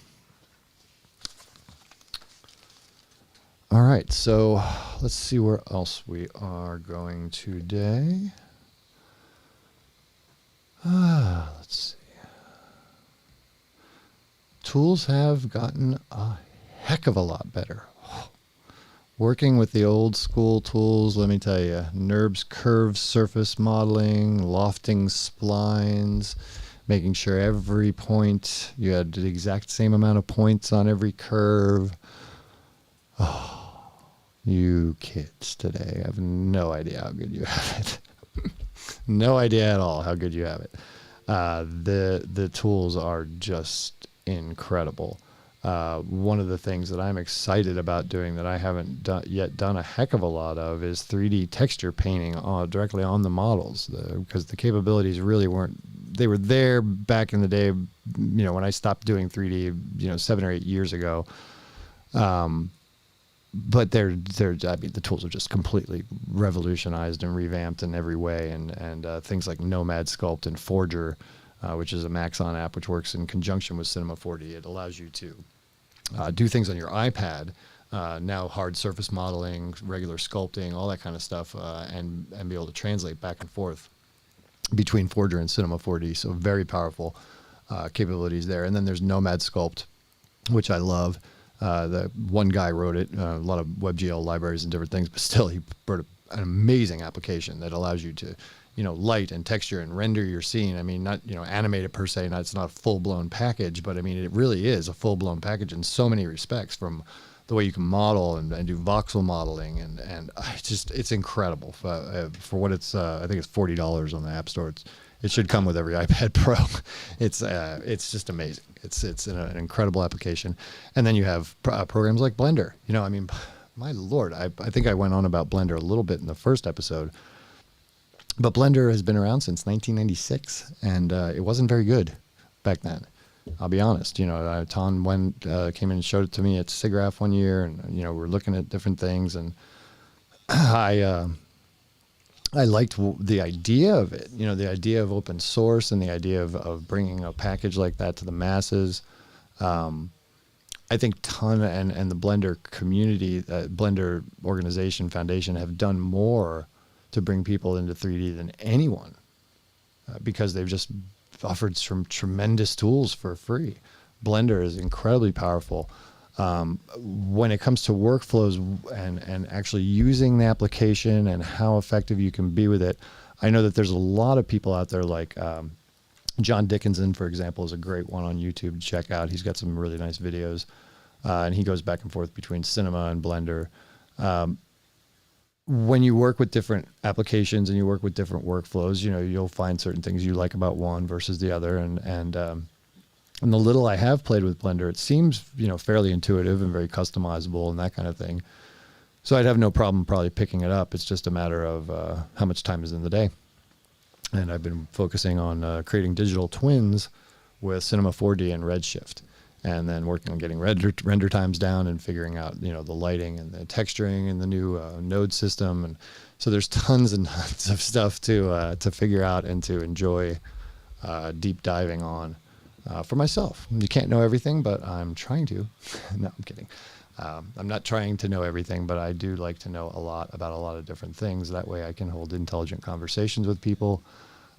All right, so let's see where else we are going today. Let's see. Tools have gotten a heck of a lot better. Working with the old school tools, let me tell you, NURBS curve surface modeling, lofting splines, making sure every point, you had the exact same amount of points on every curve. Oh, you kids today have no idea how good you have it. No idea at all how good you have it. The tools are just incredible. One of the things that I'm excited about doing that I haven't yet done a heck of a lot of is 3D texture painting directly on the models, because the capabilities really weren't. They were there back in the day, when I stopped doing 3D, 7 or 8 years ago. But I mean, the tools are just completely revolutionized and revamped in every way, and things like Nomad Sculpt and Forger, which is a Maxon app which works in conjunction with Cinema 4D. It allows you to do things on your iPad, now hard surface modeling, regular sculpting, all that kind of stuff, and be able to translate back and forth between Forger and Cinema 4D. So very powerful capabilities there. And then there's Nomad Sculpt, which I love. The one guy wrote it, a lot of WebGL libraries and different things, but still he wrote an amazing application that allows you to, light and texture and render your scene. I mean, not, animate it per se, it's not a full-blown package, but I mean, it really is a full-blown package in so many respects, from the way you can model and do voxel modeling, and it's incredible for what it's, I think it's $40 on the App Store. It should come with every iPad Pro. It's just amazing. It's an incredible application. And then you have programs like Blender. My Lord, I think I went on about Blender a little bit in the first episode. But Blender has been around since 1996, and it wasn't very good back then. I'll be honest. Ton came in and showed it to me at SIGGRAPH one year, and we're looking at different things, and I liked the idea of it, the idea of open source and the idea of bringing a package like that to the masses. I think Ton and the Blender community, Blender organization, foundation have done more to bring people into 3D than anyone, because they've just offered some tremendous tools for free. Blender is incredibly powerful. When it comes to workflows and actually using the application and how effective you can be with it, I know that there's a lot of people out there like John Dickinson, for example, is a great one on YouTube to check out. He's got some really nice videos, and he goes back and forth between Cinema and Blender. When you work with different applications and you work with different workflows, you'll find certain things you like about one versus the other, and the little I have played with Blender, it seems, fairly intuitive and very customizable and that kind of thing. So I'd have no problem probably picking it up. It's just a matter of how much time is in the day. And I've been focusing on creating digital twins with Cinema 4D and Redshift, and then working on getting render times down and figuring out, the lighting and the texturing and the new node system. And so there's tons and tons of stuff to figure out and to enjoy deep diving on. For myself. You can't know everything, but I'm trying to. No, I'm kidding. I'm not trying to know everything, but I do like to know a lot about a lot of different things. That way I can hold intelligent conversations with people.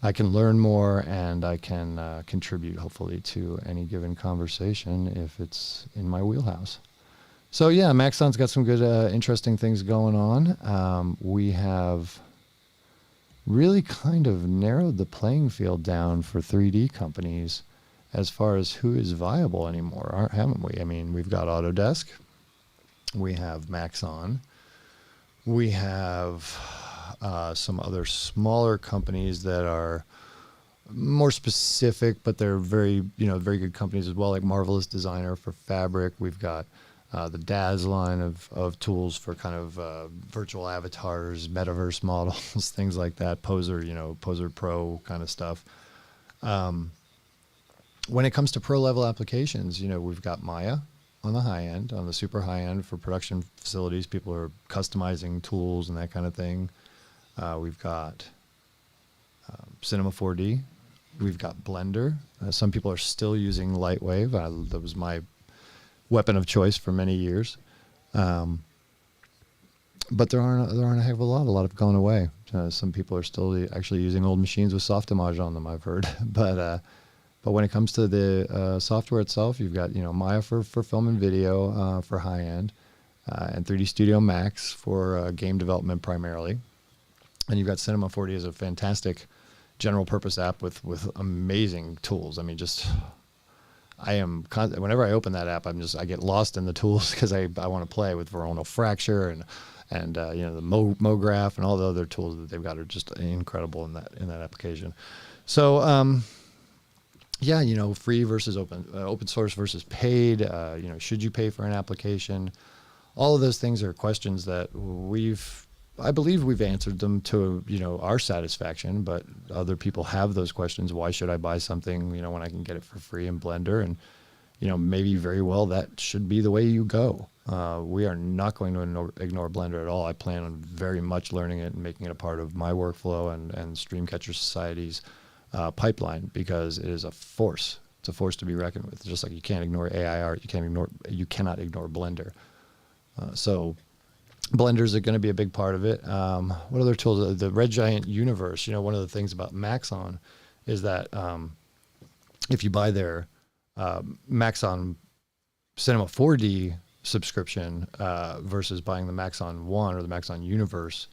I can learn more, and I can contribute, hopefully, to any given conversation if it's in my wheelhouse. So yeah, Maxon's got some good, interesting things going on. We have really kind of narrowed the playing field down for 3D companies as far as who is viable anymore, haven't we? I mean, we've got Autodesk, we have Maxon, we have some other smaller companies that are more specific, but they're very, very good companies as well, like Marvelous Designer for fabric. We've got the Daz line of tools for kind of virtual avatars, metaverse models, things like that. Poser, Poser Pro kind of stuff. When it comes to pro level applications, we've got Maya on the high end, on the super high end for production facilities. People are customizing tools and that kind of thing. We've got Cinema 4D. We've got Blender. Some people are still using Lightwave. That was my weapon of choice for many years. But there aren't a heck of a lot have gone away. Some people are still actually using old machines with Softimage on them, I've heard. But when it comes to the software itself, you've got Maya for film and video for high end, and 3D Studio Max for game development primarily. And you've got Cinema 4D as a fantastic general purpose app with amazing tools. I mean, whenever I open that app, I get lost in the tools because I want to play with Vorontal Fracture and the MoGraph and all the other tools that they've got are just incredible in that application. So free versus open source versus paid. Should you pay for an application? All of those things are questions that I believe we've answered them to our satisfaction, but other people have those questions. Why should I buy something when I can get it for free in Blender? And maybe very well that should be the way you go. We are not going to ignore Blender at all. I plan on very much learning it and making it a part of my workflow and StreamCatcher Society's pipeline, because it is a force. It's a force to be reckoned with. Just like you can't ignore AI art, you cannot ignore Blender. So Blenders are going to be a big part of it. What other tools? The Red Giant Universe. One of the things about Maxon is that if you buy their Maxon Cinema 4D subscription versus buying the Maxon One or the Maxon Universe,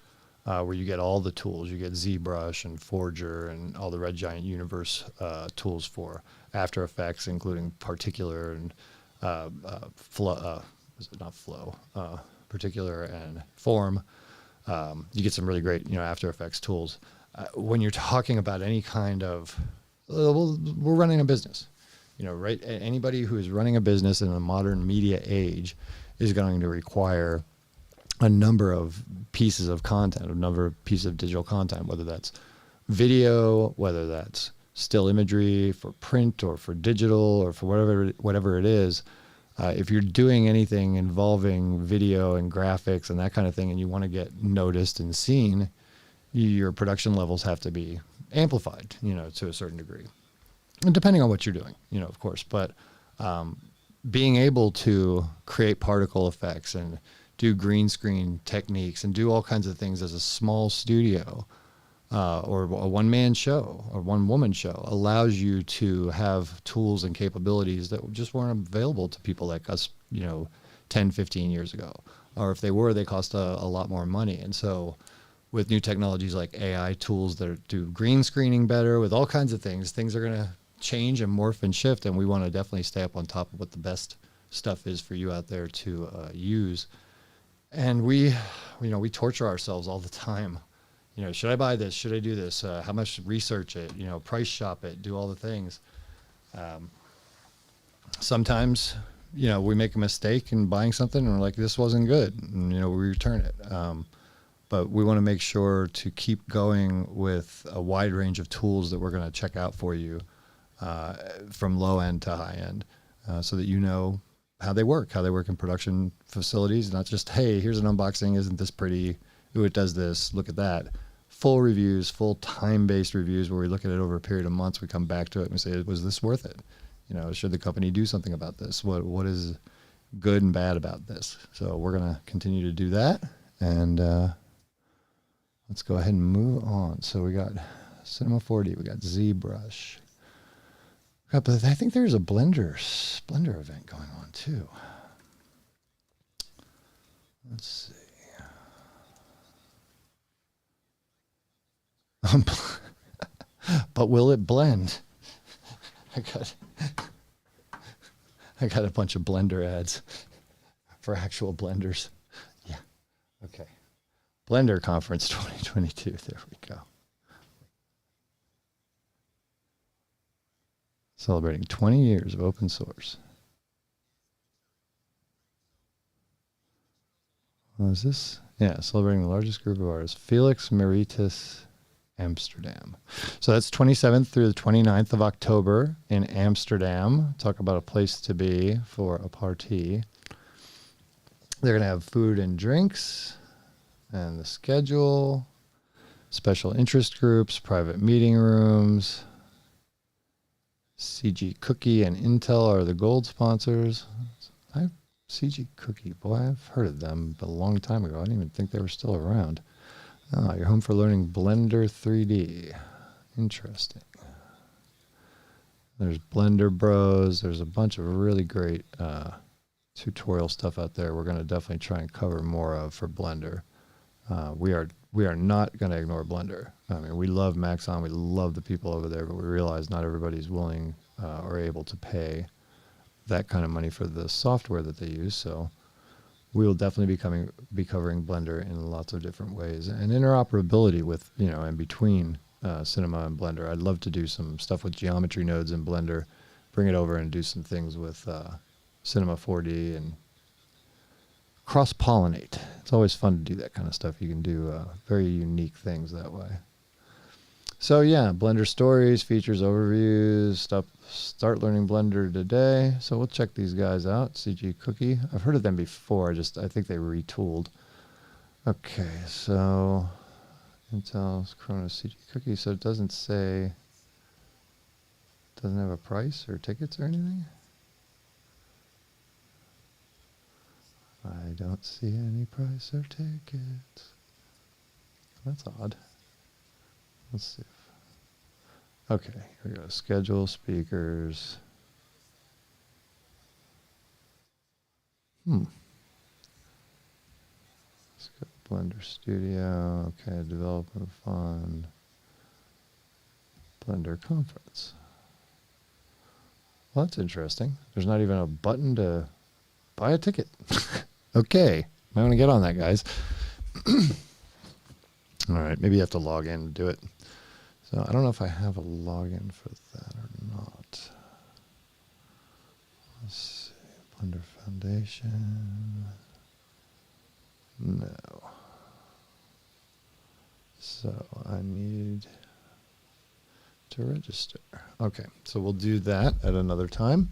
where you get all the tools, you get ZBrush and Forger and all the Red Giant Universe tools for After Effects, including Particular and Particular and Form. You get some really great, After Effects tools. When you're talking about any kind of, we're running a business, right? Anybody who is running a business in a modern media age is going to require a number of pieces of content, a number of pieces of digital content, whether that's video, whether that's still imagery for print or for digital or for whatever it is. If you're doing anything involving video and graphics and that kind of thing, and you want to get noticed and seen, your production levels have to be amplified, to a certain degree. And depending on what you're doing, of course. But being able to create particle effects and do green screen techniques and do all kinds of things as a small studio or a one-man show or one-woman show allows you to have tools and capabilities that just weren't available to people like us, 10, 15 years ago. Or if they were, they cost a lot more money. And so with new technologies like AI tools that do green screening better, with all kinds of things are going to change and morph and shift. And we want to definitely stay up on top of what the best stuff is for you out there to use. And we torture ourselves all the time. Should I buy this? Should I do this? How much research it? Price shop it, do all the things. Sometimes, we make a mistake in buying something and we're like, this wasn't good. And, we return it. But we want to make sure to keep going with a wide range of tools that we're going to check out for you from low end to high end so that how they work in production facilities, not just, hey, here's an unboxing, isn't this pretty? Ooh, it does this, look at that. Full reviews, full time-based reviews where we look at it over a period of months, we come back to it and we say, was this worth it? Should the company do something about this? What is good and bad about this? So we're going to continue to do that. And let's go ahead and move on. So we got Cinema 4D, we got ZBrush. But I think there's a Blender event going on too. Let's see. But will it blend? I got a bunch of Blender ads for actual blenders. Yeah. Okay. Blender Conference 2022. There we go. Celebrating 20 years of open source. What is this? Yeah, celebrating the largest group of artists. Felix Meritus Amsterdam. So that's 27th through the 29th of October in Amsterdam. Talk about a place to be for a party. They're going to have food and drinks and the schedule, special interest groups, private meeting rooms. CG Cookie and Intel are the gold sponsors. CG Cookie, boy, I've heard of them but a long time ago. I didn't even think they were still around. Oh, you're home for learning Blender 3D. Interesting. There's Blender Bros. There's a bunch of really great tutorial stuff out there. We're going to definitely try and cover more of for Blender. We are not going to ignore Blender. I mean, we love Maxon. We love the people over there, but we realize not everybody's willing or able to pay that kind of money for the software that they use. So we will definitely be covering Blender in lots of different ways, and interoperability with, in between Cinema and Blender. I'd love to do some stuff with geometry nodes in Blender, bring it over and do some things with Cinema 4D and cross-pollinate. It's always fun to do that kind of stuff. You can do very unique things that way. So yeah, Blender stories, features, overviews, stuff. Start learning Blender today. So we'll check these guys out. CG Cookie. I've heard of them before. I think they retooled. Okay, so Intel's Chronos CG Cookie. So it doesn't have a price or tickets or anything. I don't see any price or tickets. That's odd. Let's see. Okay, here we go. Schedule, speakers. Let's go Blender Studio. Okay, Development Fund. Blender Conference. Well, that's interesting. There's not even a button to buy a ticket. Okay, might want to get on that, guys. All right, maybe you have to log in to do it. So I don't know if I have a login for that or not. Let's see, Blender Foundation. No. So I need to register. Okay, so we'll do that at another time.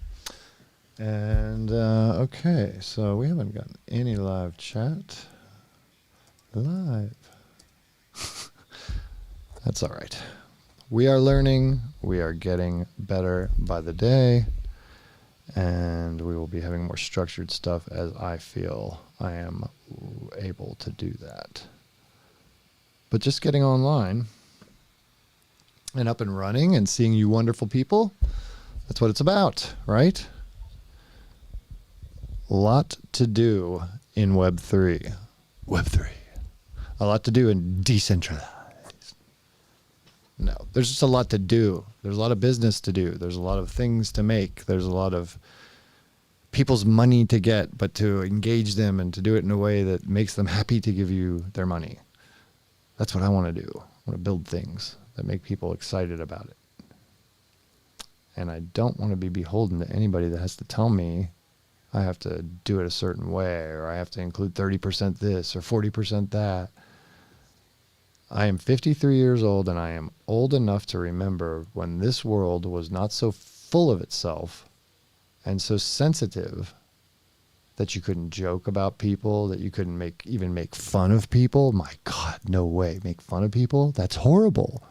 And okay, so we haven't gotten any live chat. Live. That's all right. We are learning. We are getting better by the day. And we will be having more structured stuff as I feel I am able to do that. But just getting online and up and running and seeing you wonderful people, that's what it's about, right? A lot to do in Web3. Web3. A lot to do in decentralized. No, there's just a lot to do. There's a lot of business to do. There's a lot of things to make. There's a lot of people's money to get, but to engage them and to do it in a way that makes them happy to give you their money. That's what I want to do. I want to build things that make people excited about it. And I don't want to be beholden to anybody that has to tell me I have to do it a certain way, or I have to include 30% this or 40% that. I am 53 years old, and I am old enough to remember when this world was not so full of itself and so sensitive that you couldn't joke about people, that you couldn't even make fun of people. My God, no way. Make fun of people? That's horrible.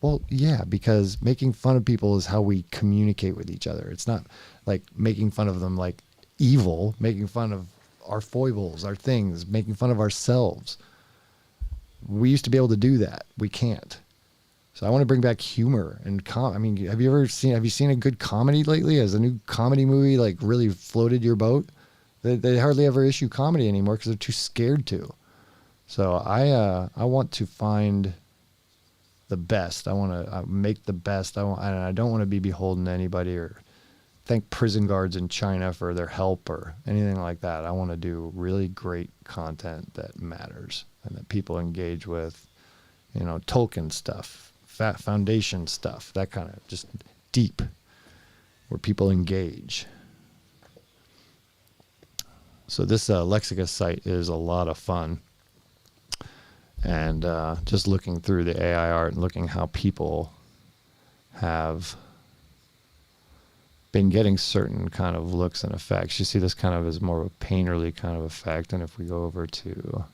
Well, yeah, because making fun of people is how we communicate with each other. It's not like making fun of them like evil, making fun of our foibles, our things, making fun of ourselves. We used to be able to do that. We can't. So I want to bring back humor and have you seen a good comedy lately? Has a new comedy movie like really floated your boat? They hardly ever issue comedy anymore because they're too scared to. So I want to find the best. I want to make the best. I don't want to be beholden to anybody or thank prison guards in China for their help or anything like that. I want to do really great content that matters and that people engage with, you know, Tolkien stuff, Foundation stuff, that kind of just deep, where people engage. So this Lexica site is a lot of fun. And just looking through the AI art and looking how people have been getting certain kind of looks and effects. You see this kind of is more of a painterly kind of effect. And if we go over to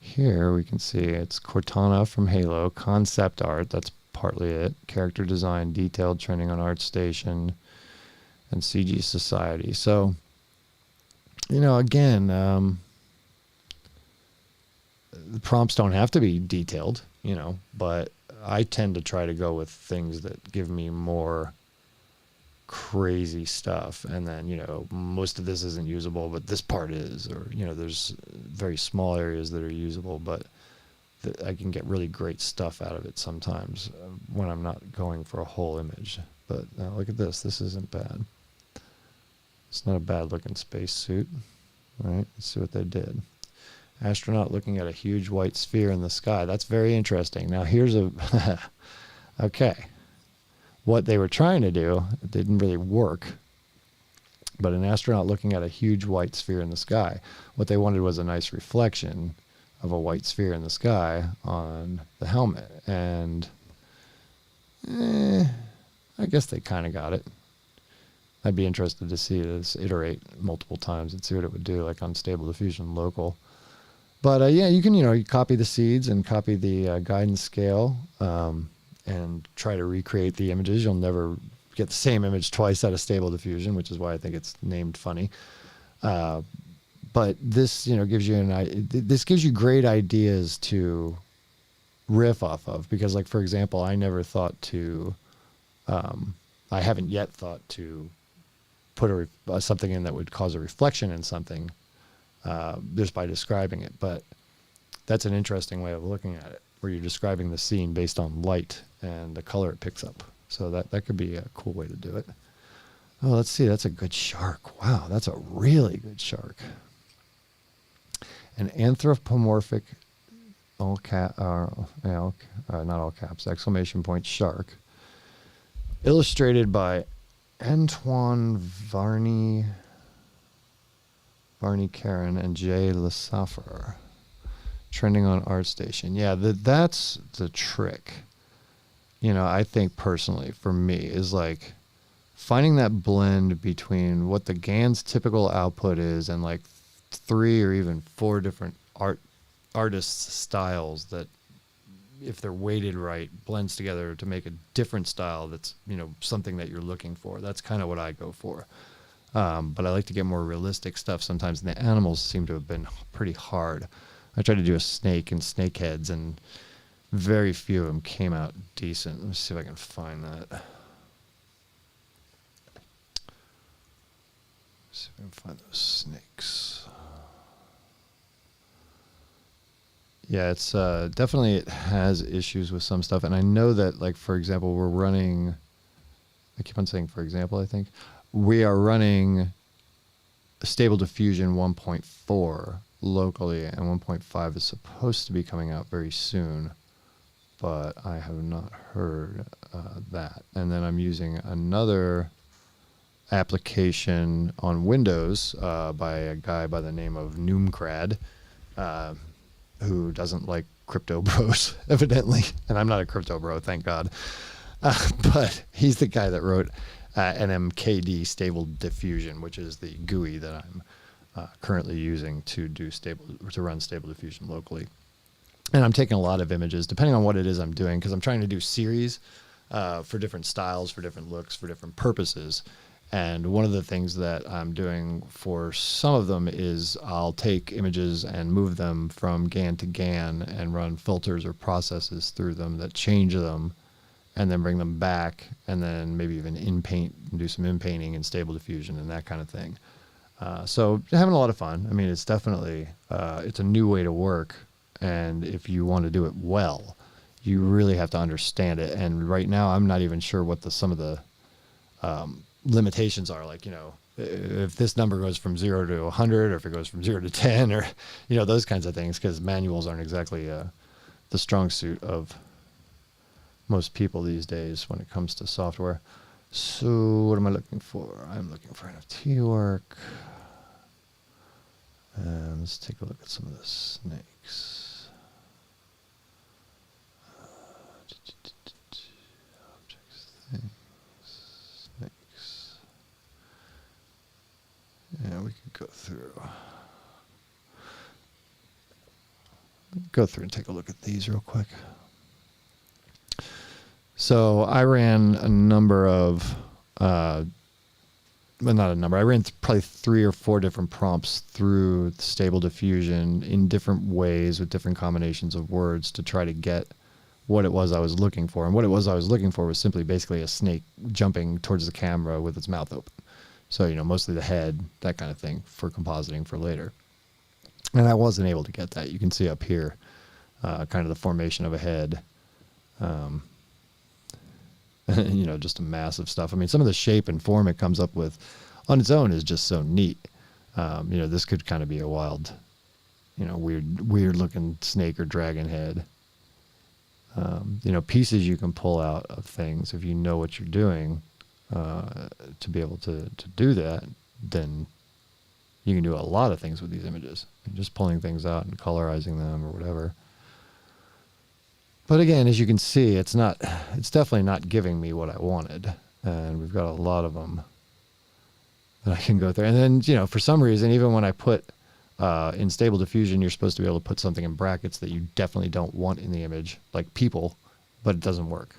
here, we can see it's Cortana from Halo, concept art, that's partly it, character design, detailed trending on ArtStation, and CG Society. So, you know, again, the prompts don't have to be detailed, you know, but I tend to try to go with things that give me more crazy stuff. And then, you know, most of this isn't usable, but this part is, or, you know, there's very small areas that are usable, but I can get really great stuff out of it sometimes when I'm not going for a whole image. But look at this. This isn't bad. It's not a bad looking spacesuit. All right, let's see what they did. Astronaut looking at a huge white sphere in the sky. That's very interesting. Now here's a... okay. What they were trying to do, it didn't really work. But an astronaut looking at a huge white sphere in the sky. What they wanted was a nice reflection of a white sphere in the sky on the helmet. And I guess they kind of got it. I'd be interested to see this iterate multiple times and see what it would do, like on Stable Diffusion Local. But yeah, you can, you know, you copy the seeds and copy the guidance scale and try to recreate the images. You'll never get the same image twice out of Stable Diffusion, which is why I think it's named funny. But this, you know, gives you this gives you great ideas to riff off of, because, like, for example, I never thought to, I haven't yet thought to put something in that would cause a reflection in something. Just by describing it, but that's an interesting way of looking at it, where you're describing the scene based on light and the color it picks up. So that could be a cool way to do it. Oh, let's see. That's a good shark. Wow, that's a really good shark. An anthropomorphic, not all caps, exclamation point shark, illustrated by Antoine Varney Karen and Jay Lasaffer, trending on ArtStation. Yeah, that's the trick. You know, I think personally, for me, is like finding that blend between what the GAN's typical output is and like 3 or even 4 different artists' styles that, if they're weighted right, blends together to make a different style that's, you know, something that you're looking for. That's kind of what I go for. But I like to get more realistic stuff sometimes, and the animals seem to have been pretty hard. I tried to do a snake and snake heads, and very few of them came out decent. Let me see if I can find that. Let's see if I can find those snakes. Yeah, it's definitely, it has issues with some stuff, and I know that, like, for example, we're running, I keep on saying for example, I think, we are running Stable Diffusion 1.4 locally, and 1.5 is supposed to be coming out very soon, but I have not heard that. And then I'm using another application on Windows by a guy by the name of Noomcrad, who doesn't like crypto bros, evidently. And I'm not a crypto bro, thank God. But he's the guy that wrote NMKD Stable Diffusion, which is the GUI that I'm currently using to run Stable Diffusion locally. And I'm taking a lot of images, depending on what it is I'm doing, because I'm trying to do series for different styles, for different looks, for different purposes. And one of the things that I'm doing for some of them is I'll take images and move them from GAN to GAN and run filters or processes through them that change them, and then bring them back, and then maybe even in-paint and do some in-painting and Stable Diffusion and that kind of thing. So having a lot of fun. I mean, it's definitely, it's a new way to work, and if you want to do it well, you really have to understand it. And right now, I'm not even sure what some of the limitations are, like, if this number goes from 0 to 100, or if it goes from 0 to 10, or, those kinds of things, because manuals aren't exactly the strong suit of most people these days when it comes to software. So what am I looking for? I'm looking for NFT work. And let's take a look at some of the snakes. Objects, things, snakes. Yeah, we could go through and take a look at these real quick. So I ran a number of, well, not a number. I ran probably 3 or 4 different prompts through Stable Diffusion in different ways with different combinations of words to try to get what it was I was looking for. And what it was I was looking for was simply basically a snake jumping towards the camera with its mouth open. So, mostly the head, that kind of thing, for compositing for later. And I wasn't able to get that. You can see up here kind of the formation of a head. Just a massive stuff. I mean, some of the shape and form it comes up with on its own is just so neat. This could kind of be a wild, weird looking snake or dragon head. Pieces you can pull out of things if you know what you're doing to be able to do that, then you can do a lot of things with these images. Just pulling things out and colorizing them or whatever. But again, as you can see, it's definitely not giving me what I wanted. And we've got a lot of them that I can go through. And then, for some reason, even when I put in Stable Diffusion, you're supposed to be able to put something in brackets that you definitely don't want in the image, like people, but it doesn't work.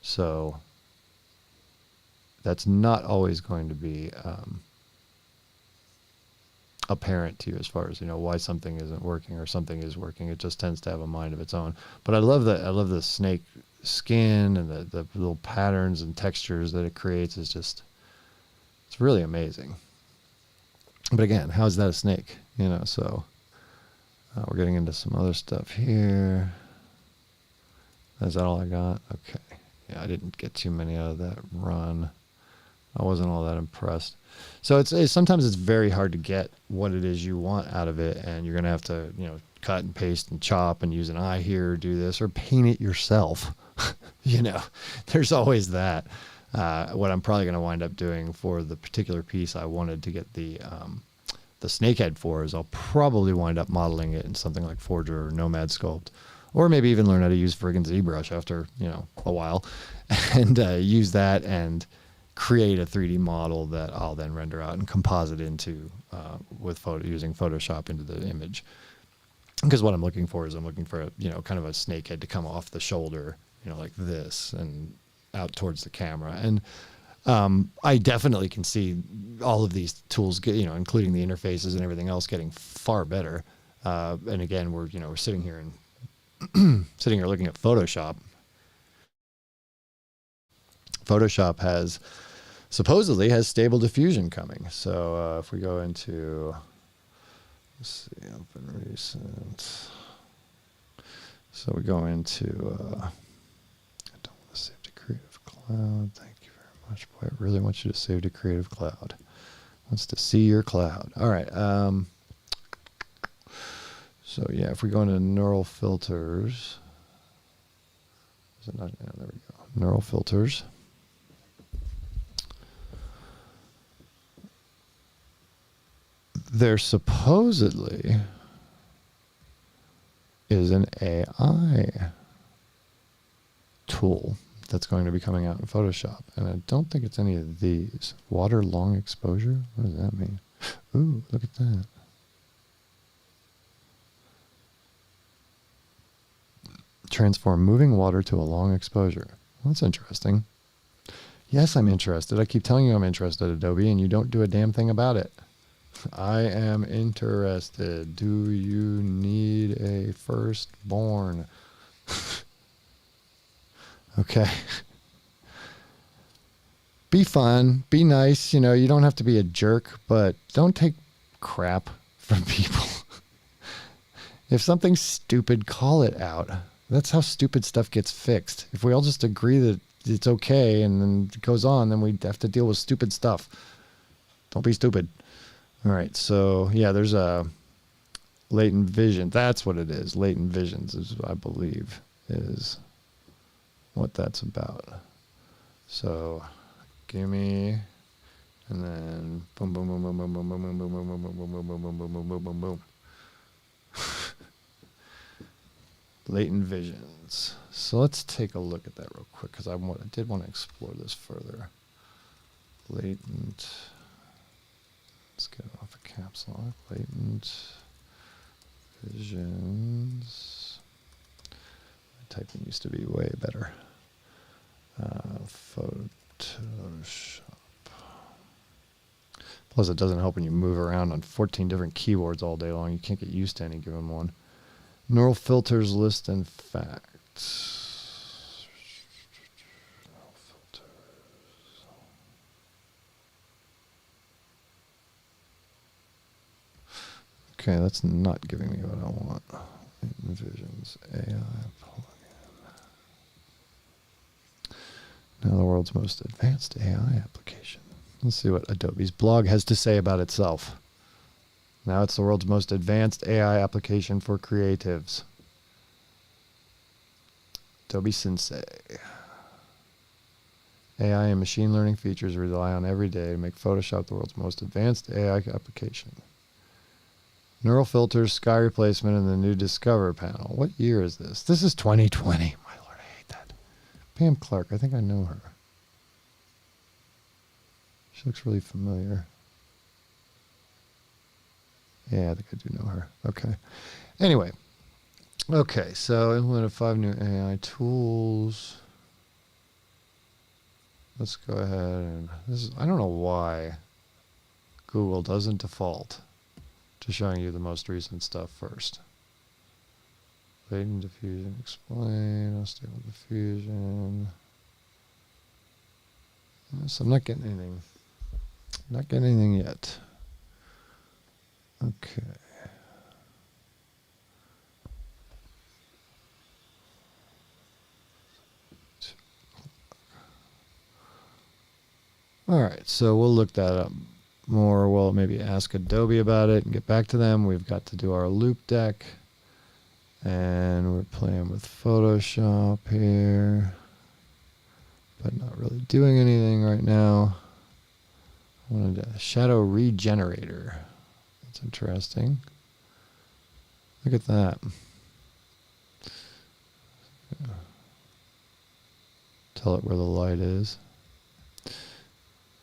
So that's not always going to be apparent to you as far as why something isn't working or something is working. It just tends to have a mind of its own. But I love the snake skin and the little patterns and textures that it creates. It's really amazing. But again, how is that a snake? So we're getting into some other stuff here. Is that all I got? Okay. Yeah, I didn't get too many out of that run. I wasn't all that impressed. So sometimes it's very hard to get what it is you want out of it, and you're going to have to, cut and paste and chop and use an eye here, do this, or paint it yourself. There's always that. What I'm probably going to wind up doing for the particular piece I wanted to get the snakehead for is I'll probably wind up modeling it in something like Forger or Nomad Sculpt, or maybe even learn how to use friggin' ZBrush after, a while, and use that and create a 3D model that I'll then render out and composite into using Photoshop into the image. Because what I'm looking for is I'm looking for kind of a snake head to come off the shoulder, like this and out towards the camera. And I definitely can see all of these tools, including the interfaces and everything else, getting far better. And again, we're sitting here and looking at Photoshop. Photoshop supposedly has Stable Diffusion coming. So if we go into, let's see, open recent. So we go into, I don't want to save to Creative Cloud. Thank you very much. Boy, I really want you to save to Creative Cloud. Wants to see your cloud. All right. So yeah, if we go into neural filters, is it not? Yeah, there we go. Neural filters. There supposedly is an AI tool that's going to be coming out in Photoshop. And I don't think it's any of these. Water long exposure? What does that mean? Ooh, look at that. Transform moving water to a long exposure. Well, that's interesting. Yes, I'm interested. I keep telling you I'm interested, Adobe, and you don't do a damn thing about it. I am interested. Do you need a firstborn? Okay. Be fun. Be nice. You don't have to be a jerk, but don't take crap from people. If something's stupid, call it out. That's how stupid stuff gets fixed. If we all just agree that it's okay, and then it goes on, then we have to deal with stupid stuff. Don't be stupid. All right, so yeah, there's a latent vision. That's what it is. Latent visions is, I believe, is what that's about. So give me, and then boom, boom, boom, boom, boom, boom, boom, boom, boom, boom, boom, boom, boom, boom, boom, boom, boom, boom, boom, boom. Latent visions. So let's take a look at that real quick, because I did want to explore this further. Latent. Let's get off a caps lock. Latent visions. My typing used to be way better. Photoshop. Plus, it doesn't help when you move around on 14 different keyboards all day long. You can't get used to any given one. Neural filters, list, and facts. Neural filters. Okay, that's not giving me what I want. Visions, AI plugin. Now the world's most advanced AI application. Let's see what Adobe's blog has to say about itself. Now it's the world's most advanced AI application for creatives. Adobe Sensei. AI and machine learning features rely on every day to make Photoshop the world's most advanced AI application. Neural filters, sky replacement, and the new Discover panel. What year is this? This is 2020. My lord, I hate that. Pam Clark, I think I know her. She looks really familiar. Yeah, I think I do know her. Okay. Anyway. Okay, so implemented 5 new AI tools. Let's go ahead and I don't know why Google doesn't default to showing you the most recent stuff first. Latent diffusion, explain, unstable diffusion. So I'm not getting anything. Not getting anything yet. Okay. All right, so we'll look that up more. We'll maybe ask Adobe about it and get back to them. We've got to do our loop deck. And we're playing with Photoshop here, but not really doing anything right now. I wanted a shadow regenerator. That's interesting. Look at that. Tell it where the light is.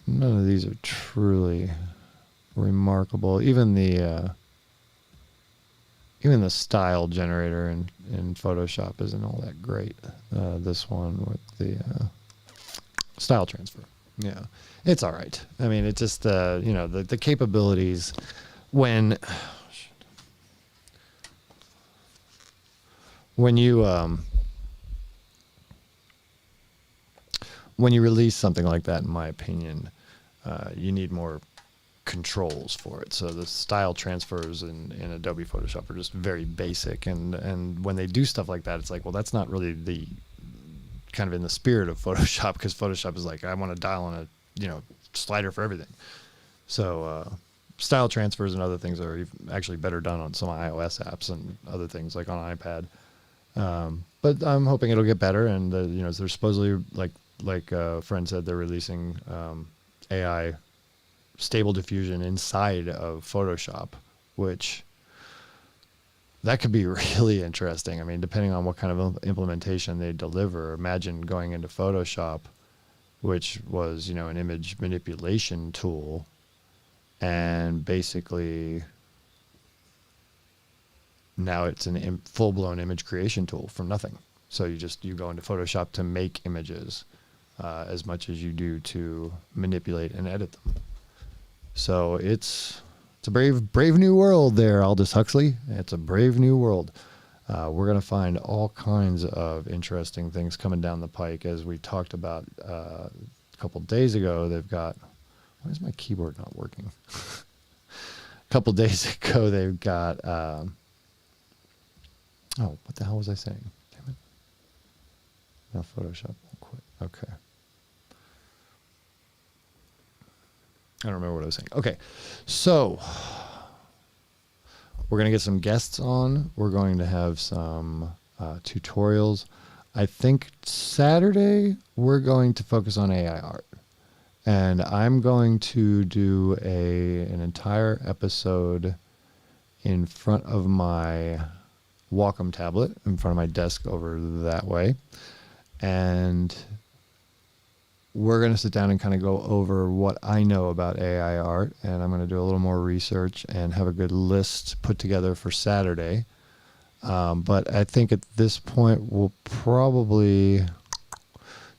None of these are truly remarkable. Even the style generator in Photoshop isn't all that great. This one with the style transfer. Yeah, it's all right. I mean, it's just, the capabilities when you release something like that, in my opinion, you need more controls for it. So the style transfers in Adobe Photoshop are just very basic, and when they do stuff like that, it's like, well, that's not really the kind of in the spirit of Photoshop, because Photoshop is like, I want to dial on a slider for everything. So style transfers and other things are actually better done on some iOS apps and other things like on iPad. But I'm hoping it'll get better, and they're supposedly, like a friend said, they're releasing AI stable diffusion inside of Photoshop, which that could be really interesting. I mean, depending on what kind of implementation they deliver, imagine going into Photoshop, which was, an image manipulation tool, and basically now it's a full-blown image creation tool from nothing. So you go into Photoshop to make images as much as you do to manipulate and edit them. So it's a brave new world there, Aldous Huxley. It's a brave new world. We're going to find all kinds of interesting things coming down the pike, as we talked about a couple days ago. They've got, why is my keyboard not working? A couple days ago, they've got, what the hell was I saying? Damn it. Now Photoshop won't quit. Okay. I don't remember what I was saying. Okay. So we're going to get some guests on. We're going to have some tutorials. I think Saturday we're going to focus on AI art. And I'm going to do an entire episode in front of my Wacom tablet, in front of my desk over that way. And we're going to sit down and kind of go over what I know about AI art. And I'm going to do a little more research and have a good list put together for Saturday. But I think at this point we'll probably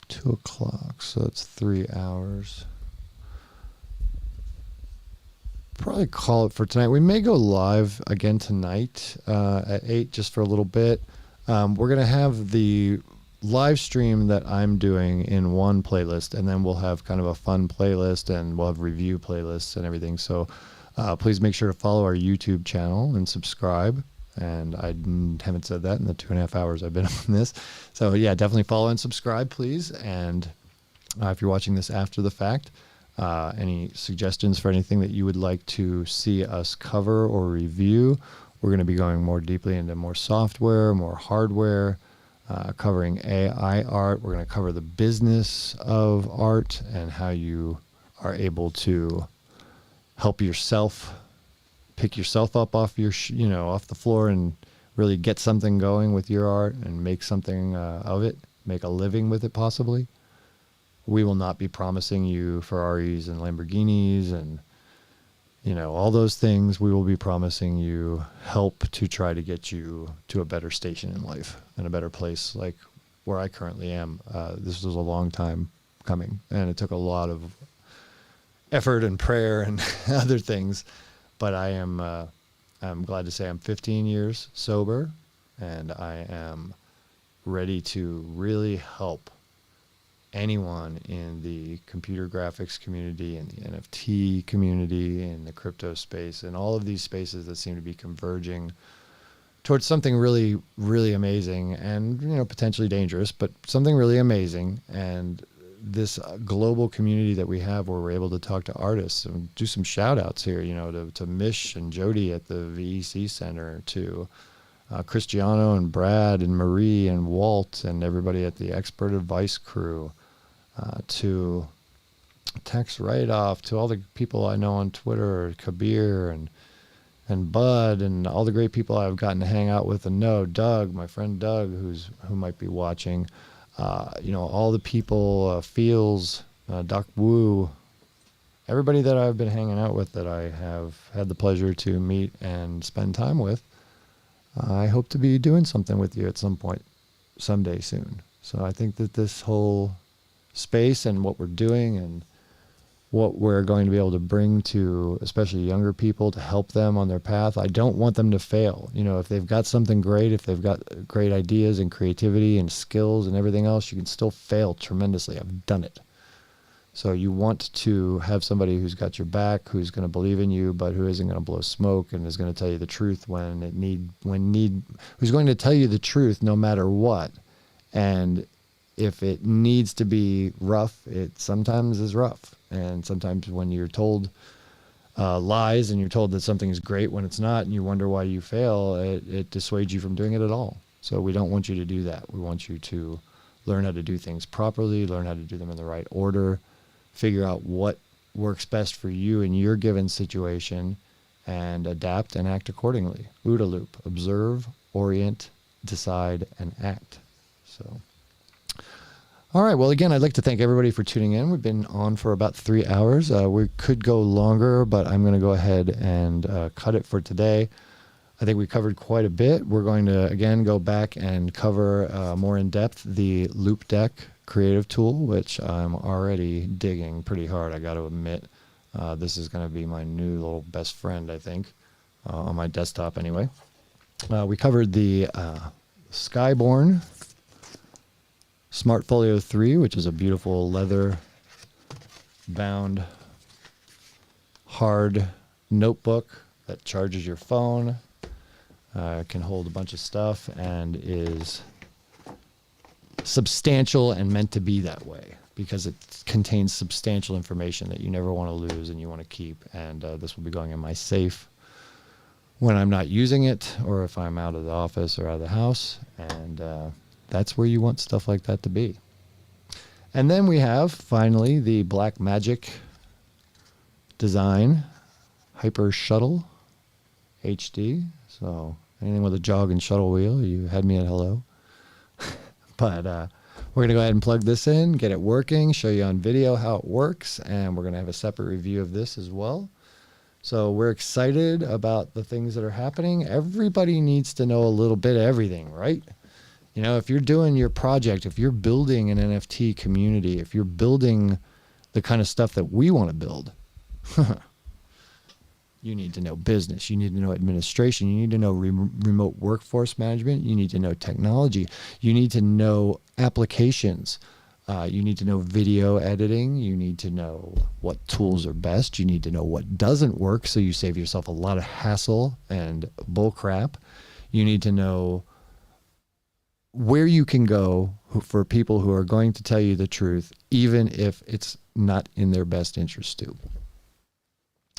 2 o'clock, so it's 3 hours. Probably call it for tonight. We may go live again tonight at 8 just for a little bit. We're going to have the live stream that I'm doing in one playlist, and then we'll have kind of a fun playlist, and we'll have review playlists and everything. So please make sure to follow our YouTube channel and subscribe. And I haven't said that in the 2.5 hours I've been on this. So yeah, definitely follow and subscribe, please. And if you're watching this after the fact, any suggestions for anything that you would like to see us cover or review? We're going to be going more deeply into more software, more hardware, covering AI art. We're going to cover the business of art and how you are able to help yourself pick yourself up off your, off the floor and really get something going with your art and make something of it, make a living with it possibly. We will not be promising you Ferraris and Lamborghinis and, all those things. We will be promising you help to try to get you to a better station in life and a better place like where I currently am. This was a long time coming, and it took a lot of effort and prayer and other things. But I'm glad to say I'm 15 years sober, and I am ready to really help anyone in the computer graphics community and the NFT community and the crypto space and all of these spaces that seem to be converging towards something really, really amazing and, potentially dangerous, but something really amazing. And this global community that we have where we're able to talk to artists and do some shout outs here, to Mish and Jody at the VEC Center, to Cristiano and Brad and Marie and Walt and everybody at the Expert Advice crew, to Tex Write-Off, to all the people I know on Twitter, Kabir and Bud and all the great people I've gotten to hang out with and know, Doug, my friend Doug, who might be watching. All the people, Feels, Doc Wu, everybody that I've been hanging out with that I have had the pleasure to meet and spend time with. I hope to be doing something with you at some point, someday soon. So I think that this whole space and what we're doing and what we're going to be able to bring to especially younger people to help them on their path. I don't want them to fail. If they've got something great, if they've got great ideas and creativity and skills and everything else, you can still fail tremendously. I've done it. So you want to have somebody who's got your back, who's going to believe in you, but who isn't going to blow smoke and is going to tell you the truth who's going to tell you the truth no matter what. And if it needs to be rough, it sometimes is rough. And sometimes when you're told lies and you're told that something is great when it's not, and you wonder why you fail, it dissuades you from doing it at all. So we don't want you to do that. We want you to learn how to do things properly, learn how to do them in the right order, figure out what works best for you in your given situation, and adapt and act accordingly. OODA loop: observe, orient, decide, and act. So. All right. Well, again, I'd like to thank everybody for tuning in. We've been on for about 3 hours. We could go longer, but I'm going to go ahead and cut it for today. I think we covered quite a bit. We're going to, again, go back and cover more in depth the Loop Deck creative tool, which I'm already digging pretty hard, I got to admit. This is going to be my new little best friend, I think, on my desktop anyway. We covered the Skyborn Smartfolio 3, which is a beautiful leather-bound, hard notebook that charges your phone, can hold a bunch of stuff, and is substantial and meant to be that way because it contains substantial information that you never want to lose and you want to keep. And this will be going in my safe when I'm not using it or if I'm out of the office or out of the house. And that's where you want stuff like that to be. And then we have, finally, the Black Magic Design Hyper Shuttle HD. So anything with a jog and shuttle wheel, you had me at hello. But we're going to go ahead and plug this in, get it working, show you on video how it works, and we're going to have a separate review of this as well. So we're excited about the things that are happening. Everybody needs to know a little bit of everything, right? You know, if you're doing your project, if you're building an NFT community, if you're building the kind of stuff that we want to build, you need to know business. You need to know administration. You need to know remote workforce management. You need to know technology. You need to know applications. You need to know video editing. You need to know what tools are best. You need to know what doesn't work so you save yourself a lot of hassle and bull crap. You need to know where you can go for people who are going to tell you the truth, even if it's not in their best interest too.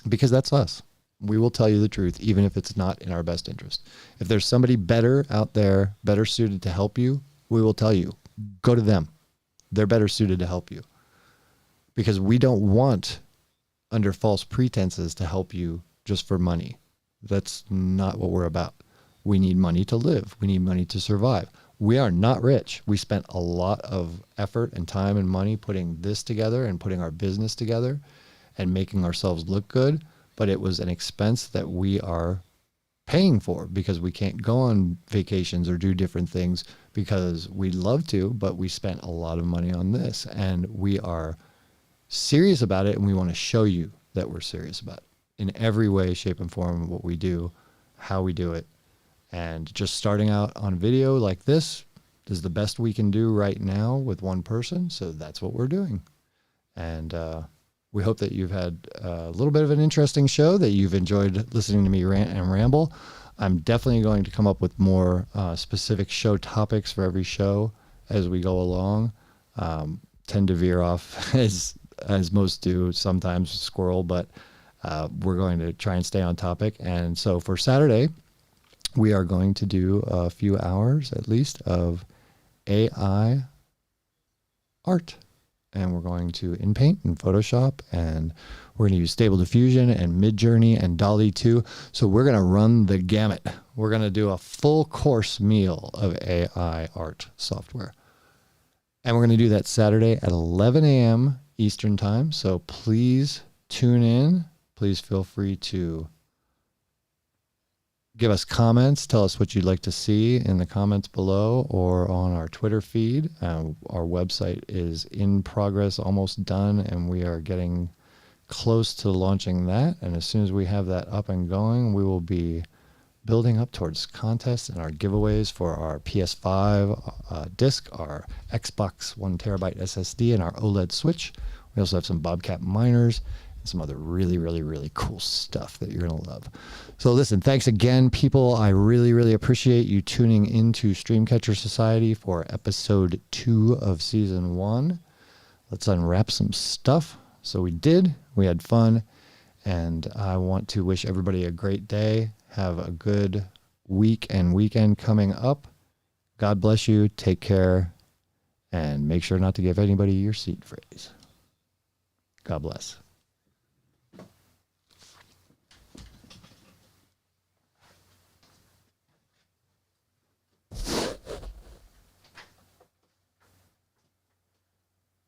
Because that's us. We will tell you the truth, even if it's not in our best interest. If there's somebody better out there, better suited to help you, we will tell you. Go to them. They're better suited to help you. Because we don't want, under false pretenses, to help you just for money. That's not what we're about. We need money to live. We need money to survive. We are not rich. We spent a lot of effort and time and money putting this together and putting our business together and making ourselves look good. But it was an expense that we are paying for because we can't go on vacations or do different things because we'd love to, but we spent a lot of money on this and we are serious about it and we want to show you that we're serious about it in every way, shape, and form, what we do, how we do it. And just starting out on video like this is the best we can do right now with one person. So that's what we're doing. And we hope that you've had a little bit of an interesting show, that you've enjoyed listening to me rant and ramble. I'm definitely going to come up with more specific show topics for every show as we go along. Tend to veer off as most do, sometimes squirrel, but we're going to try and stay on topic. And so for Saturday, we are going to do a few hours at least of AI art. And we're going to InPaint and Photoshop, and we're going to use Stable Diffusion and Midjourney and DALL-E 2. So we're going to run the gamut. We're going to do a full course meal of AI art software. And we're going to do that Saturday at 11 a.m. Eastern Time. So please tune in. Please feel free to give us comments. Tell us what you'd like to see in the comments below or on our Twitter feed. Our website is in progress, almost done, and we are getting close to launching that. And as soon as we have that up and going, we will be building up towards contests and our giveaways for our PS5 disc, our Xbox 1 terabyte SSD, and our OLED Switch. We also have some Bobcat miners, some other really, really, really cool stuff that you're going to love. So listen, thanks again, people. I really, really appreciate you tuning into StreamCatcher Society for episode 2 of season 1. Let's unwrap some stuff. So we did. We had fun. And I want to wish everybody a great day. Have a good week and weekend coming up. God bless you. Take care. And make sure not to give anybody your seed phrase. God bless.